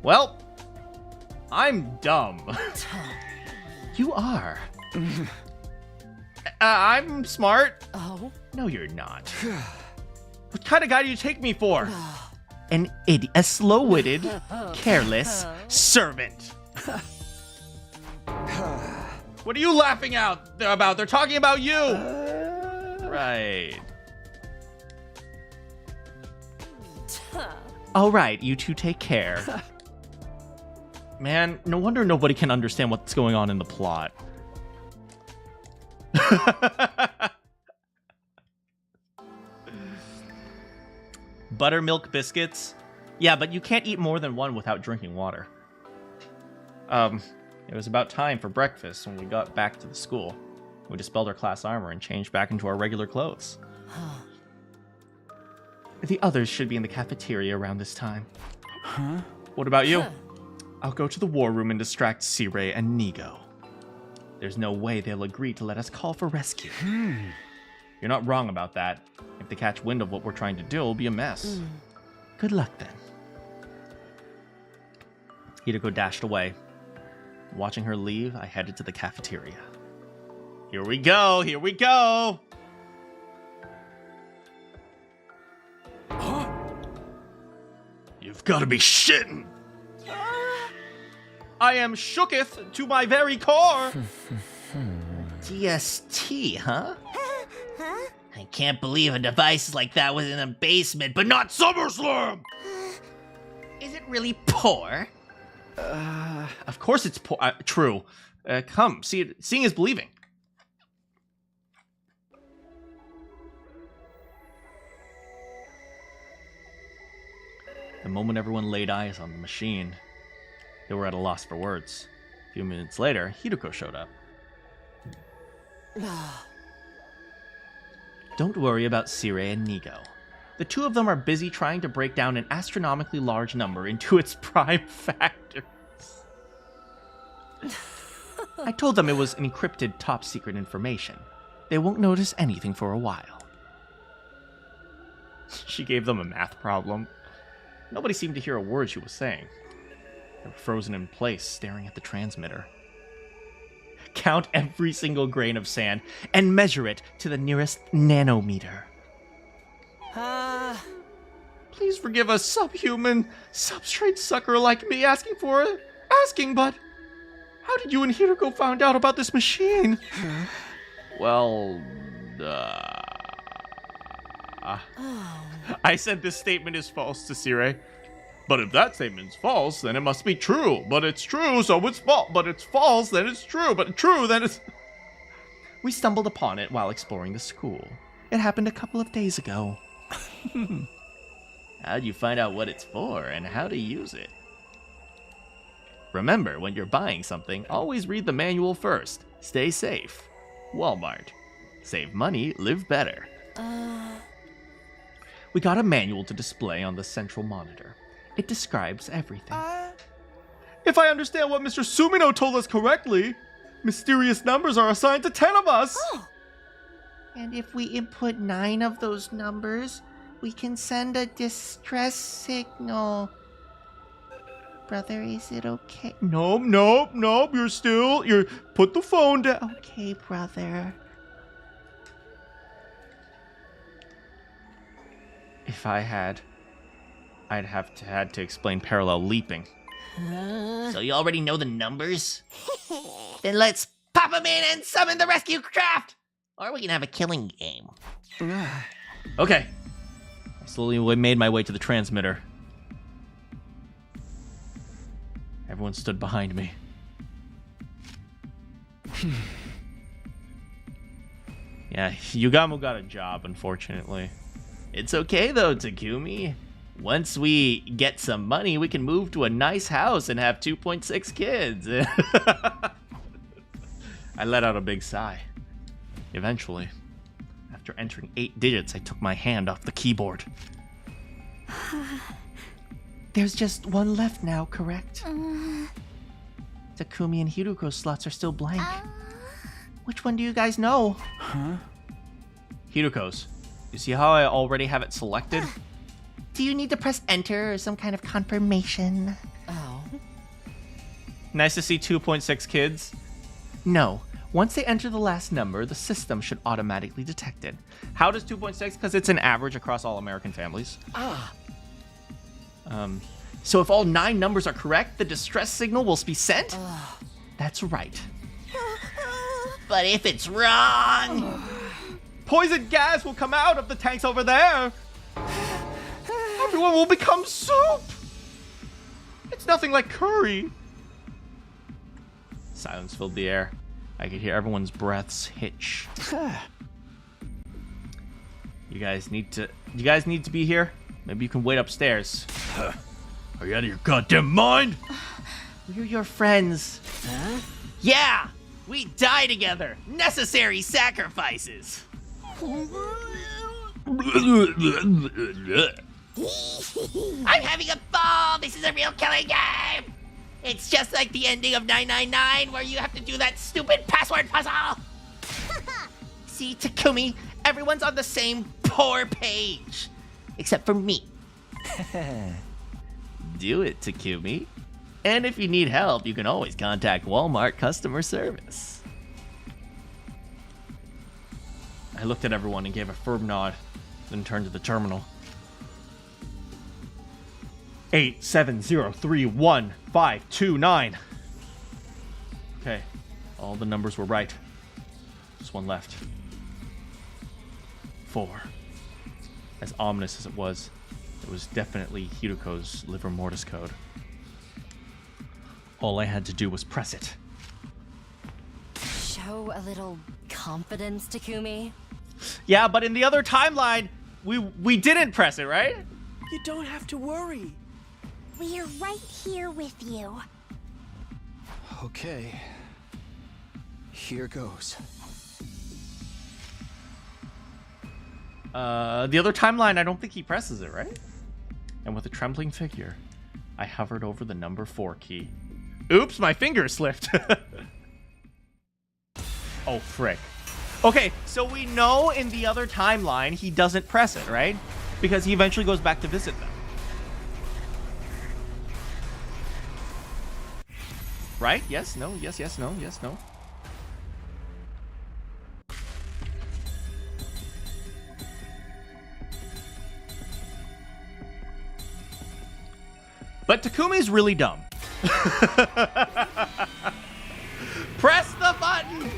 Well, I'm dumb. You are. I'm smart. No, you're not. What kind of guy do you take me for? An idiot, a slow-witted, careless servant. What are you laughing about? They're talking about you. Right. All right, you two take care. Man, no wonder nobody can understand what's going on in the plot. Buttermilk biscuits? Yeah, but you can't eat more than one without drinking water. It was about time for breakfast when we got back to the school. We dispelled our class armor and changed back into our regular clothes. The others should be in the cafeteria around this time. Huh? What about you? I'll go to the war room and distract Sirei and Nigo. There's no way they'll agree to let us call for rescue. You're not wrong about that. If they catch wind of what we're trying to do, it'll be a mess. Good luck then. Hideko dashed away. Watching her leave, I headed to the cafeteria. Here we go! Here we go! You've got to be shitting! I am shooketh to my very core! DST, huh? I can't believe a device like that was in a basement, but not SummerSlam! Is it really poor? Of course it's true. Come, seeing is believing. The moment everyone laid eyes on the machine, they were at a loss for words. A few minutes later, Hideko showed up. Don't worry about Sirei and Nigo. The two of them are busy trying to break down an astronomically large number into its prime factors. I told them it was encrypted top-secret information. They won't notice anything for a while. She gave them a math problem. Nobody seemed to hear a word she was saying. They were frozen in place, staring at the transmitter. Count every single grain of sand and measure it to the nearest nanometer. Please forgive a subhuman, substrate sucker like me asking, but how did you and Hideko find out about this machine? Well, I said this statement is false to Sirei. But if that statement's false, then it must be true. But it's true, so it's false. But it's false, then it's true. But true, then it's... We stumbled upon it while exploring the school. It happened a couple of days ago. How'd you find out what it's for and how to use it? Remember, when you're buying something, always read the manual first. Stay safe. Walmart. Save money, live better. We got a manual to display on the central monitor. It describes everything. If I understand what Mr. Sumino told us correctly, mysterious numbers are assigned to 10 of us. And if we input 9 of those numbers, we can send a distress signal. Brother, is it okay? Nope. You're put the phone down. Okay, brother. If I had, I'd had to explain parallel leaping. So you already know the numbers? Then let's pop them in and summon the rescue craft! Or we can have a killing game. Okay. I slowly made my way to the transmitter. Everyone stood behind me. Yeah, Yugamu got a job, unfortunately. It's okay though, Takumi. Once we get some money, we can move to a nice house and have 2.6 kids. I let out a big sigh. Eventually, after entering 8 digits, I took my hand off the keyboard. There's just one left now, correct? Takumi and Hiruko's slots are still blank. Which one do you guys know? Hiruko's. You see how I already have it selected? Do you need to press enter or some kind of confirmation? Nice to see 2.6 kids. No. Once they enter the last number, the system should automatically detect it. How does 2.6? Because it's an average across all American families. So if all 9 numbers are correct, the distress signal will be sent? That's right. But if it's wrong... Poison gas will come out of the tanks over there. Everyone will become soup. It's nothing like curry. Silence filled the air. I could hear everyone's breaths hitch. You guys need to be here? Maybe you can wait upstairs. Are you out of your goddamn mind? We're your friends. Huh? Yeah! We die together! Necessary sacrifices! I'm having a ball! This is a real killing game! It's just like the ending of 999 where you have to do that stupid password puzzle! See, Takumi, everyone's on the same poor page. Except for me. Do it, Takumi. And if you need help, you can always contact Walmart customer service. I looked at everyone and gave a firm nod, then turned to the terminal. 870315529. Okay, all the numbers were right. Just one left. 4. As ominous as it was definitely Hiruko's liver mortis code. All I had to do was press it. Show a little confidence, Takumi. Yeah, but in the other timeline, we didn't press it, right? You don't have to worry. We're right here with you. Okay. Here goes. The other timeline, I don't think he presses it, right? And with a trembling figure, I hovered over the number 4 key. Oops, my finger slipped. Oh, frick. Okay, so we know in the other timeline he doesn't press it, right? Because he eventually goes back to visit them. Right? Yes, no, yes, yes, no, yes, no. But Takumi's really dumb. Press the button!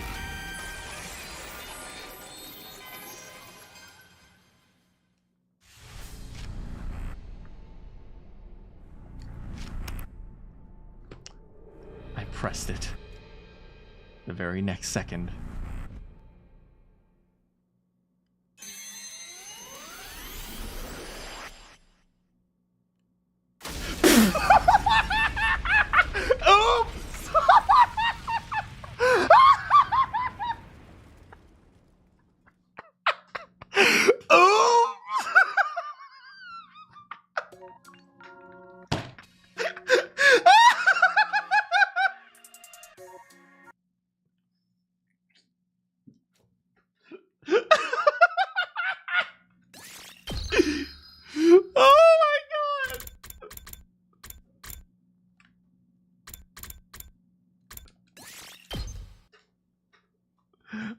I pressed it. The very next second. Oops! Oh my god!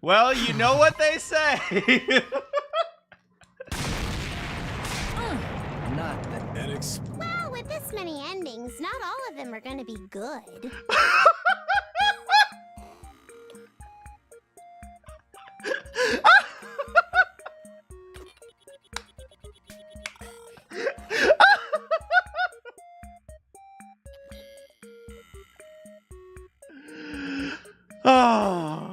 Well, you know what they say. Not that Well, with this many endings, not all of them are gonna be good. Oh.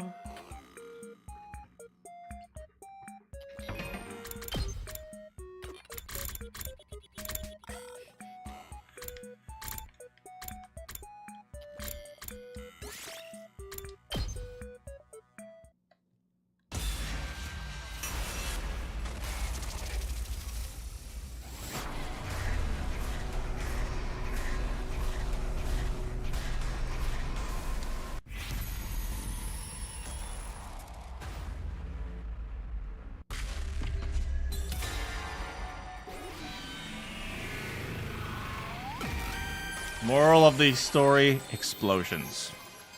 Moral of the story, explosions.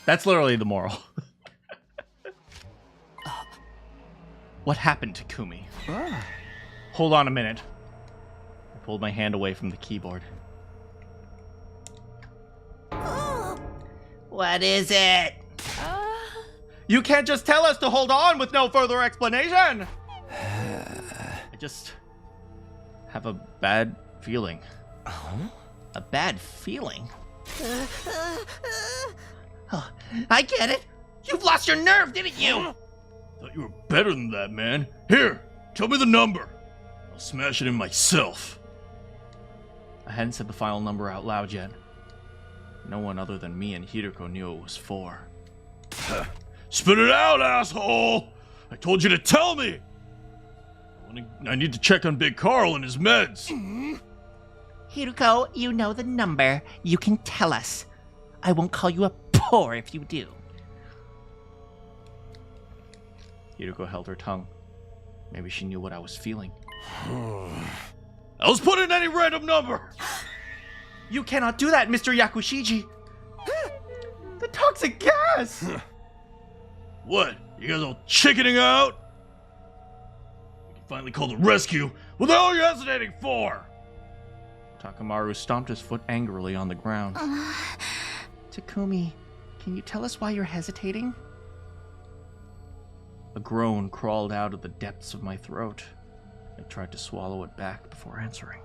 That's literally the moral. What happened to Takumi? Hold on a minute. I pulled my hand away from the keyboard. What is it? You can't just tell us to hold on with no further explanation! I just have a bad feeling. A bad feeling? Oh, I get it. You've lost your nerve, didn't you? Thought you were better than that, man. Here, tell me the number. I'll smash it in myself. I hadn't said the final number out loud yet. No one other than me and Hiroko knew it was 4. Spit it out, asshole! I told you to tell me! I need to check on Big Carl and his meds. Hiroko, you know the number. You can tell us. I won't call you a whore if you do. Hiroko held her tongue. Maybe she knew what I was feeling. I was put in any random number! You cannot do that, Mr. Yakushiji! The toxic gas! What? You guys all chickening out? We can finally call the rescue. What the hell are you hesitating for? Takamaru stomped his foot angrily on the ground. Takumi, can you tell us why you're hesitating? A groan crawled out of the depths of my throat. I tried to swallow it back before answering.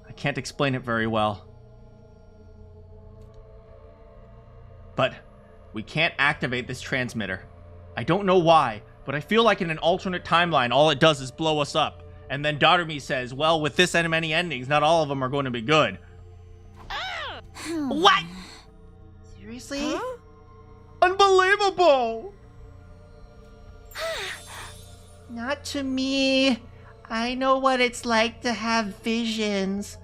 I can't explain it very well. But we can't activate this transmitter. I don't know why, but I feel like in an alternate timeline, all it does is blow us up. And then Daughter-Me says, well, with this and many endings, not all of them are going to be good. What? Seriously? Huh? Unbelievable! Not to me. I know what it's like to have visions.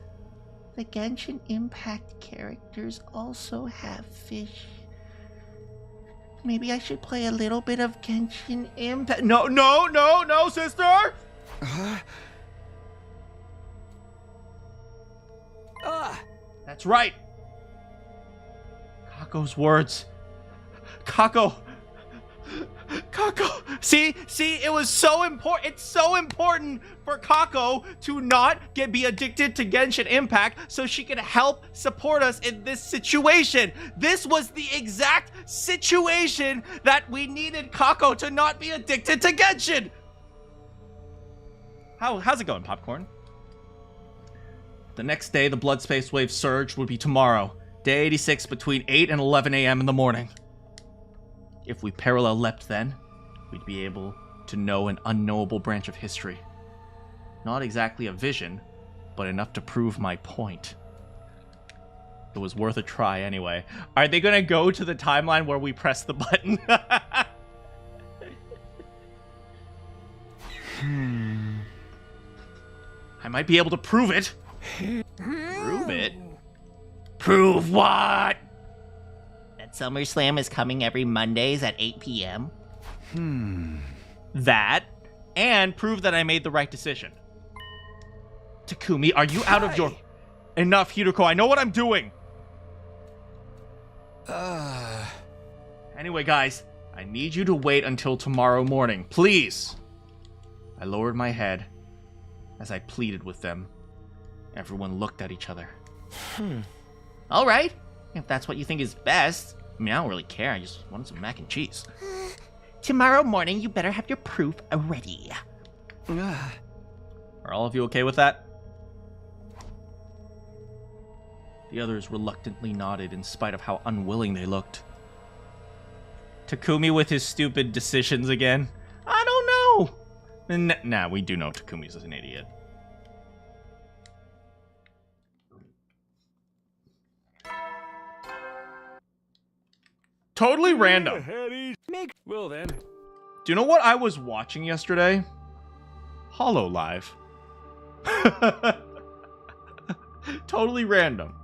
The Genshin Impact characters also have visions. Maybe I should play a little bit of Genshin Impact. No, sister! That's right. Kako's words. Kako. See, it was so important. It's so important for Kako to not be addicted to Genshin Impact so she can help support us in this situation. This was the exact situation that we needed Kako to not be addicted to Genshin. How's it going, Popcorn? The next day, the blood space wave surge would be tomorrow, day 86 between 8 and 11 a.m. in the morning. If we parallel leapt then, we'd be able to know an unknowable branch of history. Not exactly a vision, but enough to prove my point. It was worth a try anyway. Are they gonna go to the timeline where we press the button? I might be able to prove it. Prove it? Prove what? That SummerSlam is coming every Mondays at 8 p.m. That, and prove that I made the right decision. Takumi, are you out of your... Enough, Hiroko, I know what I'm doing. Anyway, guys, I need you to wait until tomorrow morning, please. I lowered my head as I pleaded with them. Everyone looked at each other. All right, if that's what you think is best. I mean, I don't really care. I just wanted some mac and cheese. Tomorrow morning, you better have your proof ready. Are all of you okay with that? The others reluctantly nodded in spite of how unwilling they looked. Takumi with his stupid decisions again. I don't know. Nah, we do know Takumi's an idiot. Totally random. Well then. Do you know what I was watching yesterday? HoloLive. Totally random.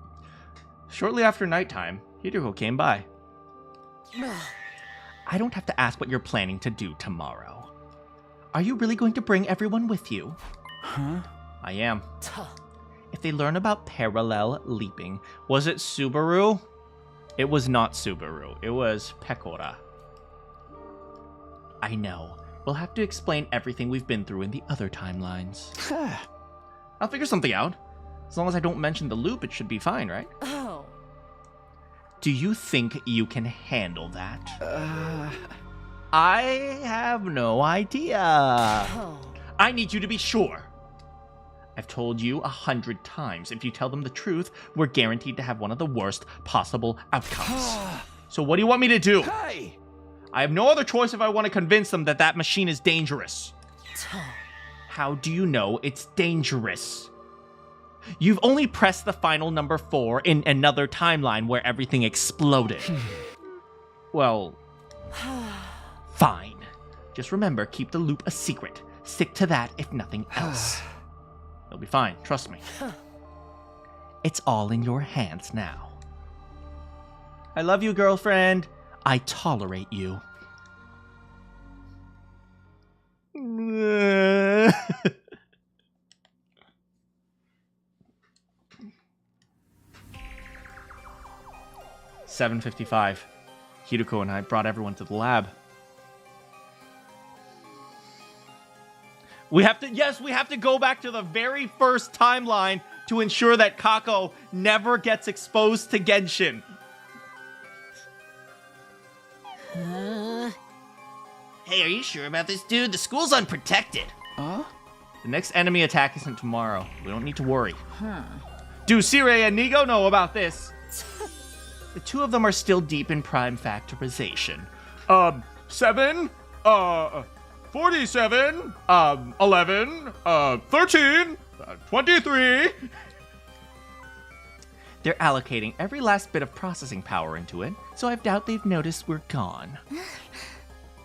Shortly after nighttime, Hiroko came by. I don't have to ask what you're planning to do tomorrow. Are you really going to bring everyone with you? Huh? I am. If they learn about parallel leaping, was it Subaru? It was not Subaru. It was Pecora. I know. We'll have to explain everything we've been through in the other timelines. I'll figure something out. As long as I don't mention the loop, it should be fine, right? Oh. Do you think you can handle that? I have no idea. Oh. I need you to be sure. I've told you 100 times. If you tell them the truth, we're guaranteed to have one of the worst possible outcomes. So what do you want me to do? Hey! I have no other choice if I want to convince them that that machine is dangerous. How do you know it's dangerous? You've only pressed the final number 4 in another timeline where everything exploded. Well, fine. Just remember, keep the loop a secret. Stick to that if nothing else. It'll be fine, trust me. It's all in your hands now. I love you, girlfriend. I tolerate you. $7:55. Hideko and I brought everyone to the lab. We have to go back to the very first timeline to ensure that Kako never gets exposed to Genshin. Hey, are you sure about this, dude? The school's unprotected. Huh? The next enemy attack isn't tomorrow. We don't need to worry. Do Sirei and Nigo know about this? The two of them are still deep in prime factorization. 7, 47, 11, 13, 23. They're allocating every last bit of processing power into it, so I doubt they've noticed we're gone.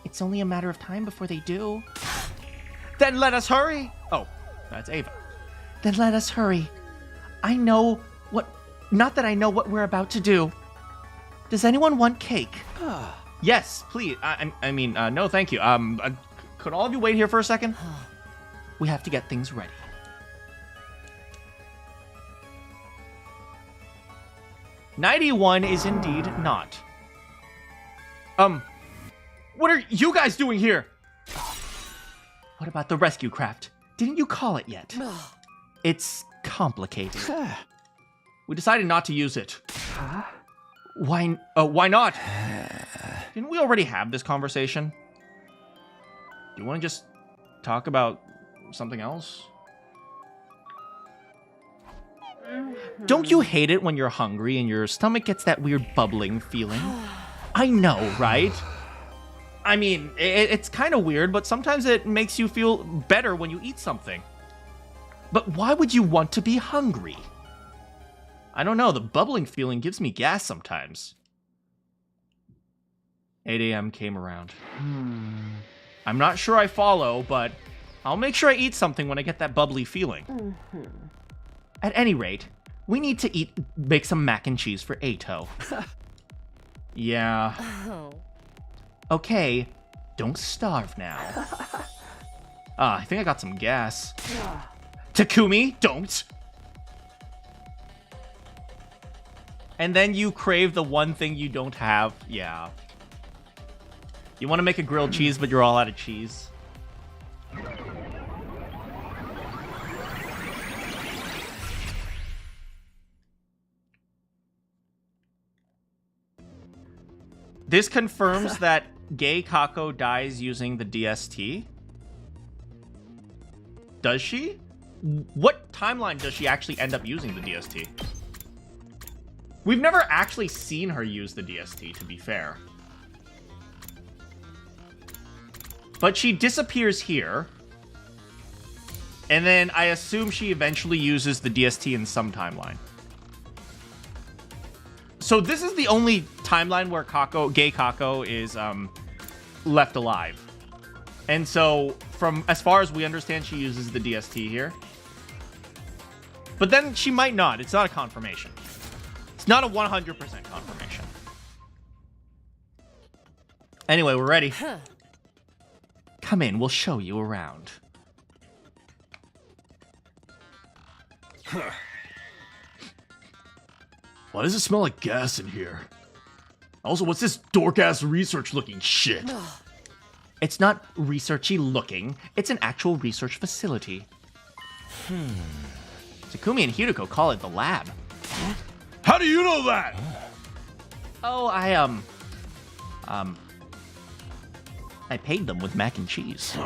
It's only a matter of time before they do. Then let us hurry! Oh, that's Ava. Then let us hurry. Not that I know what we're about to do. Does anyone want cake? Yes, please. I mean, no, thank you. Could all of you wait here for a second? We have to get things ready. $91 is indeed not. What are you guys doing here? What about the rescue craft? Didn't you call it yet? It's complicated. We decided not to use it. Why not? Didn't we already have this conversation? Do you want to just talk about something else? Don't you hate it when you're hungry and your stomach gets that weird bubbling feeling? I know, right? I mean, it's kind of weird, but sometimes it makes you feel better when you eat something. But why would you want to be hungry? I don't know, the bubbling feeling gives me gas sometimes. 8 a.m. came around. I'm not sure I follow, but I'll make sure I eat something when I get that bubbly feeling. At any rate, we need to make some mac and cheese for Ato. Yeah. Okay, don't starve now. I think I got some gas. Takumi, don't! And then you crave the one thing you don't have. Yeah. You want to make a grilled cheese, but you're all out of cheese. This confirms that gay Kako dies using the DST. Does she? What timeline does she actually end up using the DST? We've never actually seen her use the DST, to be fair. But she disappears here. And then I assume she eventually uses the DST in some timeline. So this is the only timeline where gay Kako is left alive. And so, from as far as we understand, she uses the DST here. But then she might not. It's not a confirmation. It's not a 100% confirmation. Anyway, we're ready. Come in, we'll show you around. Why does it smell like gas in here? Also, what's this dork-ass research-looking shit? It's not researchy looking. It's an actual research facility. Takumi and Hideko call it the lab. How do you know that? Oh, I paid them with mac and cheese.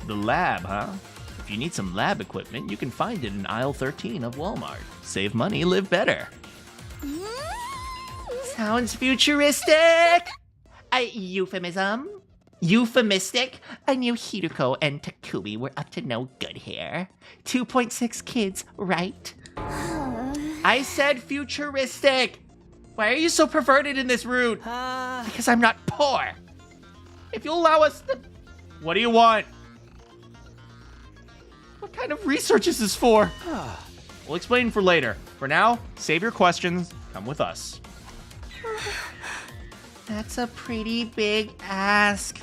The lab, huh? If you need some lab equipment, you can find it in aisle 13 of Walmart. Save money, live better. Sounds futuristic! A euphemism? Euphemistic? I knew Hideko and Takumi were up to no good here. 2.6 kids, right? I said futuristic! Why are you so perverted in this room? Because I'm not poor. If you'll allow us to... What do you want? What kind of research is this for? We'll explain for later. For now, save your questions. Come with us. That's a pretty big ask.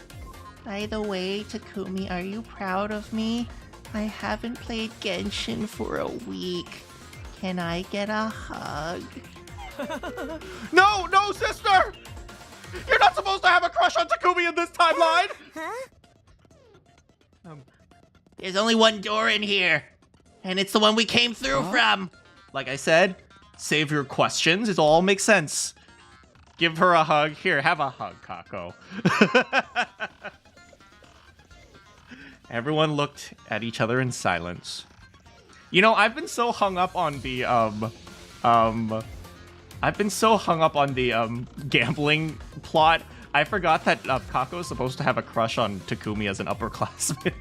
By the way, Takumi, are you proud of me? I haven't played Genshin for a week. Can I get a hug? No, sister! You're not supposed to have a crush on Takumi in this timeline! There's only one door in here, and it's the one we came through from. Like I said, save your questions. It all makes sense. Give her a hug. Here, have a hug, Kako. Everyone looked at each other in silence. You know, I've been so hung up on the, gambling plot. I forgot that Kako is supposed to have a crush on Takumi as an upperclassman.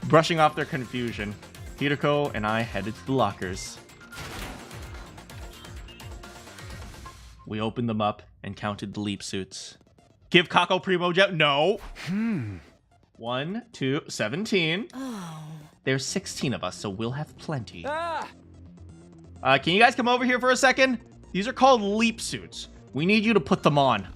Brushing off their confusion, Hideko and I headed to the lockers. We opened them up and counted the leap suits. Give Kako Primo Jet. No. 1, 2, 17. There's 16 of us, so we'll have plenty. Can you guys come over here for a second? These are called leap suits. We need you to put them on.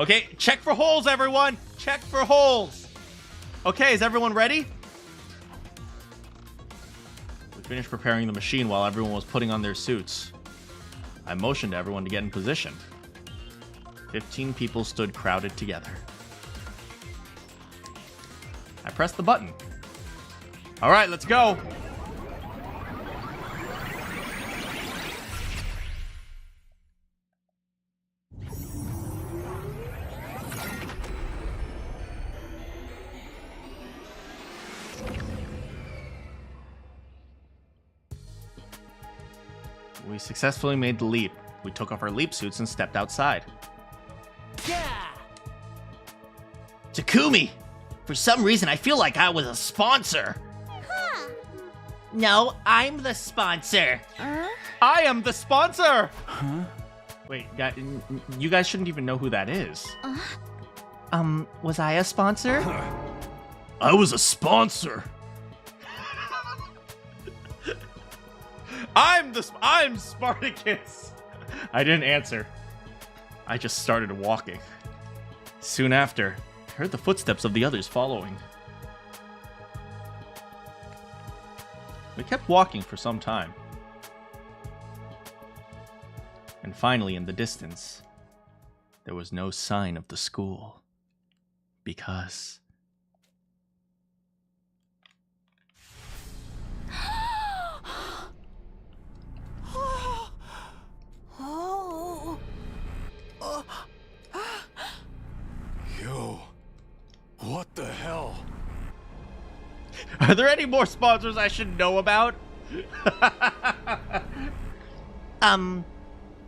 Okay, check for holes, everyone. Check for holes. Okay, is everyone ready? We finished preparing the machine while everyone was putting on their suits. I motioned to everyone to get in position. 15 people stood crowded together. I pressed the button. All right, let's go. We successfully made the leap. We took off our leap suits and stepped outside. Yeah! Takumi! For some reason, I feel like I was a sponsor. Huh. No, I'm the sponsor. I am the sponsor! Huh? Wait, you guys shouldn't even know who that is. Was I a sponsor? I was a sponsor. I'm Spartacus. I didn't answer. I just started walking. Soon after, I heard the footsteps of the others following. We kept walking for some time. And finally, in the distance, there was no sign of the school. Because... Yo, what the hell? Are there any more sponsors I should know about?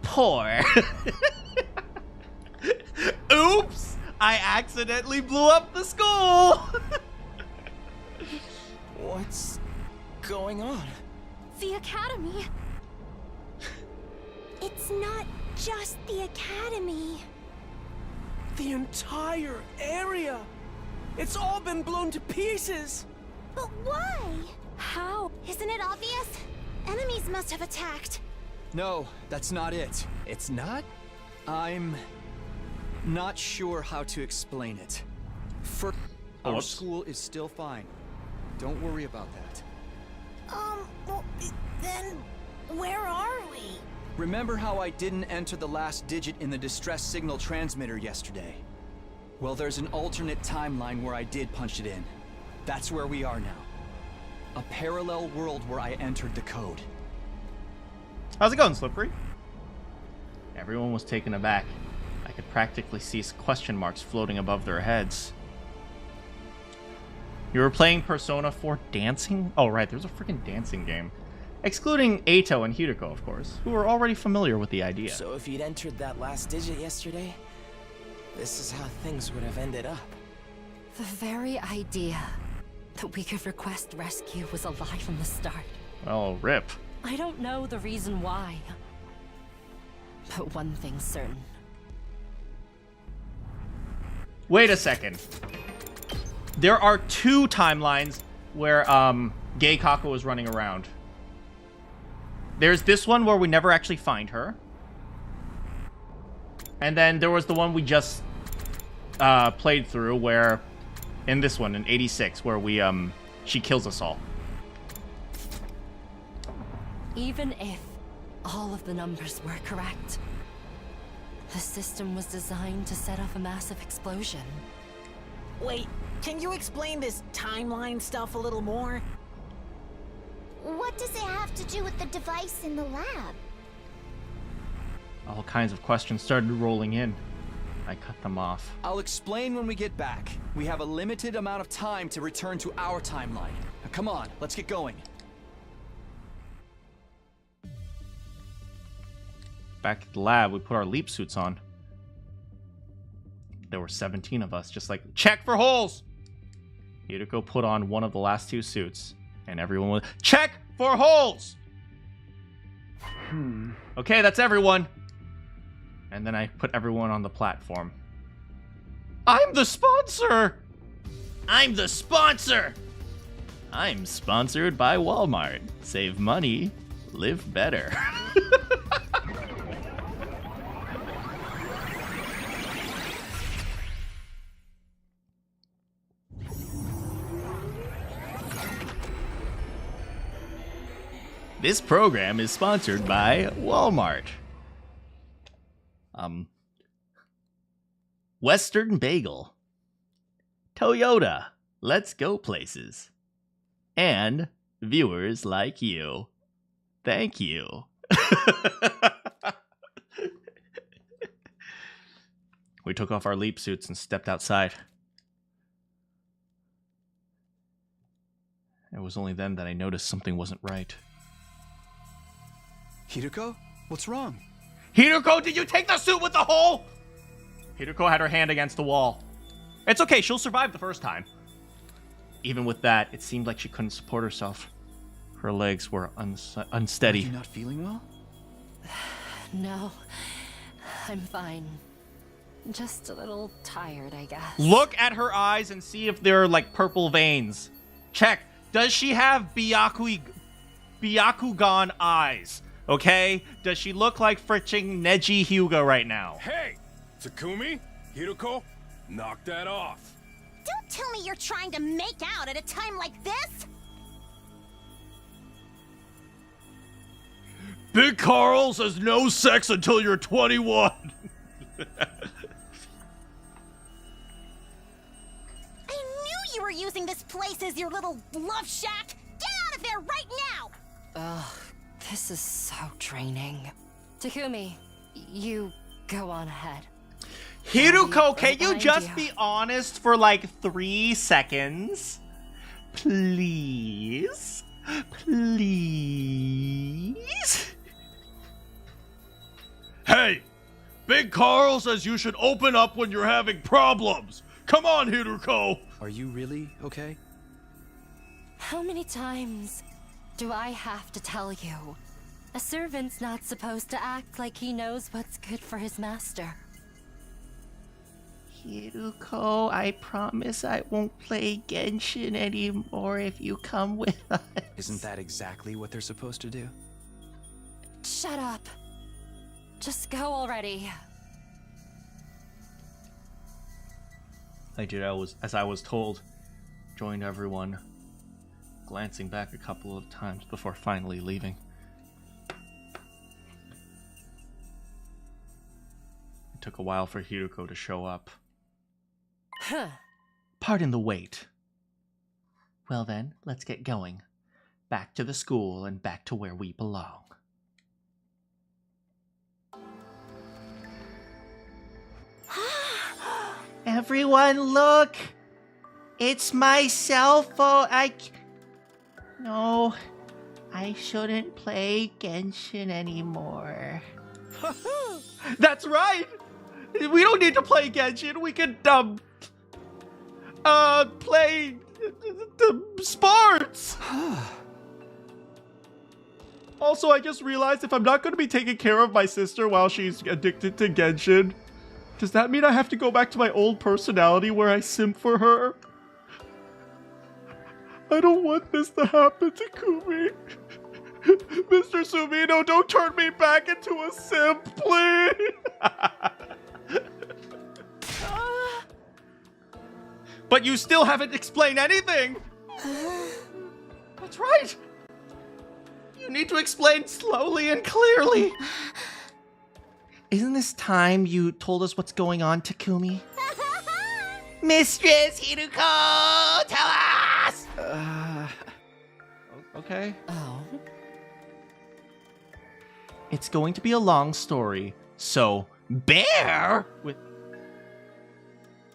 Poor. Oops! I accidentally blew up the school! What's going on? The academy. It's not just the academy. The entire area! It's all been blown to pieces! But why? How? Isn't it obvious? Enemies must have attacked. No, that's not it. It's not? I'm not sure how to explain it. Our school is still fine. Don't worry about that. Well, then where are we? Remember how I didn't enter the last digit in the distress signal transmitter yesterday? Well, there's an alternate timeline where I did punch it in. That's where we are now. A parallel world where I entered the code. How's it going, Slippery? Everyone was taken aback. I could practically see question marks floating above their heads. You were playing Persona 4 dancing? Oh, right, there's a freaking dancing game. Excluding Eito and Hideko, of course, who were already familiar with the idea. So if you'd entered that last digit yesterday, this is how things would have ended up. The very idea that we could request rescue was a lie from the start. Well, rip. I don't know the reason why. But one thing's certain. Wait a second. There are 2 timelines where Gay Kako is running around. There's this one where we never actually find her. And then there was the one we just played through where, in this one, in 86, where we she kills us all. Even if all of the numbers were correct, the system was designed to set off a massive explosion. Wait, can you explain this timeline stuff a little more? What does it have to do with the device in the lab? All kinds of questions started rolling in. I cut them off. I'll explain when we get back. We have a limited amount of time to return to our timeline. Now, come on, let's get going. Back at the lab, we put our leap suits on. There were 17 of us, just like, check for holes! Hideko put on one of the last 2 suits, and everyone was, check for holes! Okay, that's everyone. And then I put everyone on the platform. I'm the sponsor! I'm the sponsor! I'm sponsored by Walmart. Save money, live better. This program is sponsored by Walmart. Western Bagel. Toyota. Let's go places. And viewers like you. Thank you. We took off our leap suits and stepped outside. It was only then that I noticed something wasn't right. Hideko? What's wrong? Hideko, did you take the suit with the hole? Hideko had her hand against the wall. It's okay, she'll survive the first time. Even with that, it seemed like she couldn't support herself. Her legs were unsteady. Are you not feeling well? No, I'm fine. Just a little tired, I guess. Look at her eyes and see if they're like purple veins. Check. Does she have Byakugan eyes? Okay? Does she look like fritzing Neji Hyuga right now? Hey! Takumi? Hideko? Knock that off. Don't tell me you're trying to make out at a time like this! Big Carl says no sex until you're 21. I knew you were using this place as your little love shack! Get out of there right now! Ugh, this is so draining. Takumi, you go on ahead. Hideko, can you just be honest for like 3 seconds? Please? Please? Hey! Big Carl says you should open up when you're having problems. Come on, Hideko. Are you really okay? How many times do I have to tell you? A servant's not supposed to act like he knows what's good for his master. Hideko, I promise I won't play Genshin anymore if you come with us. Isn't that exactly what they're supposed to do? Shut up. Just go already. I did as I was told. Joined everyone, glancing back a couple of times before finally leaving. took a while for Hiruko to show up. Huh. Pardon the wait. Well then, let's get going. Back to the school and back to where we belong. Everyone look! It's my cell phone. No, I shouldn't play Genshin anymore. That's right! We don't need to play Genshin. We could, play sports! Also, I just realized if I'm not going to be taking care of my sister while she's addicted to Genshin, does that mean I have to go back to my old personality where I simp for her? I don't want this to happen to Kumi. Mr. Sumino, don't turn me back into a simp, please! But you still haven't explained anything! That's right! You need to explain slowly and clearly. Isn't this time you told us what's going on, Takumi? Mistress Hiruko, tell us! Okay. Oh. It's going to be a long story, so bear with...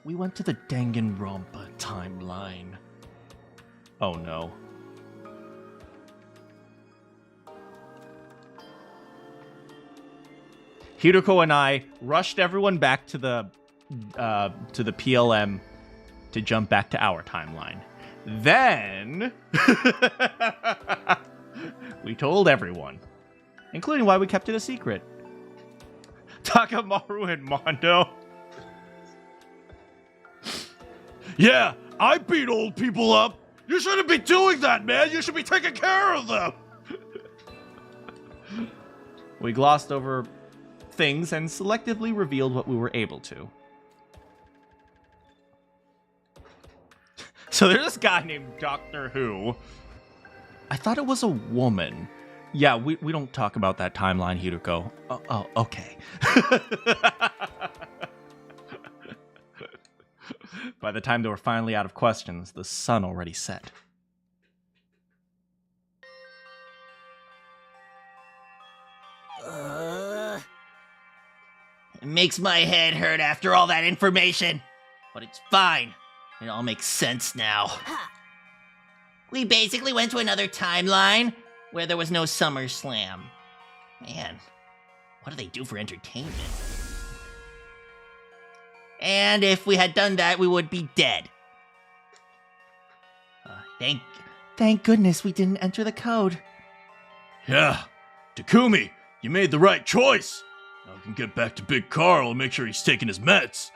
We went to the Danganronpa timeline. Oh no. Hiruko and I rushed everyone back to the PLM to jump back to our timeline. Then we told everyone, including why we kept it a secret. Takamaru and Mondo. Yeah, I beat old people up. You shouldn't be doing that, man. You should be taking care of them. We glossed over things and selectively revealed what we were able to. So there's this guy named Doctor Who. I thought it was a woman. Yeah, we don't talk about that timeline, Hiruko. Oh, okay. By the time they were finally out of questions, the sun already set. It makes my head hurt after all that information. But it's fine. It all makes sense now. We basically went to another timeline where there was no SummerSlam. Man, what do they do for entertainment? And if we had done that, we would be dead. Thank goodness we didn't enter the code. Yeah, Takumi, you made the right choice. Now we can get back to Big Carl and make sure he's taking his meds.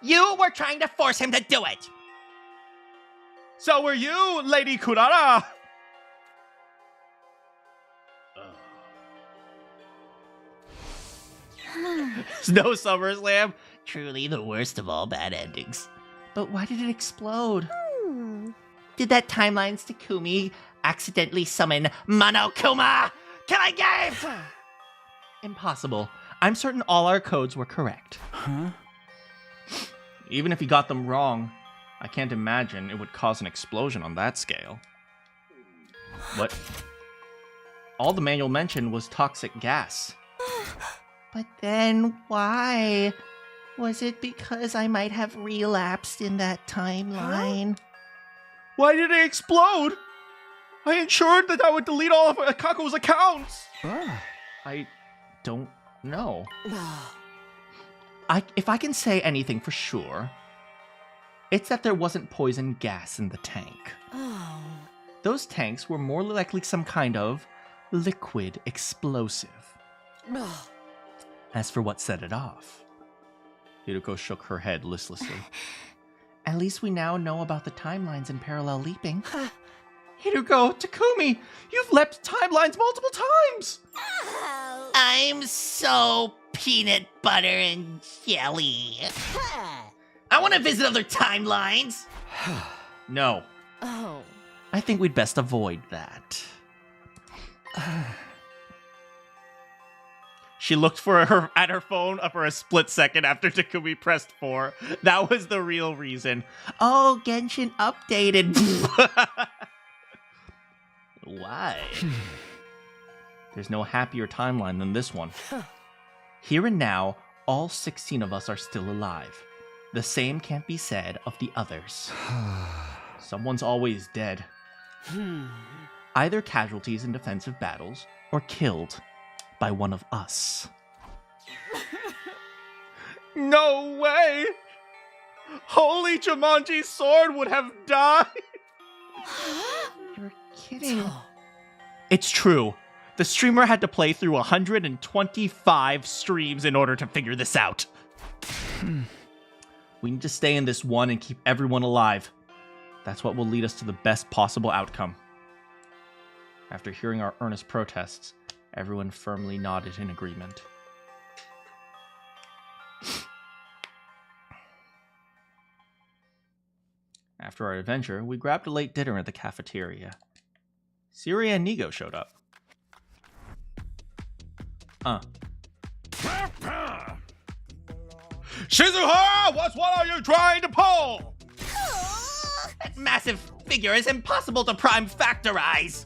You were trying to force him to do it! So were you, Lady Kurara! No SummerSlam. Truly the worst of all bad endings. But why did it explode? Did that timeline's Takumi accidentally summon Monokuma? Can I game? Impossible. I'm certain all our codes were correct. Huh? Even if he got them wrong, I can't imagine it would cause an explosion on that scale. What? All the manual mentioned was toxic gas. But then why? Was it because I might have relapsed in that timeline? Why did it explode? I ensured that I would delete all of Kako's accounts. I don't know. If I can say anything for sure, it's that there wasn't poison gas in the tank. Oh. Those tanks were more likely some kind of liquid explosive. As for what set it off, Hiruko shook her head listlessly. At least we now know about the timelines in parallel leaping. Hiruko, Takumi, you've leapt timelines multiple times! I'm so peanut butter and jelly. I want to visit other timelines. No. Oh. I think we'd best avoid that. She looked at her phone for a split second after Takumi pressed 4. That was the real reason. Oh, Genshin updated. Why? There's no happier timeline than this one. Here and now, all 16 of us are still alive. The same can't be said of the others. Someone's always dead. Either casualties in defensive battles, or killed by one of us. No way! Holy Jumanji's sword would have died! You're kidding. It's true. The streamer had to play through 125 streams in order to figure this out. We need to stay in this one and keep everyone alive. That's what will lead us to the best possible outcome. After hearing our earnest protests, everyone firmly nodded in agreement. After our adventure, we grabbed a late dinner at the cafeteria. Sirei and Nigo showed up. Shizuhara, what are you trying to pull? That massive figure is impossible to prime factorize!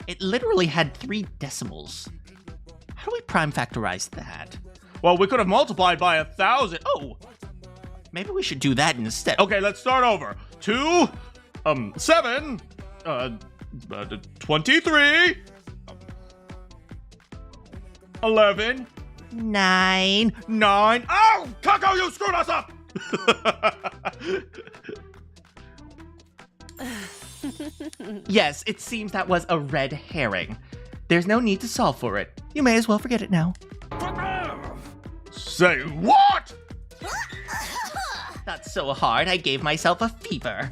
It literally had 3 decimals. How do we prime factorize that? Well, we could have multiplied by 1,000. Oh! Maybe we should do that instead. Okay, let's start over. 2, 7, 23, 11, 9. 9. Oh, Kako, you screwed us up! Yes, it seems that was a red herring. There's no need to solve for it. You may as well forget it now. Say what? Not so hard, I gave myself a fever.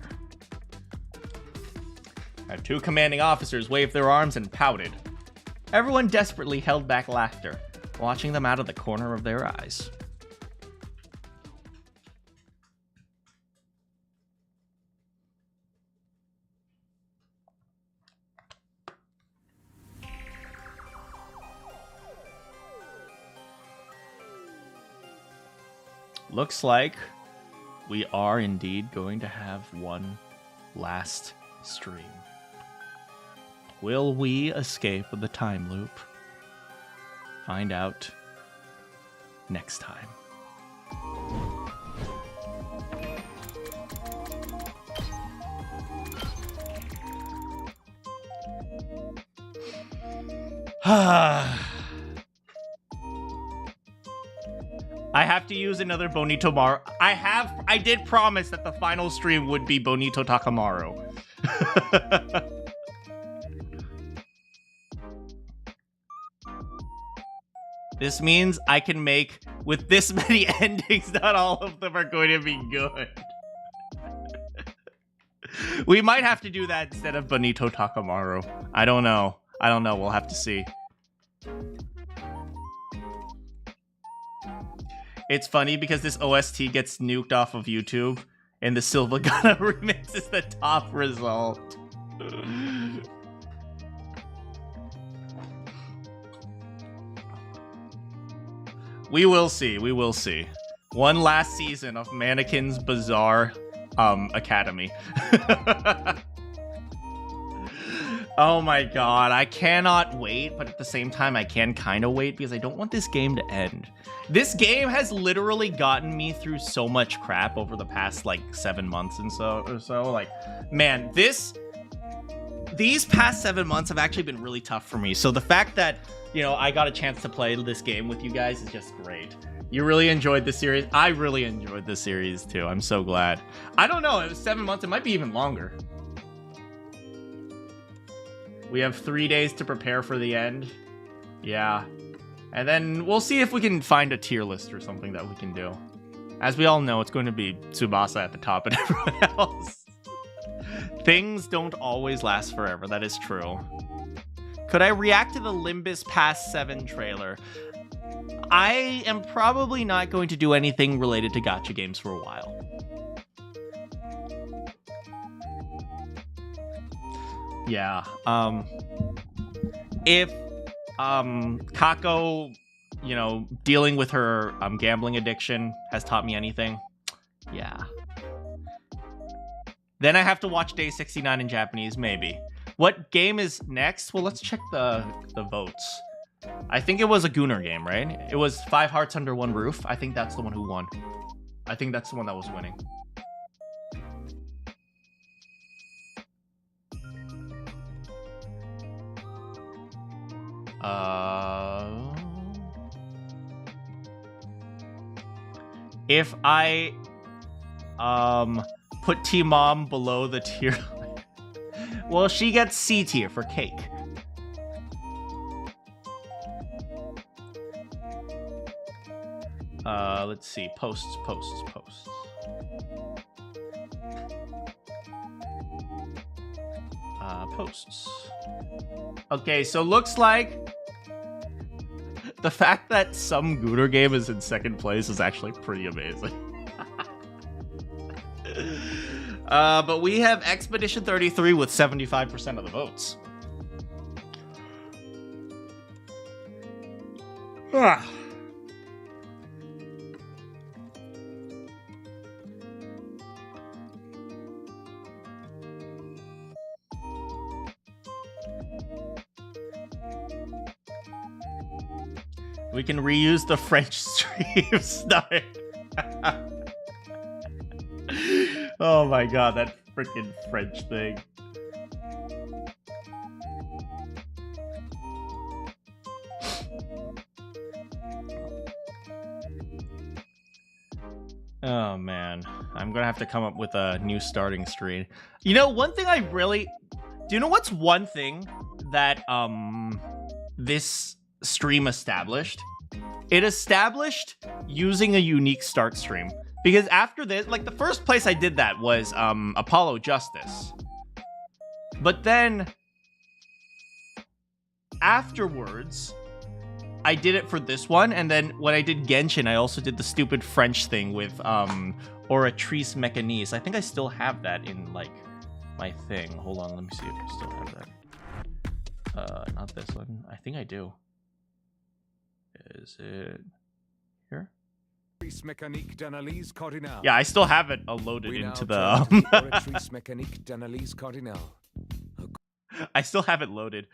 Our 2 commanding officers waved their arms and pouted. Everyone desperately held back laughter, watching them out of the corner of their eyes. Looks like we are indeed going to have one last stream. Will we escape the time loop? Find out next time. I have to use another Bonito Maru. I did promise that the final stream would be Bonito Takamaru. This means I can make, with this many endings, not all of them are going to be good. We might have to do that instead of Bonito Takamaru. I don't know. We'll have to see. It's funny because this OST gets nuked off of YouTube, and the Silva Gunna remix is the top result. We will see. One last season of Manakyn's Bizarre Academy. Oh my god, I cannot wait, but at the same time I can kind of wait because I don't want this game to end. This game has literally gotten me through so much crap over the past like 7 months and so. Like, man, these past 7 months have actually been really tough for me. So the fact that, you know, I got a chance to play this game with you guys is just great. You really enjoyed the series. I really enjoyed the series too. I'm so glad. I don't know, it was 7 months, it might be even longer. We have 3 days to prepare for the end. Yeah. And then we'll see if we can find a tier list or something that we can do. As we all know, it's going to be Tsubasa at the top and everyone else. Things don't always last forever, that is true. Could I react to the Limbus Pass 7 trailer? I am probably not going to do anything related to gacha games for a while. Yeah, Kako, you know, dealing with her gambling addiction has taught me anything. Yeah. Then I have to watch Day 69 in Japanese, maybe. What game is next? Well, let's check the votes. I think it was a Gunnar game, right? It was 5 Hearts Under One Roof. I think that's the one who won. I think that's the one that was winning. If I put T-Mom below the tier, well, she gets C tier for cake. Let's see. Posts. Posts. Okay, so looks like the fact that some Gunnar game is in second place is actually pretty amazing. But we have Expedition 33 with 75% of the votes. We can reuse the French stream style. Oh my god, that freaking French thing. Oh man, I'm gonna have to come up with a new starting screen. You know, one thing I really... Do you know what's one thing that this stream established? It established using a unique start stream. Because after this, like, the first place I did that was Apollo Justice. But then afterwards, I did it for this one, and then when I did Genshin, I also did the stupid French thing with Oratrice Mécanique. I think I still have that in, like, my thing. Hold on, let me see if I still have that. Not this one. I think I do. Is it here? Yeah, I still have it loaded into the... I still have it loaded.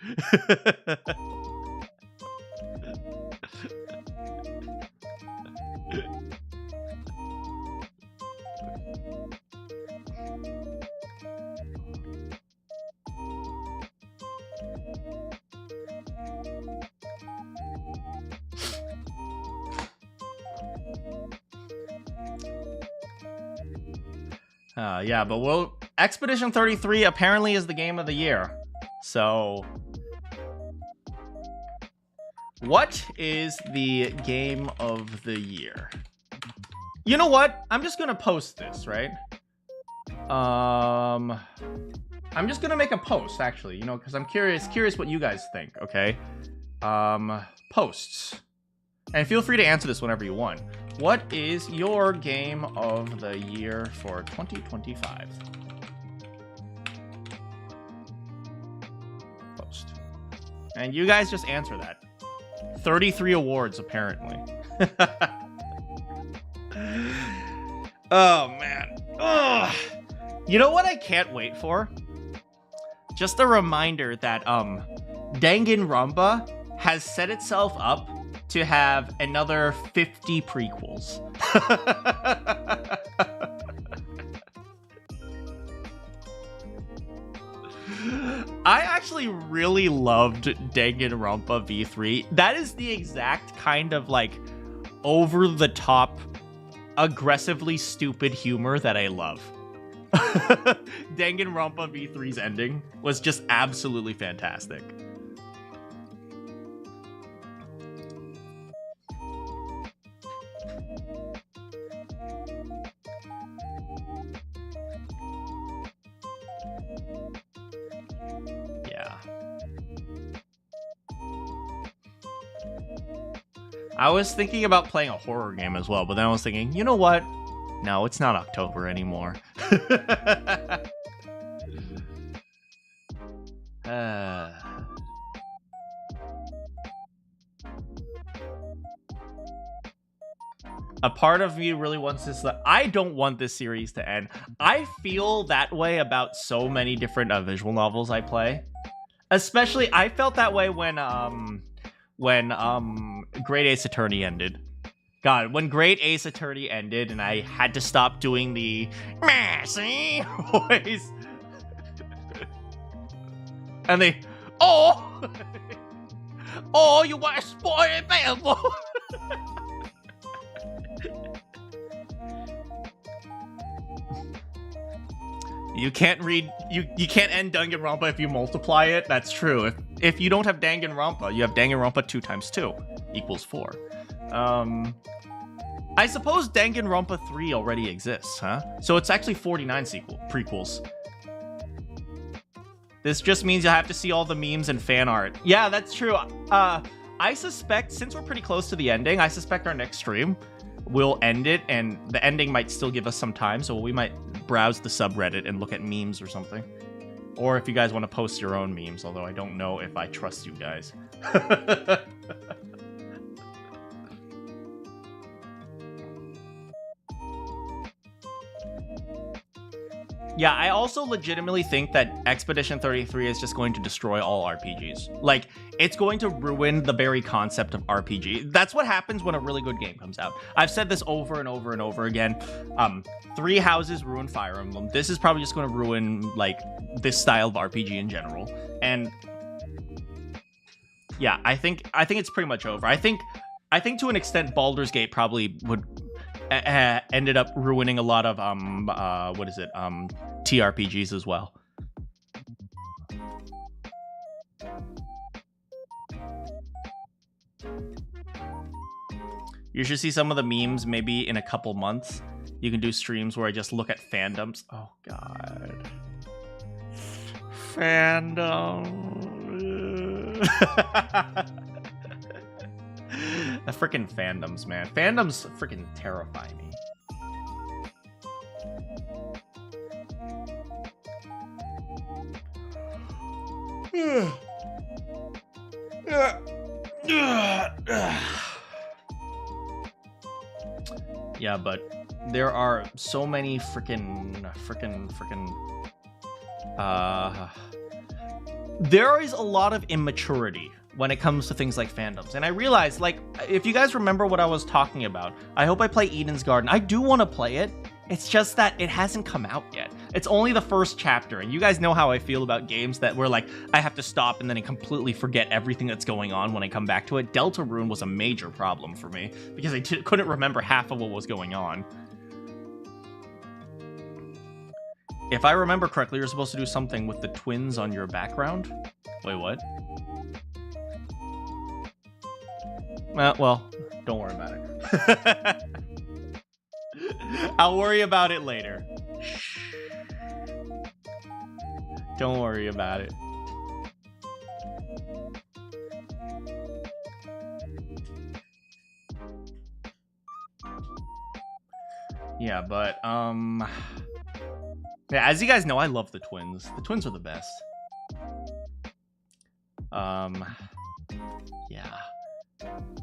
Yeah, but well, Expedition 33 apparently is the game of the year. So, what is the game of the year? You know what? I'm just gonna post this, right? I'm just gonna make a post, actually, you know, because I'm curious what you guys think, okay? Posts. And feel free to answer this whenever you want. What is your game of the year for 2025? Post. And you guys just answer that. 33 awards, apparently. Oh, man. Ugh. You know what I can't wait for? Just a reminder that Danganronpa has set itself up to have another 50 prequels. I actually really loved Danganronpa V3. That is the exact kind of, like, over-the-top, aggressively stupid humor that I love. Danganronpa V3's ending was just absolutely fantastic. I was thinking about playing a horror game as well, but then I was thinking, you know what? No, it's not October anymore. A part of me really wants this. I don't want this series to end. I feel that way about so many different visual novels I play. Especially, I felt that way when Great Ace Attorney ended. God, when Great Ace Attorney ended and I had to stop doing the messy voice. And they, oh, you want to spoil it, man? You can't read, you can't end Danganronpa if you multiply it. That's true. If you don't have Danganronpa, you have Danganronpa 2 times 2 equals 4. I suppose Danganronpa 3 already exists, huh? So it's actually 49 prequels. This just means you'll have to see all the memes and fan art. Yeah, that's true. I suspect, since we're pretty close to the ending, I suspect our next stream will end it, and the ending might still give us some time, so we might browse the subreddit and look at memes or something. Or if you guys want to post your own memes, although I don't know if I trust you guys. Yeah, I also legitimately think that Expedition 33 is just going to destroy all RPGs. Like, it's going to ruin the very concept of RPG. That's what happens when a really good game comes out. I've said this over and over and over again. Three Houses ruined Fire Emblem. This is probably just going to ruin, like, this style of RPG in general. And yeah, I think it's pretty much over. I think to an extent Baldur's Gate probably would ended up ruining a lot of TRPGs as well. You should see some of the memes maybe in a couple months. You can do streams where I just look at fandoms. Oh god. Fandom. The freaking fandoms, man. Fandoms freaking terrify me. Yeah, but there are so many there is a lot of immaturity when it comes to things like fandoms. And I realized, like, if you guys remember what I was talking about, I hope I play Eden's Garden. I do want to play it. It's just that it hasn't come out yet. It's only the first chapter, and you guys know how I feel about games that where, like, I have to stop and then I completely forget everything that's going on when I come back to it. Deltarune was a major problem for me, because I couldn't remember half of what was going on. If I remember correctly, you're supposed to do something with the twins on your background. Wait, what? Well, don't worry about it. I'll worry about it later. Don't worry about it. Yeah, but, yeah, as you guys know, I love the twins. The twins are the best. Yeah.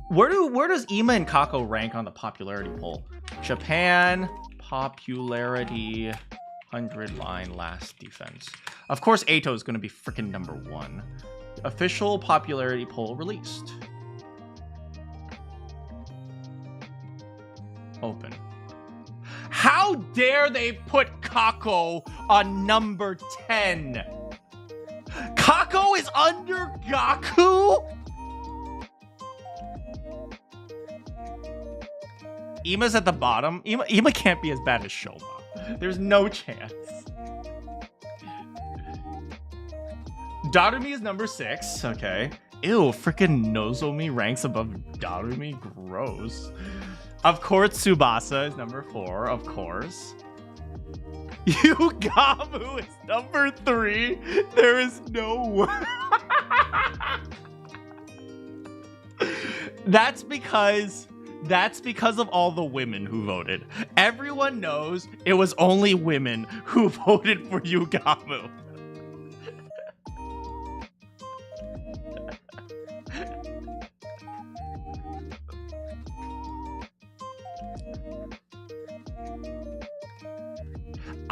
Where does Ima and Kako rank on the popularity poll? Japan, popularity, 100 line, last defense. Of course, Eito is going to be freaking #1. Official popularity poll released. Open. How dare they put Kako on number 10? Kako is under Gaku? Ima's at the bottom. Ima can't be as bad as Shoma. There's no chance. Darumi is number 6. Okay. Ew, freaking Nozomi ranks above Darumi. Gross. Of course, Tsubasa is number 4. Of course. Yugamu is number 3. There is no way. That's because of all the women who voted. Everyone knows it was only women who voted for Yugamu.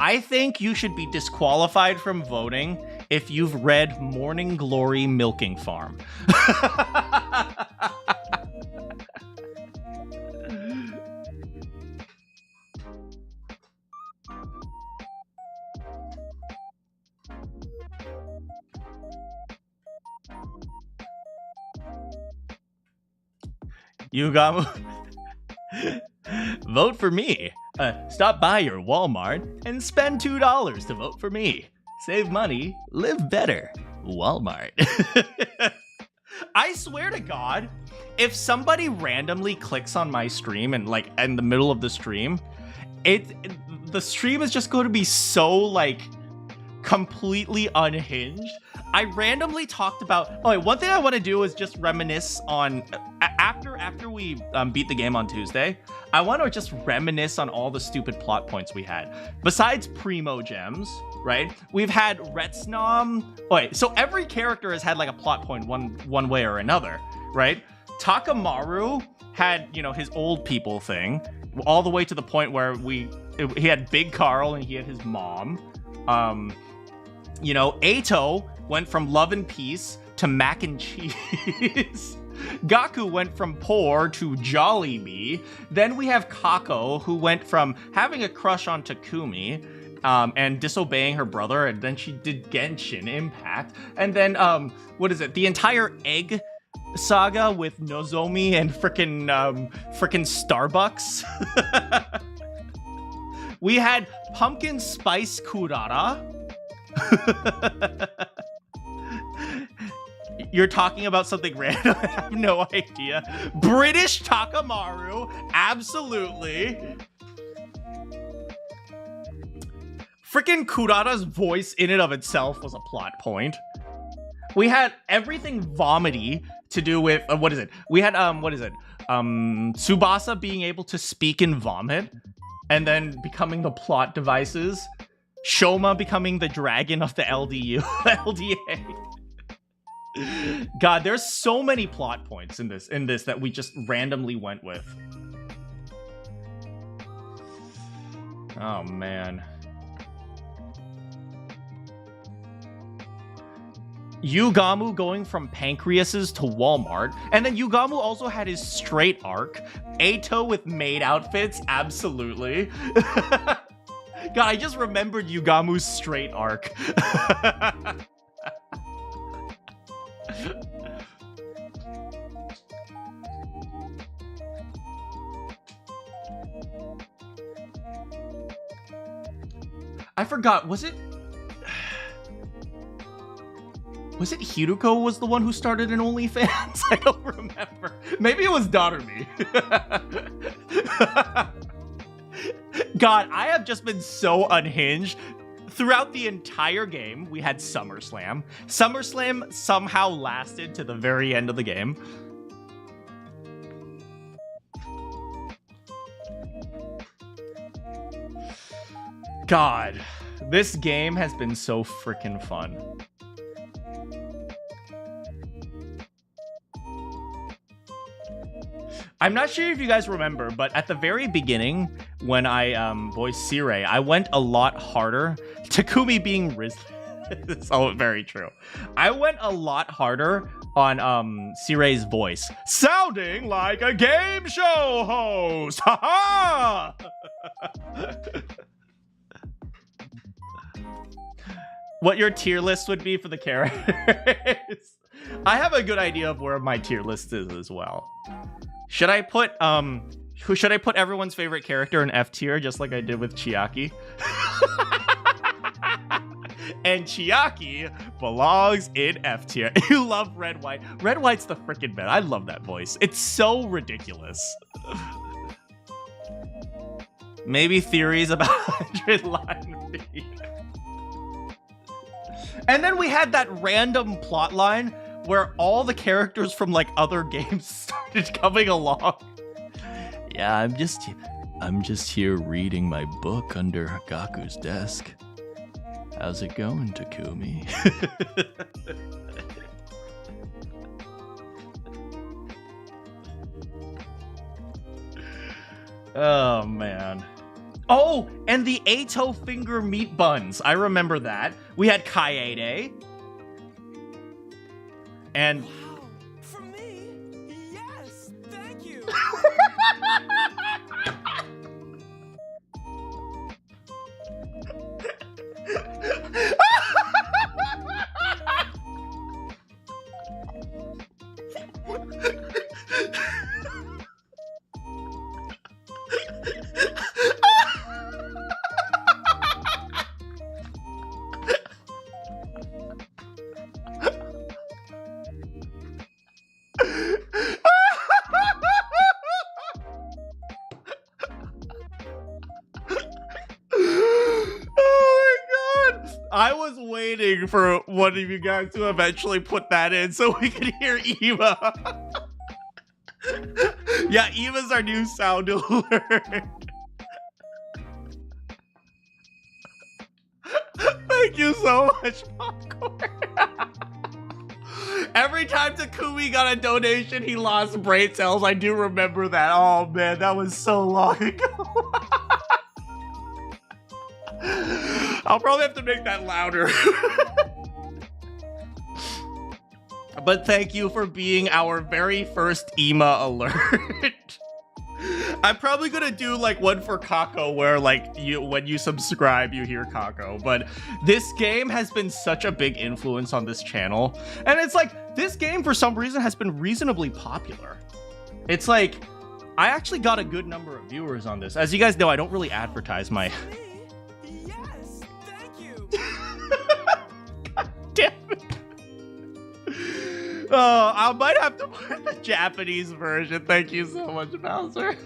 I think you should be disqualified from voting if you've read Morning Glory Milking Farm. Yugamu. Vote for me. Stop by your Walmart and spend $2 to vote for me. Save money, live better. Walmart. I swear to God, if somebody randomly clicks on my stream and like in the middle of the stream, the stream is just going to be so like completely unhinged. I randomly talked about. Oh, wait, one thing I want to do is just reminisce on after we beat the game on Tuesday. I want to just reminisce on all the stupid plot points we had. Besides Primo Gems, right? We've had Retsnom. Wait, so every character has had like a plot point one way or another, right? Takamaru had, you know, his old people thing, all the way to the point where he had Big Carl and he had his mom. You know, Eito went from love and peace to mac and cheese. Gaku went from poor to Jollibee. Then we have Kako, who went from having a crush on Takumi and disobeying her brother, and then she did Genshin Impact. And then, what is it? The entire egg saga with Nozomi and frickin' Starbucks. We had Pumpkin Spice Kurara. You're talking about something random. I have no idea. British Takamaru, absolutely. Freaking Kurata's voice in and of itself was a plot point. We had everything vomity to do with what is it? We had Tsubasa being able to speak and vomit, and then becoming the plot devices. Shoma becoming the dragon of the LDA. God, there's so many plot points in this that we just randomly went with. Oh man. Yugamu going from pancreases to Walmart, and then Yugamu also had his straight arc. Eito with maid outfits, absolutely. God, I just remembered Yugamu's straight arc. I forgot, was it Hiruko was the one who started an OnlyFans? I don't remember. Maybe it was Daughter-Me. God, I have just been so unhinged. Throughout the entire game, we had SummerSlam. SummerSlam somehow lasted to the very end of the game. God, this game has been so freaking fun. I'm not sure if you guys remember, but at the very beginning, when I voiced Sirei, I went a lot harder. Takumi being Risley. It's all very true. I went a lot harder on Sirei's voice, sounding like a game show host. Ha ha! What your tier list would be for the characters? I have a good idea of where my tier list is as well. Should I put everyone's favorite character in F tier, just like I did with Chiaki? And Chiaki belongs in F tier. You love Red White. Red White's the freaking man. I love that voice. It's so ridiculous. Maybe theories about 100 line video. And then we had that random plot line where all the characters from like other games started coming along. Yeah, I'm just here reading my book under Gaku's desk. How's it going, Takumi? Oh man. Oh, and the Ato finger meat buns. I remember that. We had Kaede. And Wow, for me? Yes, thank you. I was waiting for one of you guys to eventually put that in so we could hear Eva. Yeah, Eva's our new sound alert. Thank you so much, Popcorn. Every time Takumi got a donation, he lost brain cells. I do remember that. Oh man, that was so long ago. I'll probably have to make that louder. But thank you for being our very first Ema alert. I'm probably gonna do like one for Kako where like when you subscribe you hear Kako, but this game has been such a big influence on this channel. And it's like this game for some reason has been reasonably popular. It's like I actually got a good number of viewers on this. As you guys know, I don't really advertise my Yes, thank you. God damn it. Oh, I might have to put the Japanese version. Thank you so much, Bowser.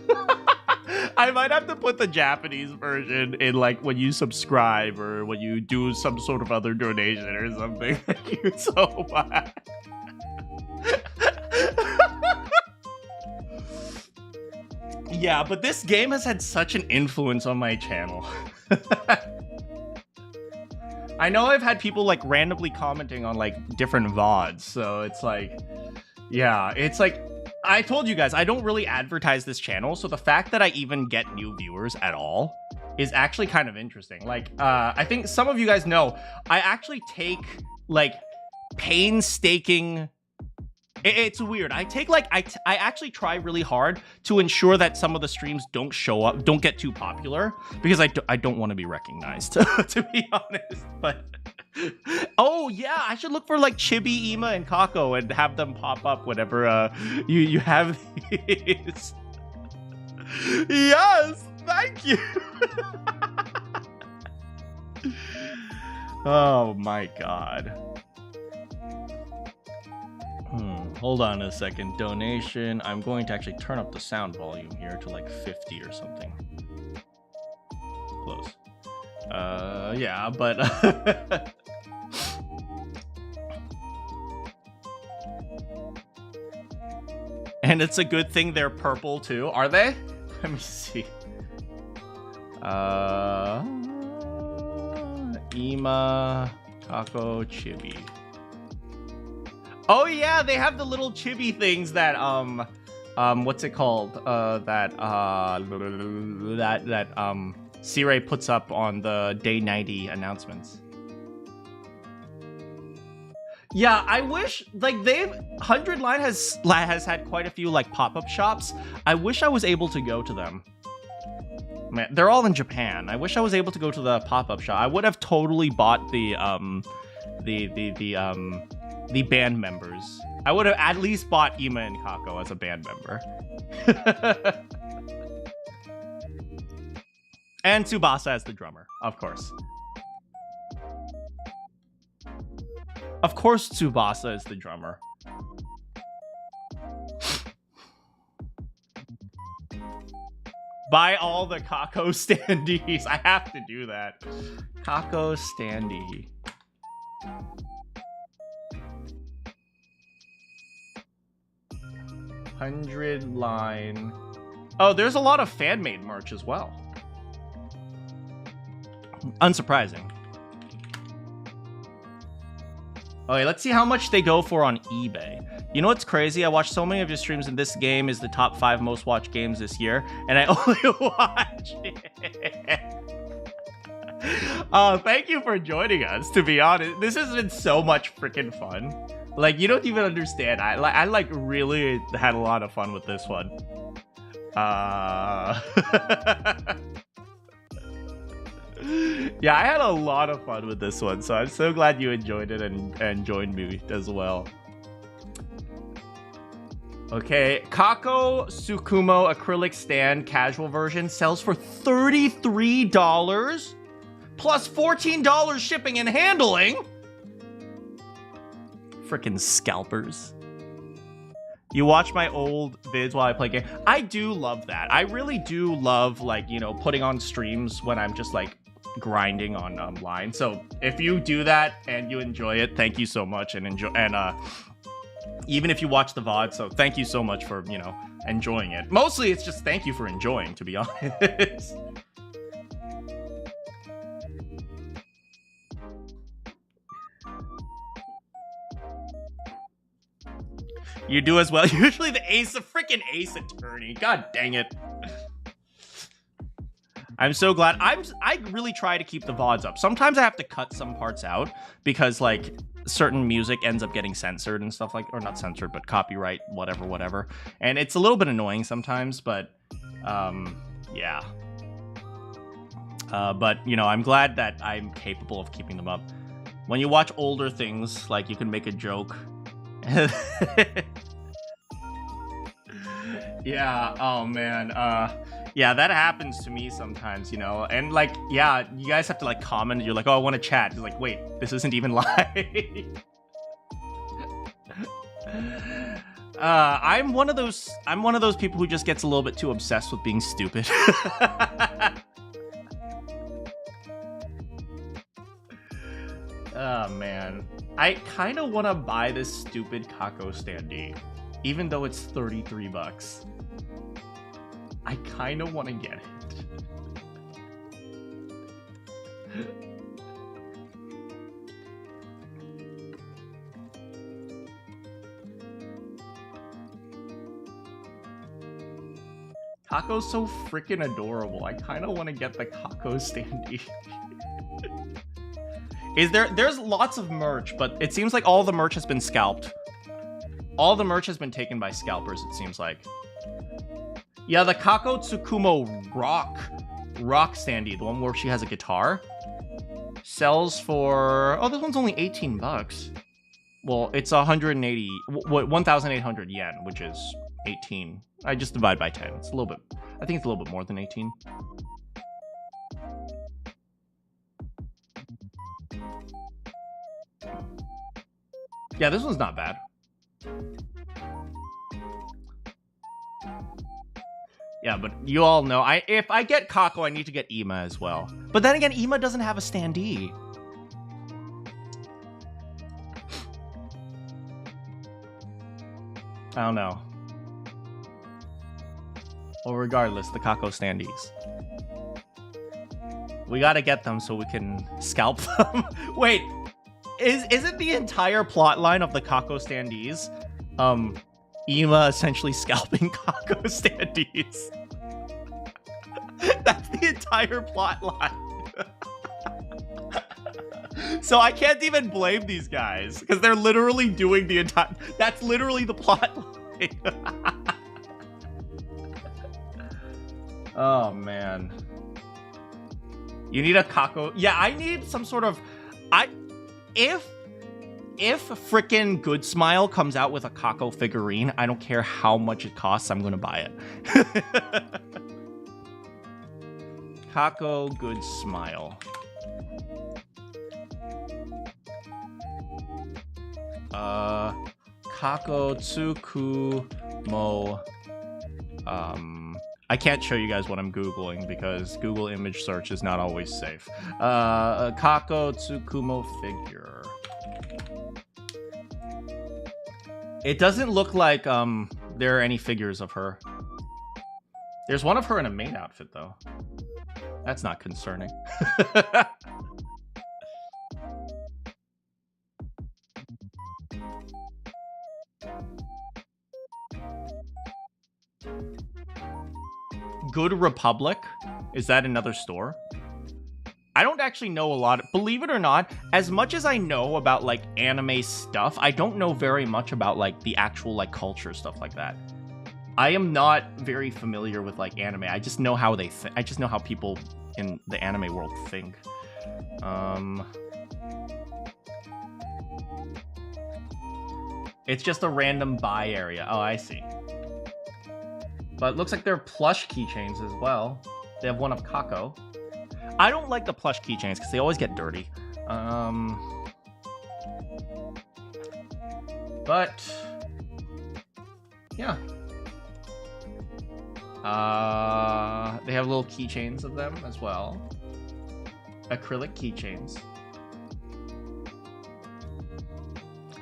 I might have to put the Japanese version in like when you subscribe or when you do some sort of other donation or something. Thank you so much. Yeah, but this game has had such an influence on my channel. I know I've had people like randomly commenting on like different VODs, so it's like, yeah, it's like, I told you guys, I don't really advertise this channel, so the fact that I even get new viewers at all is actually kind of interesting. Like, I think some of you guys know, I actually take like painstaking... It's weird. I take like I actually try really hard to ensure that some of the streams don't show up, don't get too popular, because I don't want to be recognized, to be honest. But oh yeah, I should look for like Chibi, Ema, and Kako and have them pop up whenever you have these. Yes, thank you. Oh my god. Hold on a second. Donation. I'm going to actually turn up the sound volume here to like 50 or something. Close. Yeah, but... And it's a good thing they're purple too. Are they? Let me see. Ema, Kako, Chibi. Oh yeah, they have the little chibi things that what's it called? Sirei puts up on the day 90 announcements. Yeah, I wish like 100 Line has had quite a few like pop-up shops. I wish I was able to go to them. Man, they're all in Japan. I wish I was able to go to the pop-up shop. I would have totally bought the band members. I would have at least bought Ema and Kako as a band member. And Tsubasa as the drummer, of course. Of course Tsubasa is the drummer. Buy all the Kako standees. I have to do that. Kako standee. 100 Line. Oh, there's a lot of fan-made merch as well. Unsurprising. Okay, let's see how much they go for on eBay. You know what's crazy? I watched so many of your streams, and this game is the top 5 most watched games this year, and I only watched it. Thank you for joining us, to be honest. This has been so much freaking fun. Like, you don't even understand. I like really had a lot of fun with this one. Yeah, I had a lot of fun with this one, so I'm so glad you enjoyed it and joined me as well. Okay, Kako Tsukumo acrylic stand casual version sells for $33 plus $14 shipping and handling. Frickin' scalpers. You watch my old vids while I play game. I do love that. I really do love, like, you know, putting on streams when I'm just like grinding on line. So if you do that and you enjoy it, thank you so much. And even if you watch the VOD, so thank you so much for, you know, enjoying it. Mostly it's just thank you for enjoying, to be honest. You do as well. Usually the freaking ace attorney. God dang it. I'm so glad. I really try to keep the VODs up. Sometimes I have to cut some parts out because, like, certain music ends up getting censored and stuff, like, or not censored, but copyright, whatever. And it's a little bit annoying sometimes, but yeah. But, you know, I'm glad that I'm capable of keeping them up. When you watch older things, like, you can make a joke. Yeah, oh man, yeah, that happens to me sometimes, you know, and like, yeah, you guys have to like comment, you're like, oh, I want to chat, you're like, wait, this isn't even live. I'm one of those people who just gets a little bit too obsessed with being stupid. Oh man, I kind of want to buy this stupid Kako standee, even though it's 33 bucks. I kind of want to get it. Kako's so freaking adorable. I kind of want to get the Kako standee. There's lots of merch, but it seems like all the merch has been scalped. All the merch has been taken by scalpers, it seems like. Yeah, the Kako Tsukumo rock standee, the one where she has a guitar, sells for, oh, this one's only 18 bucks. Well, it's 1,800 yen, which is 18. I just divide by 10. It's a little bit, I think it's a little bit more than 18. Yeah, this one's not bad. Yeah, but you all know, if I get Kako, I need to get Ima as well. But then again, Ima doesn't have a standee. I don't know. Well, regardless, the Kako standees. We gotta get them so we can scalp them. Wait, isn't the entire plot line of the Kako standees Ima essentially scalping Kako standees? That's the entire plot line. So I can't even blame these guys because they're literally doing the entire, that's literally the plot line. Oh man. You need a Kako. Yeah, I need some sort of, if frickin' Good Smile comes out with a Kako figurine, I don't care how much it costs, I'm gonna buy it. Kako Good Smile. Kako Tsukumo. I can't show you guys what I'm Googling because Google image search is not always safe. Kako Tsukumo figure. It doesn't look like there are any figures of her. There's one of her in a maid outfit though. That's not concerning. Good Republic. Is that another store? I don't actually know a lot. Believe it or not, as much as I know about like anime stuff, I don't know very much about like the actual like culture stuff like that. I am not very familiar with like anime. I just know how I just know how people in the anime world think. It's just a random buy area. Oh, I see. But it looks like there are plush keychains as well. They have one of Kako. I don't like the plush keychains because they always get dirty. But yeah. They have little keychains of them as well. Acrylic keychains.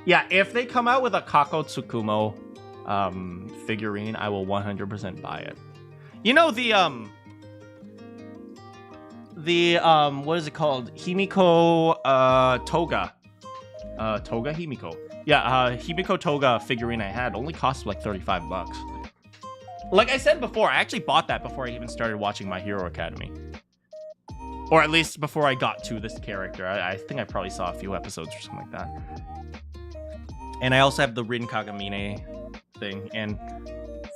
Yeah, if they come out with a Kako Tsukumo figurine, I will 100% buy it. You know the what is it called? Himiko Toga. Toga Himiko. Yeah, Himiko Toga figurine I had only cost like $35. Like I said before, I actually bought that before I even started watching My Hero Academy. Or at least before I got to this character. I think I probably saw a few episodes or something like that. And I also have the Rin Kagamine thing, and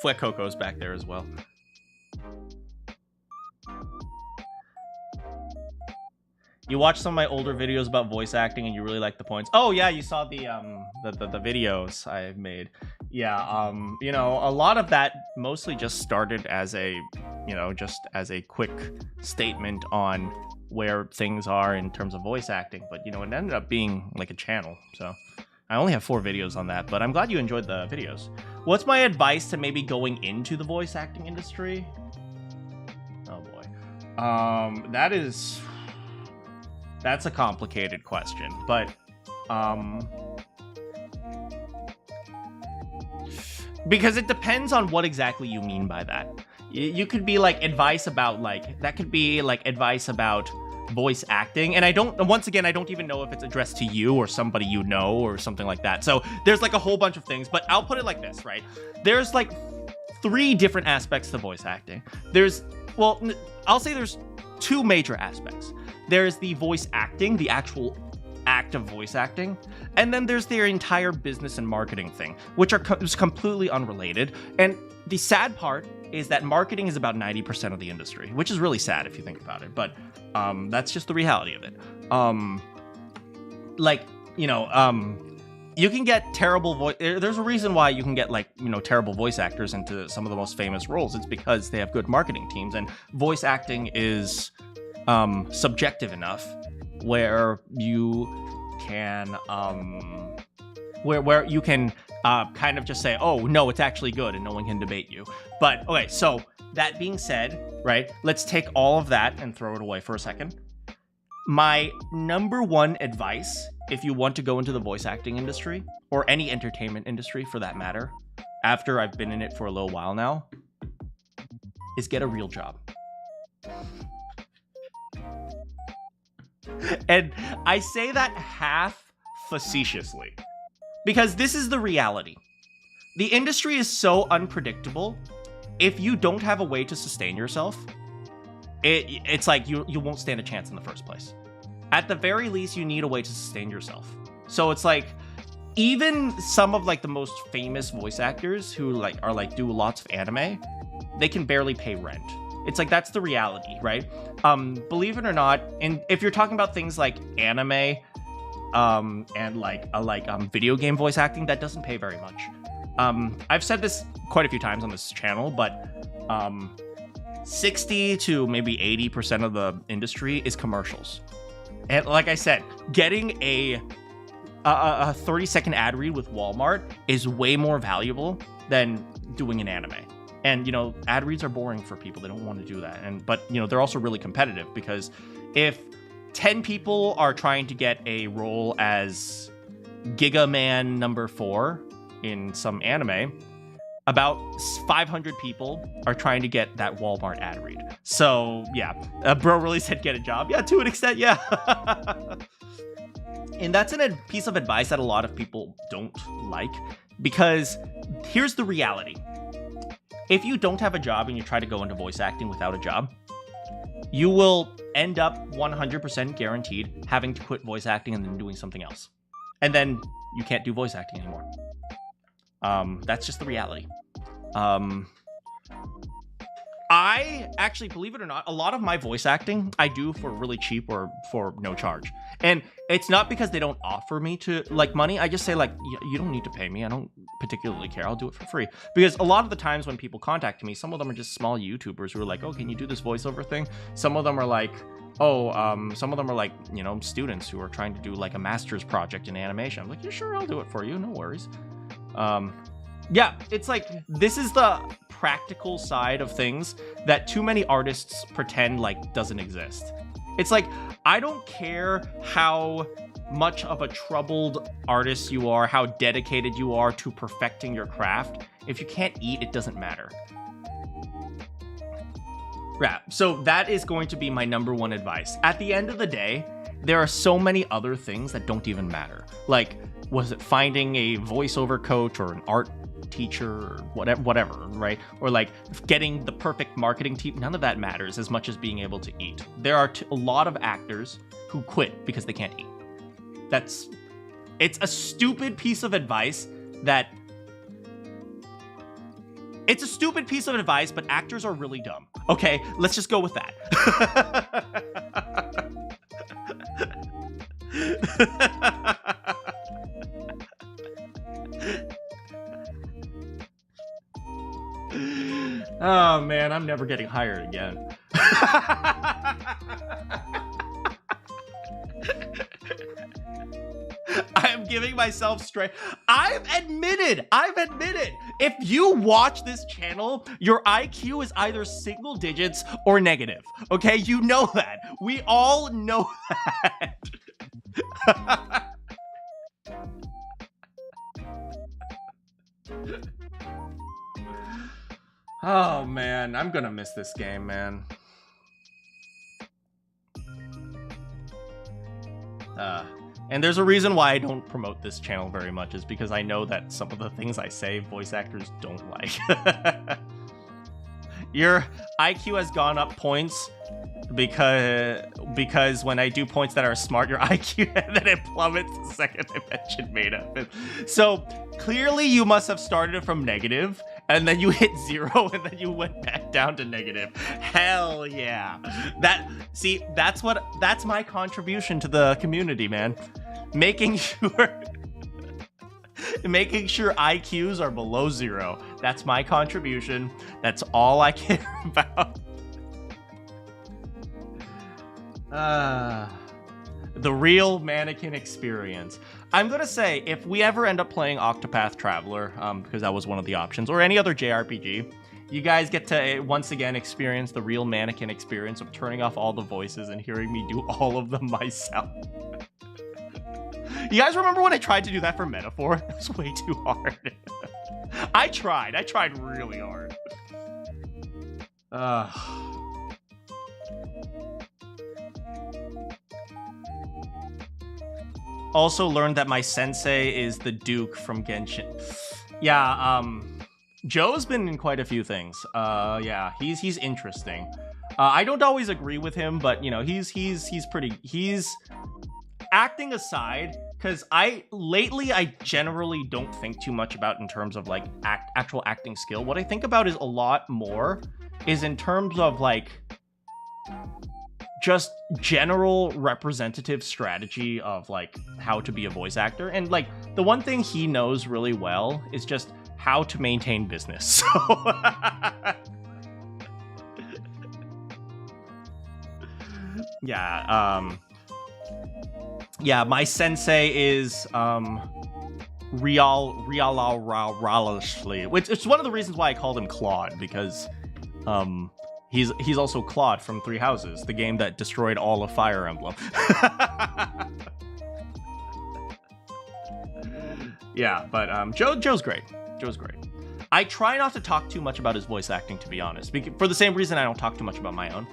Fuekoko's back there as well. You watched some of my older videos about voice acting and you really like the points. Oh yeah, you saw the videos I've made. Yeah, you know, a lot of that mostly just started as a, you know, just as a quick statement on where things are in terms of voice acting, but you know, it ended up being like a channel. So I only have 4 videos on that, but I'm glad you enjoyed the videos. What's my advice to maybe going into the voice acting industry? Oh boy. That's a complicated question, but because it depends on what exactly you mean by that. You could be like advice about like, that could be like advice about voice acting, and once again I don't even know if it's addressed to you or somebody you know or something like that. So there's like a whole bunch of things, but I'll put it like this, right? There's like 3 different aspects to voice acting. Well, I'll say there's 2 major aspects. There's the voice acting, the actual act of voice acting, and then there's their entire business and marketing thing, which are completely unrelated. And the sad part is that marketing is about 90% of the industry, which is really sad if you think about it, but that's just the reality of it. Like, you know, you can get terrible voice. There's a reason why you can get like, you know, terrible voice actors into some of the most famous roles. It's because they have good marketing teams, and voice acting is subjective enough where you can where you can kind of just say, oh no, it's actually good, and no one can debate you. But okay, so that being said, right, let's take all of that and throw it away for a second. My number 1 advice, if you want to go into the voice acting industry, or any entertainment industry for that matter, after I've been in it for a little while now, is get a real job. And I say that half facetiously, because this is the reality. The industry is so unpredictable. If you don't have a way to sustain yourself, it's like you won't stand a chance in the first place. At the very least, you need a way to sustain yourself. So it's like, even some of like the most famous voice actors who like are like do lots of anime, they can barely pay rent. It's like, that's the reality, right? Believe it or not, and if you're talking about things like anime, and like video game voice acting, that doesn't pay very much. I've said this quite a few times on this channel, but 60 to maybe 80% of the industry is commercials. And like I said, getting a 30-second ad read with Walmart is way more valuable than doing an anime. And, you know, ad reads are boring for people. They don't want to do that. But, you know, they're also really competitive, because if 10 people are trying to get a role as Giga Man number 4 in some anime, about 500 people are trying to get that Walmart ad read. So, yeah, bro really said get a job. Yeah, to an extent, yeah. And that's a piece of advice that a lot of people don't like, because here's the reality. if you don't have a job and you try to go into voice acting without a job, you will end up 100% guaranteed having to quit voice acting and then doing something else. And then you can't do voice acting anymore. That's just the reality. I actually, believe it or not, a lot of my voice acting I do for really cheap or for no charge. And it's not because they don't offer me to like money. I just say like, you don't need to pay me. I don't particularly care. I'll do it for free. Because a lot of the times when people contact me, some of them are just small YouTubers who are like, oh, can you do this voiceover thing? Some of them are like, some of them are like, you know, students who are trying to do like a master's project in animation. I'm like, yeah, sure, I'll do it for you. No worries. Yeah, it's like, this is the practical side of things that too many artists pretend like doesn't exist. It's like, I don't care how much of a troubled artist you are, how dedicated you are to perfecting your craft. If you can't eat, it doesn't matter. Yeah, so that is going to be my number 1 advice. At the end of the day, there are so many other things that don't even matter. Like, was it finding a voiceover coach or an art teacher or whatever, right? Or like getting the perfect marketing team. None of that matters as much as being able to eat. There are a lot of actors who quit because they can't eat. It's a stupid piece of advice that... It's a stupid piece of advice, but actors are really dumb. Okay, let's just go with that. Oh man, I'm never getting hired again. I am giving myself straight. I've admitted, if you watch this channel, your IQ is either single digits or negative. Okay, you know that. We all know that. Oh man, I'm gonna miss this game, man. And there's a reason why I don't promote this channel very much, is because I know that some of the things I say, voice actors don't like. Your IQ has gone up points because when I do points that are smart, your IQ, and then it plummets the second I mention made-up. So clearly you must have started from negative, and then you hit 0, and then you went back down to negative. Hell yeah. That's my contribution to the community, man. Making sure IQs are below 0. That's my contribution. That's all I care about. The real Manakyn experience. I'm gonna say, if we ever end up playing Octopath Traveler, because that was one of the options, or any other JRPG, you guys get to once again experience the real Manakyn experience of turning off all the voices and hearing me do all of them myself. You guys remember when I tried to do that for Metaphor? It was way too hard. I tried really hard. Also learned that my sensei is the Duke from Genshin. Yeah, Joe's been in quite a few things. Yeah, he's interesting. I don't always agree with him, but you know, he's acting aside, because lately I generally don't think too much about in terms of like actual acting skill. What I think about is a lot more is in terms of like just general representative strategy of like how to be a voice actor. And like the one thing he knows really well is just how to maintain business. So yeah, yeah, my sensei is Realishly, which it's one of the reasons why I called him Claude, because he's also Claude from Three Houses, the game that destroyed all of Fire Emblem. Yeah, but Joe's great. Joe's great. I try not to talk too much about his voice acting, to be honest, for the same reason I don't talk too much about my own.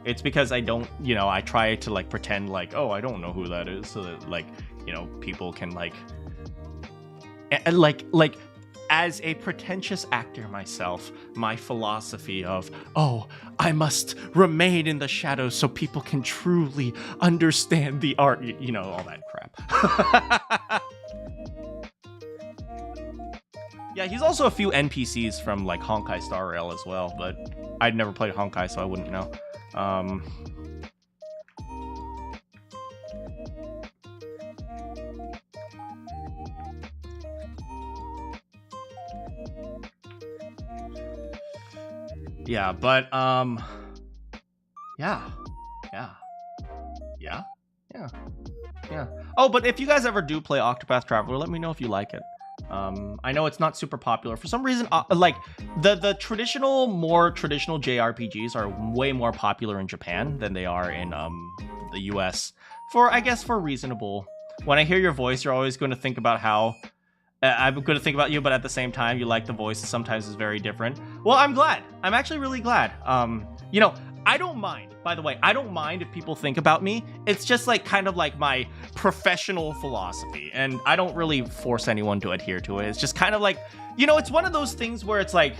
It's because I don't, you know, I try to like pretend like, oh, I don't know who that is, so that like, you know, people can like, and like as a pretentious actor myself, my philosophy of, oh, I must remain in the shadows so people can truly understand the art, you know, all that crap. Yeah, he's also a few NPCs from like Honkai Star Rail as well, but I'd never played Honkai, so I wouldn't know. Yeah, but yeah. Oh, but if you guys ever do play Octopath Traveler, let me know if you like it. I know it's not super popular for some reason. Like the more traditional JRPGs are way more popular in Japan than they are in the US. I guess for reasonable. When I hear your voice, you're always going to think about how I'm going to think about you, but at the same time, you like the voice. Sometimes it's very different. Well, I'm glad. I'm actually really glad. You know, I don't mind. By the way, I don't mind if people think about me. It's just like kind of like my professional philosophy, and I don't really force anyone to adhere to it. It's just kind of like, you know, it's one of those things where it's like,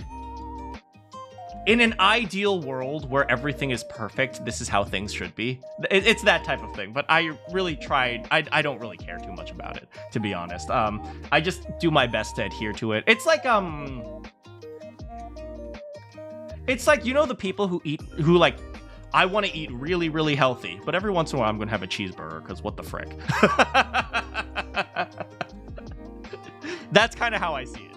in an ideal world where everything is perfect, this is how things should be. It's that type of thing. But I really tried. I don't really care too much about it, to be honest. I just do my best to adhere to it. It's like you know, the people who like, I want to eat really, really healthy, but every once in a while I'm going to have a cheeseburger because what the frick. That's kind of how I see it.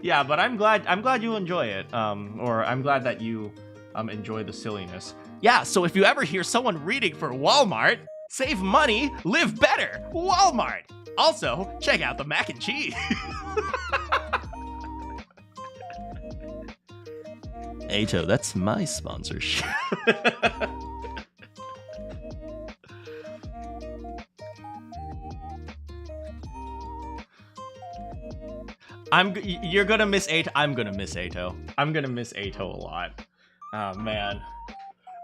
Yeah, but I'm glad you enjoy it. Or I'm glad that you enjoy the silliness. Yeah, so if you ever hear someone reading for Walmart, save money, live better. Walmart. Also, check out the mac and cheese. Ato, that's my sponsorship. You're gonna miss Ato. I'm gonna miss Ato. I'm gonna miss Ato a lot. Oh man,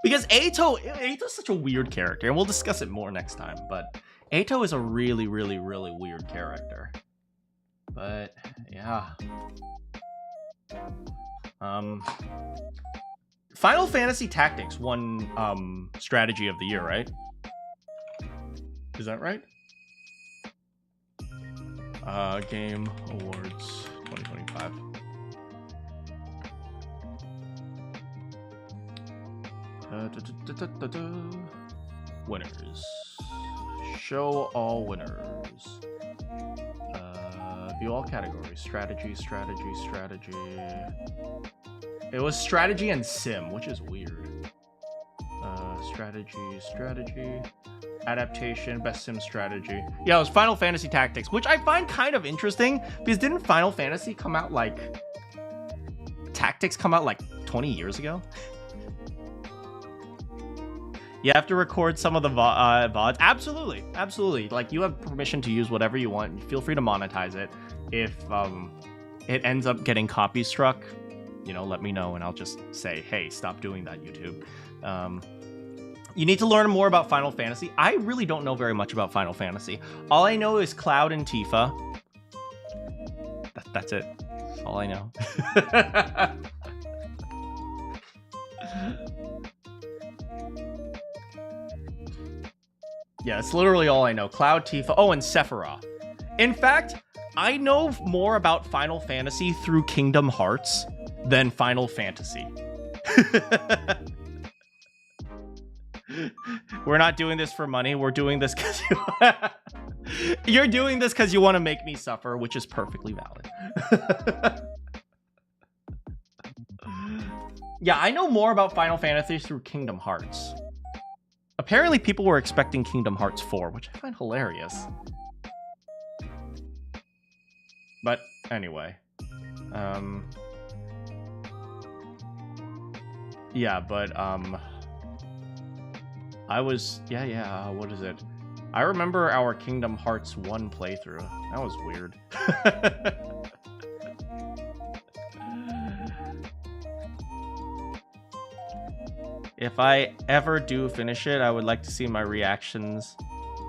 because Ato's such a weird character, and we'll discuss it more next time. But Ato is a really, really, really weird character. But yeah. Final Fantasy Tactics won Strategy of the Year, right? Is that right? Game Awards 2025. Winners. Show all winners. View all categories. Strategy. It was strategy and sim, which is weird. Strategy. Adaptation, best sim strategy. Yeah, it was Final Fantasy Tactics, which I find kind of interesting because didn't Final Fantasy come out like... Tactics come out like 20 years ago? You have to record some of the VODs. Absolutely. Like, you have permission to use whatever you want. Feel free to monetize it. If it ends up getting copy struck, you know, let me know and I'll just say, hey, stop doing that, YouTube. You need to learn more about Final Fantasy. I really don't know very much about Final Fantasy. All I know is Cloud and Tifa. That's it. That's all I know. Yeah, it's literally all I know. Cloud, Tifa, oh, and Sephiroth. In fact, I know more about Final Fantasy through Kingdom Hearts than Final Fantasy. We're not doing this for money. We're doing this because you're doing this because you want to make me suffer, which is perfectly valid. Yeah, I know more about Final Fantasy through Kingdom Hearts. Apparently, people were expecting Kingdom Hearts 4, which I find hilarious. But anyway, yeah, but I was, what is it? I remember our Kingdom Hearts 1 playthrough. That was weird. If I ever do finish it, I would like to see my reactions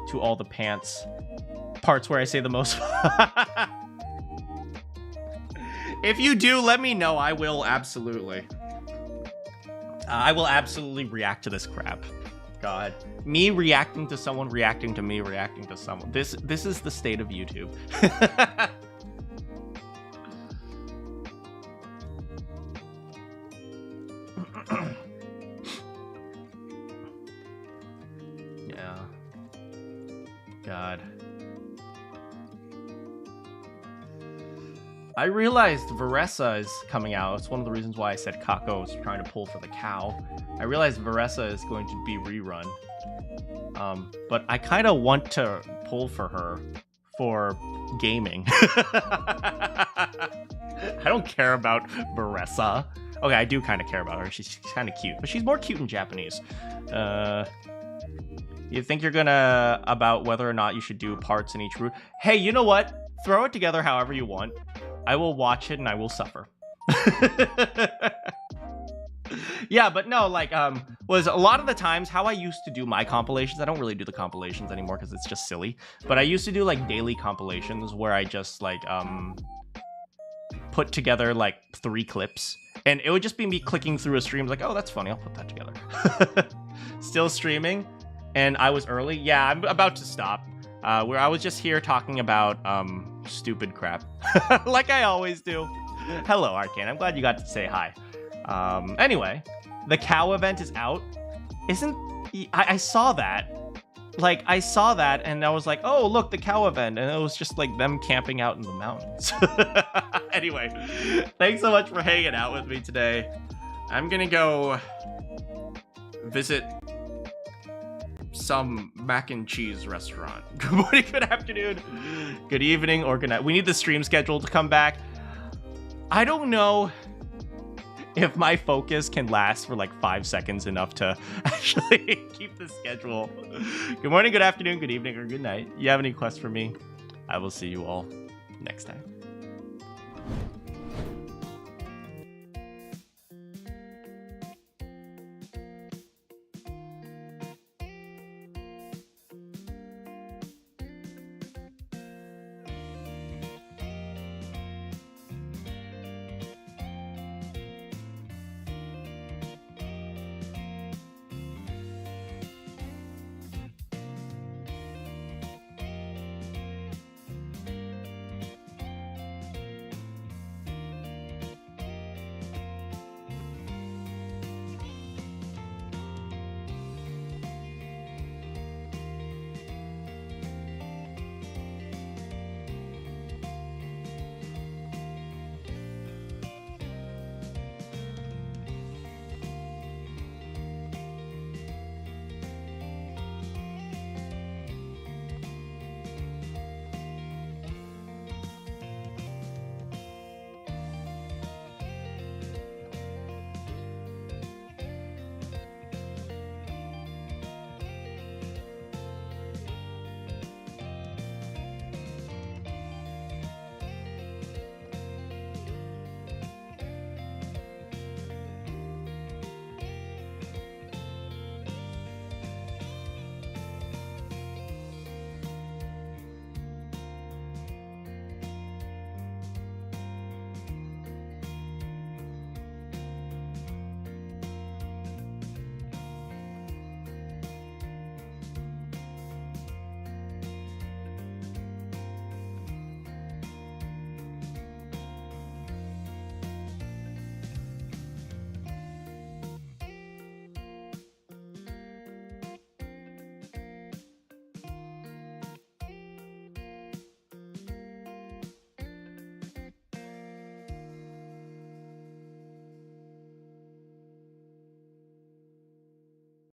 to all the pants parts where I say the most. If you do, let me know. I will absolutely. I will absolutely react to this crap. God. Me reacting to someone, reacting to me, reacting to someone. This is the state of YouTube. Yeah. God. I realized Veressa is coming out. It's one of the reasons why I said Kako was trying to pull for the cow. I realized Veressa is going to be rerun. But I kind of want to pull for her for gaming. I don't care about Veressa. Okay, I do kind of care about her. She's kind of cute, but she's more cute in Japanese. You think you're gonna about whether or not you should do parts in each route? Hey, you know what? Throw it together however you want. I will watch it and I will suffer. Yeah, but no, like, was a lot of the times how I used to do my compilations. I don't really do the compilations anymore because it's just silly. But I used to do like daily compilations where I just like put together like 3 clips, and it would just be me clicking through a stream like, oh, that's funny, I'll put that together. Still streaming, and I was early. Yeah, I'm about to stop. Where I was just here talking about stupid crap, like I always do. Hello, Arcane. I'm glad you got to say hi. Anyway, the cow event is out. I saw that. Like, I saw that, and I was like, oh, look, the cow event. And it was just like them camping out in the mountains. Anyway, thanks so much for hanging out with me today. I'm gonna go visit some mac and cheese restaurant. Good morning, good afternoon, good evening, or good night. We need the stream schedule to come back. I don't know if my focus can last for like 5 seconds enough to actually keep the schedule. Good morning, good afternoon, good evening, or good night. You have any quests for me? I will see you all next time.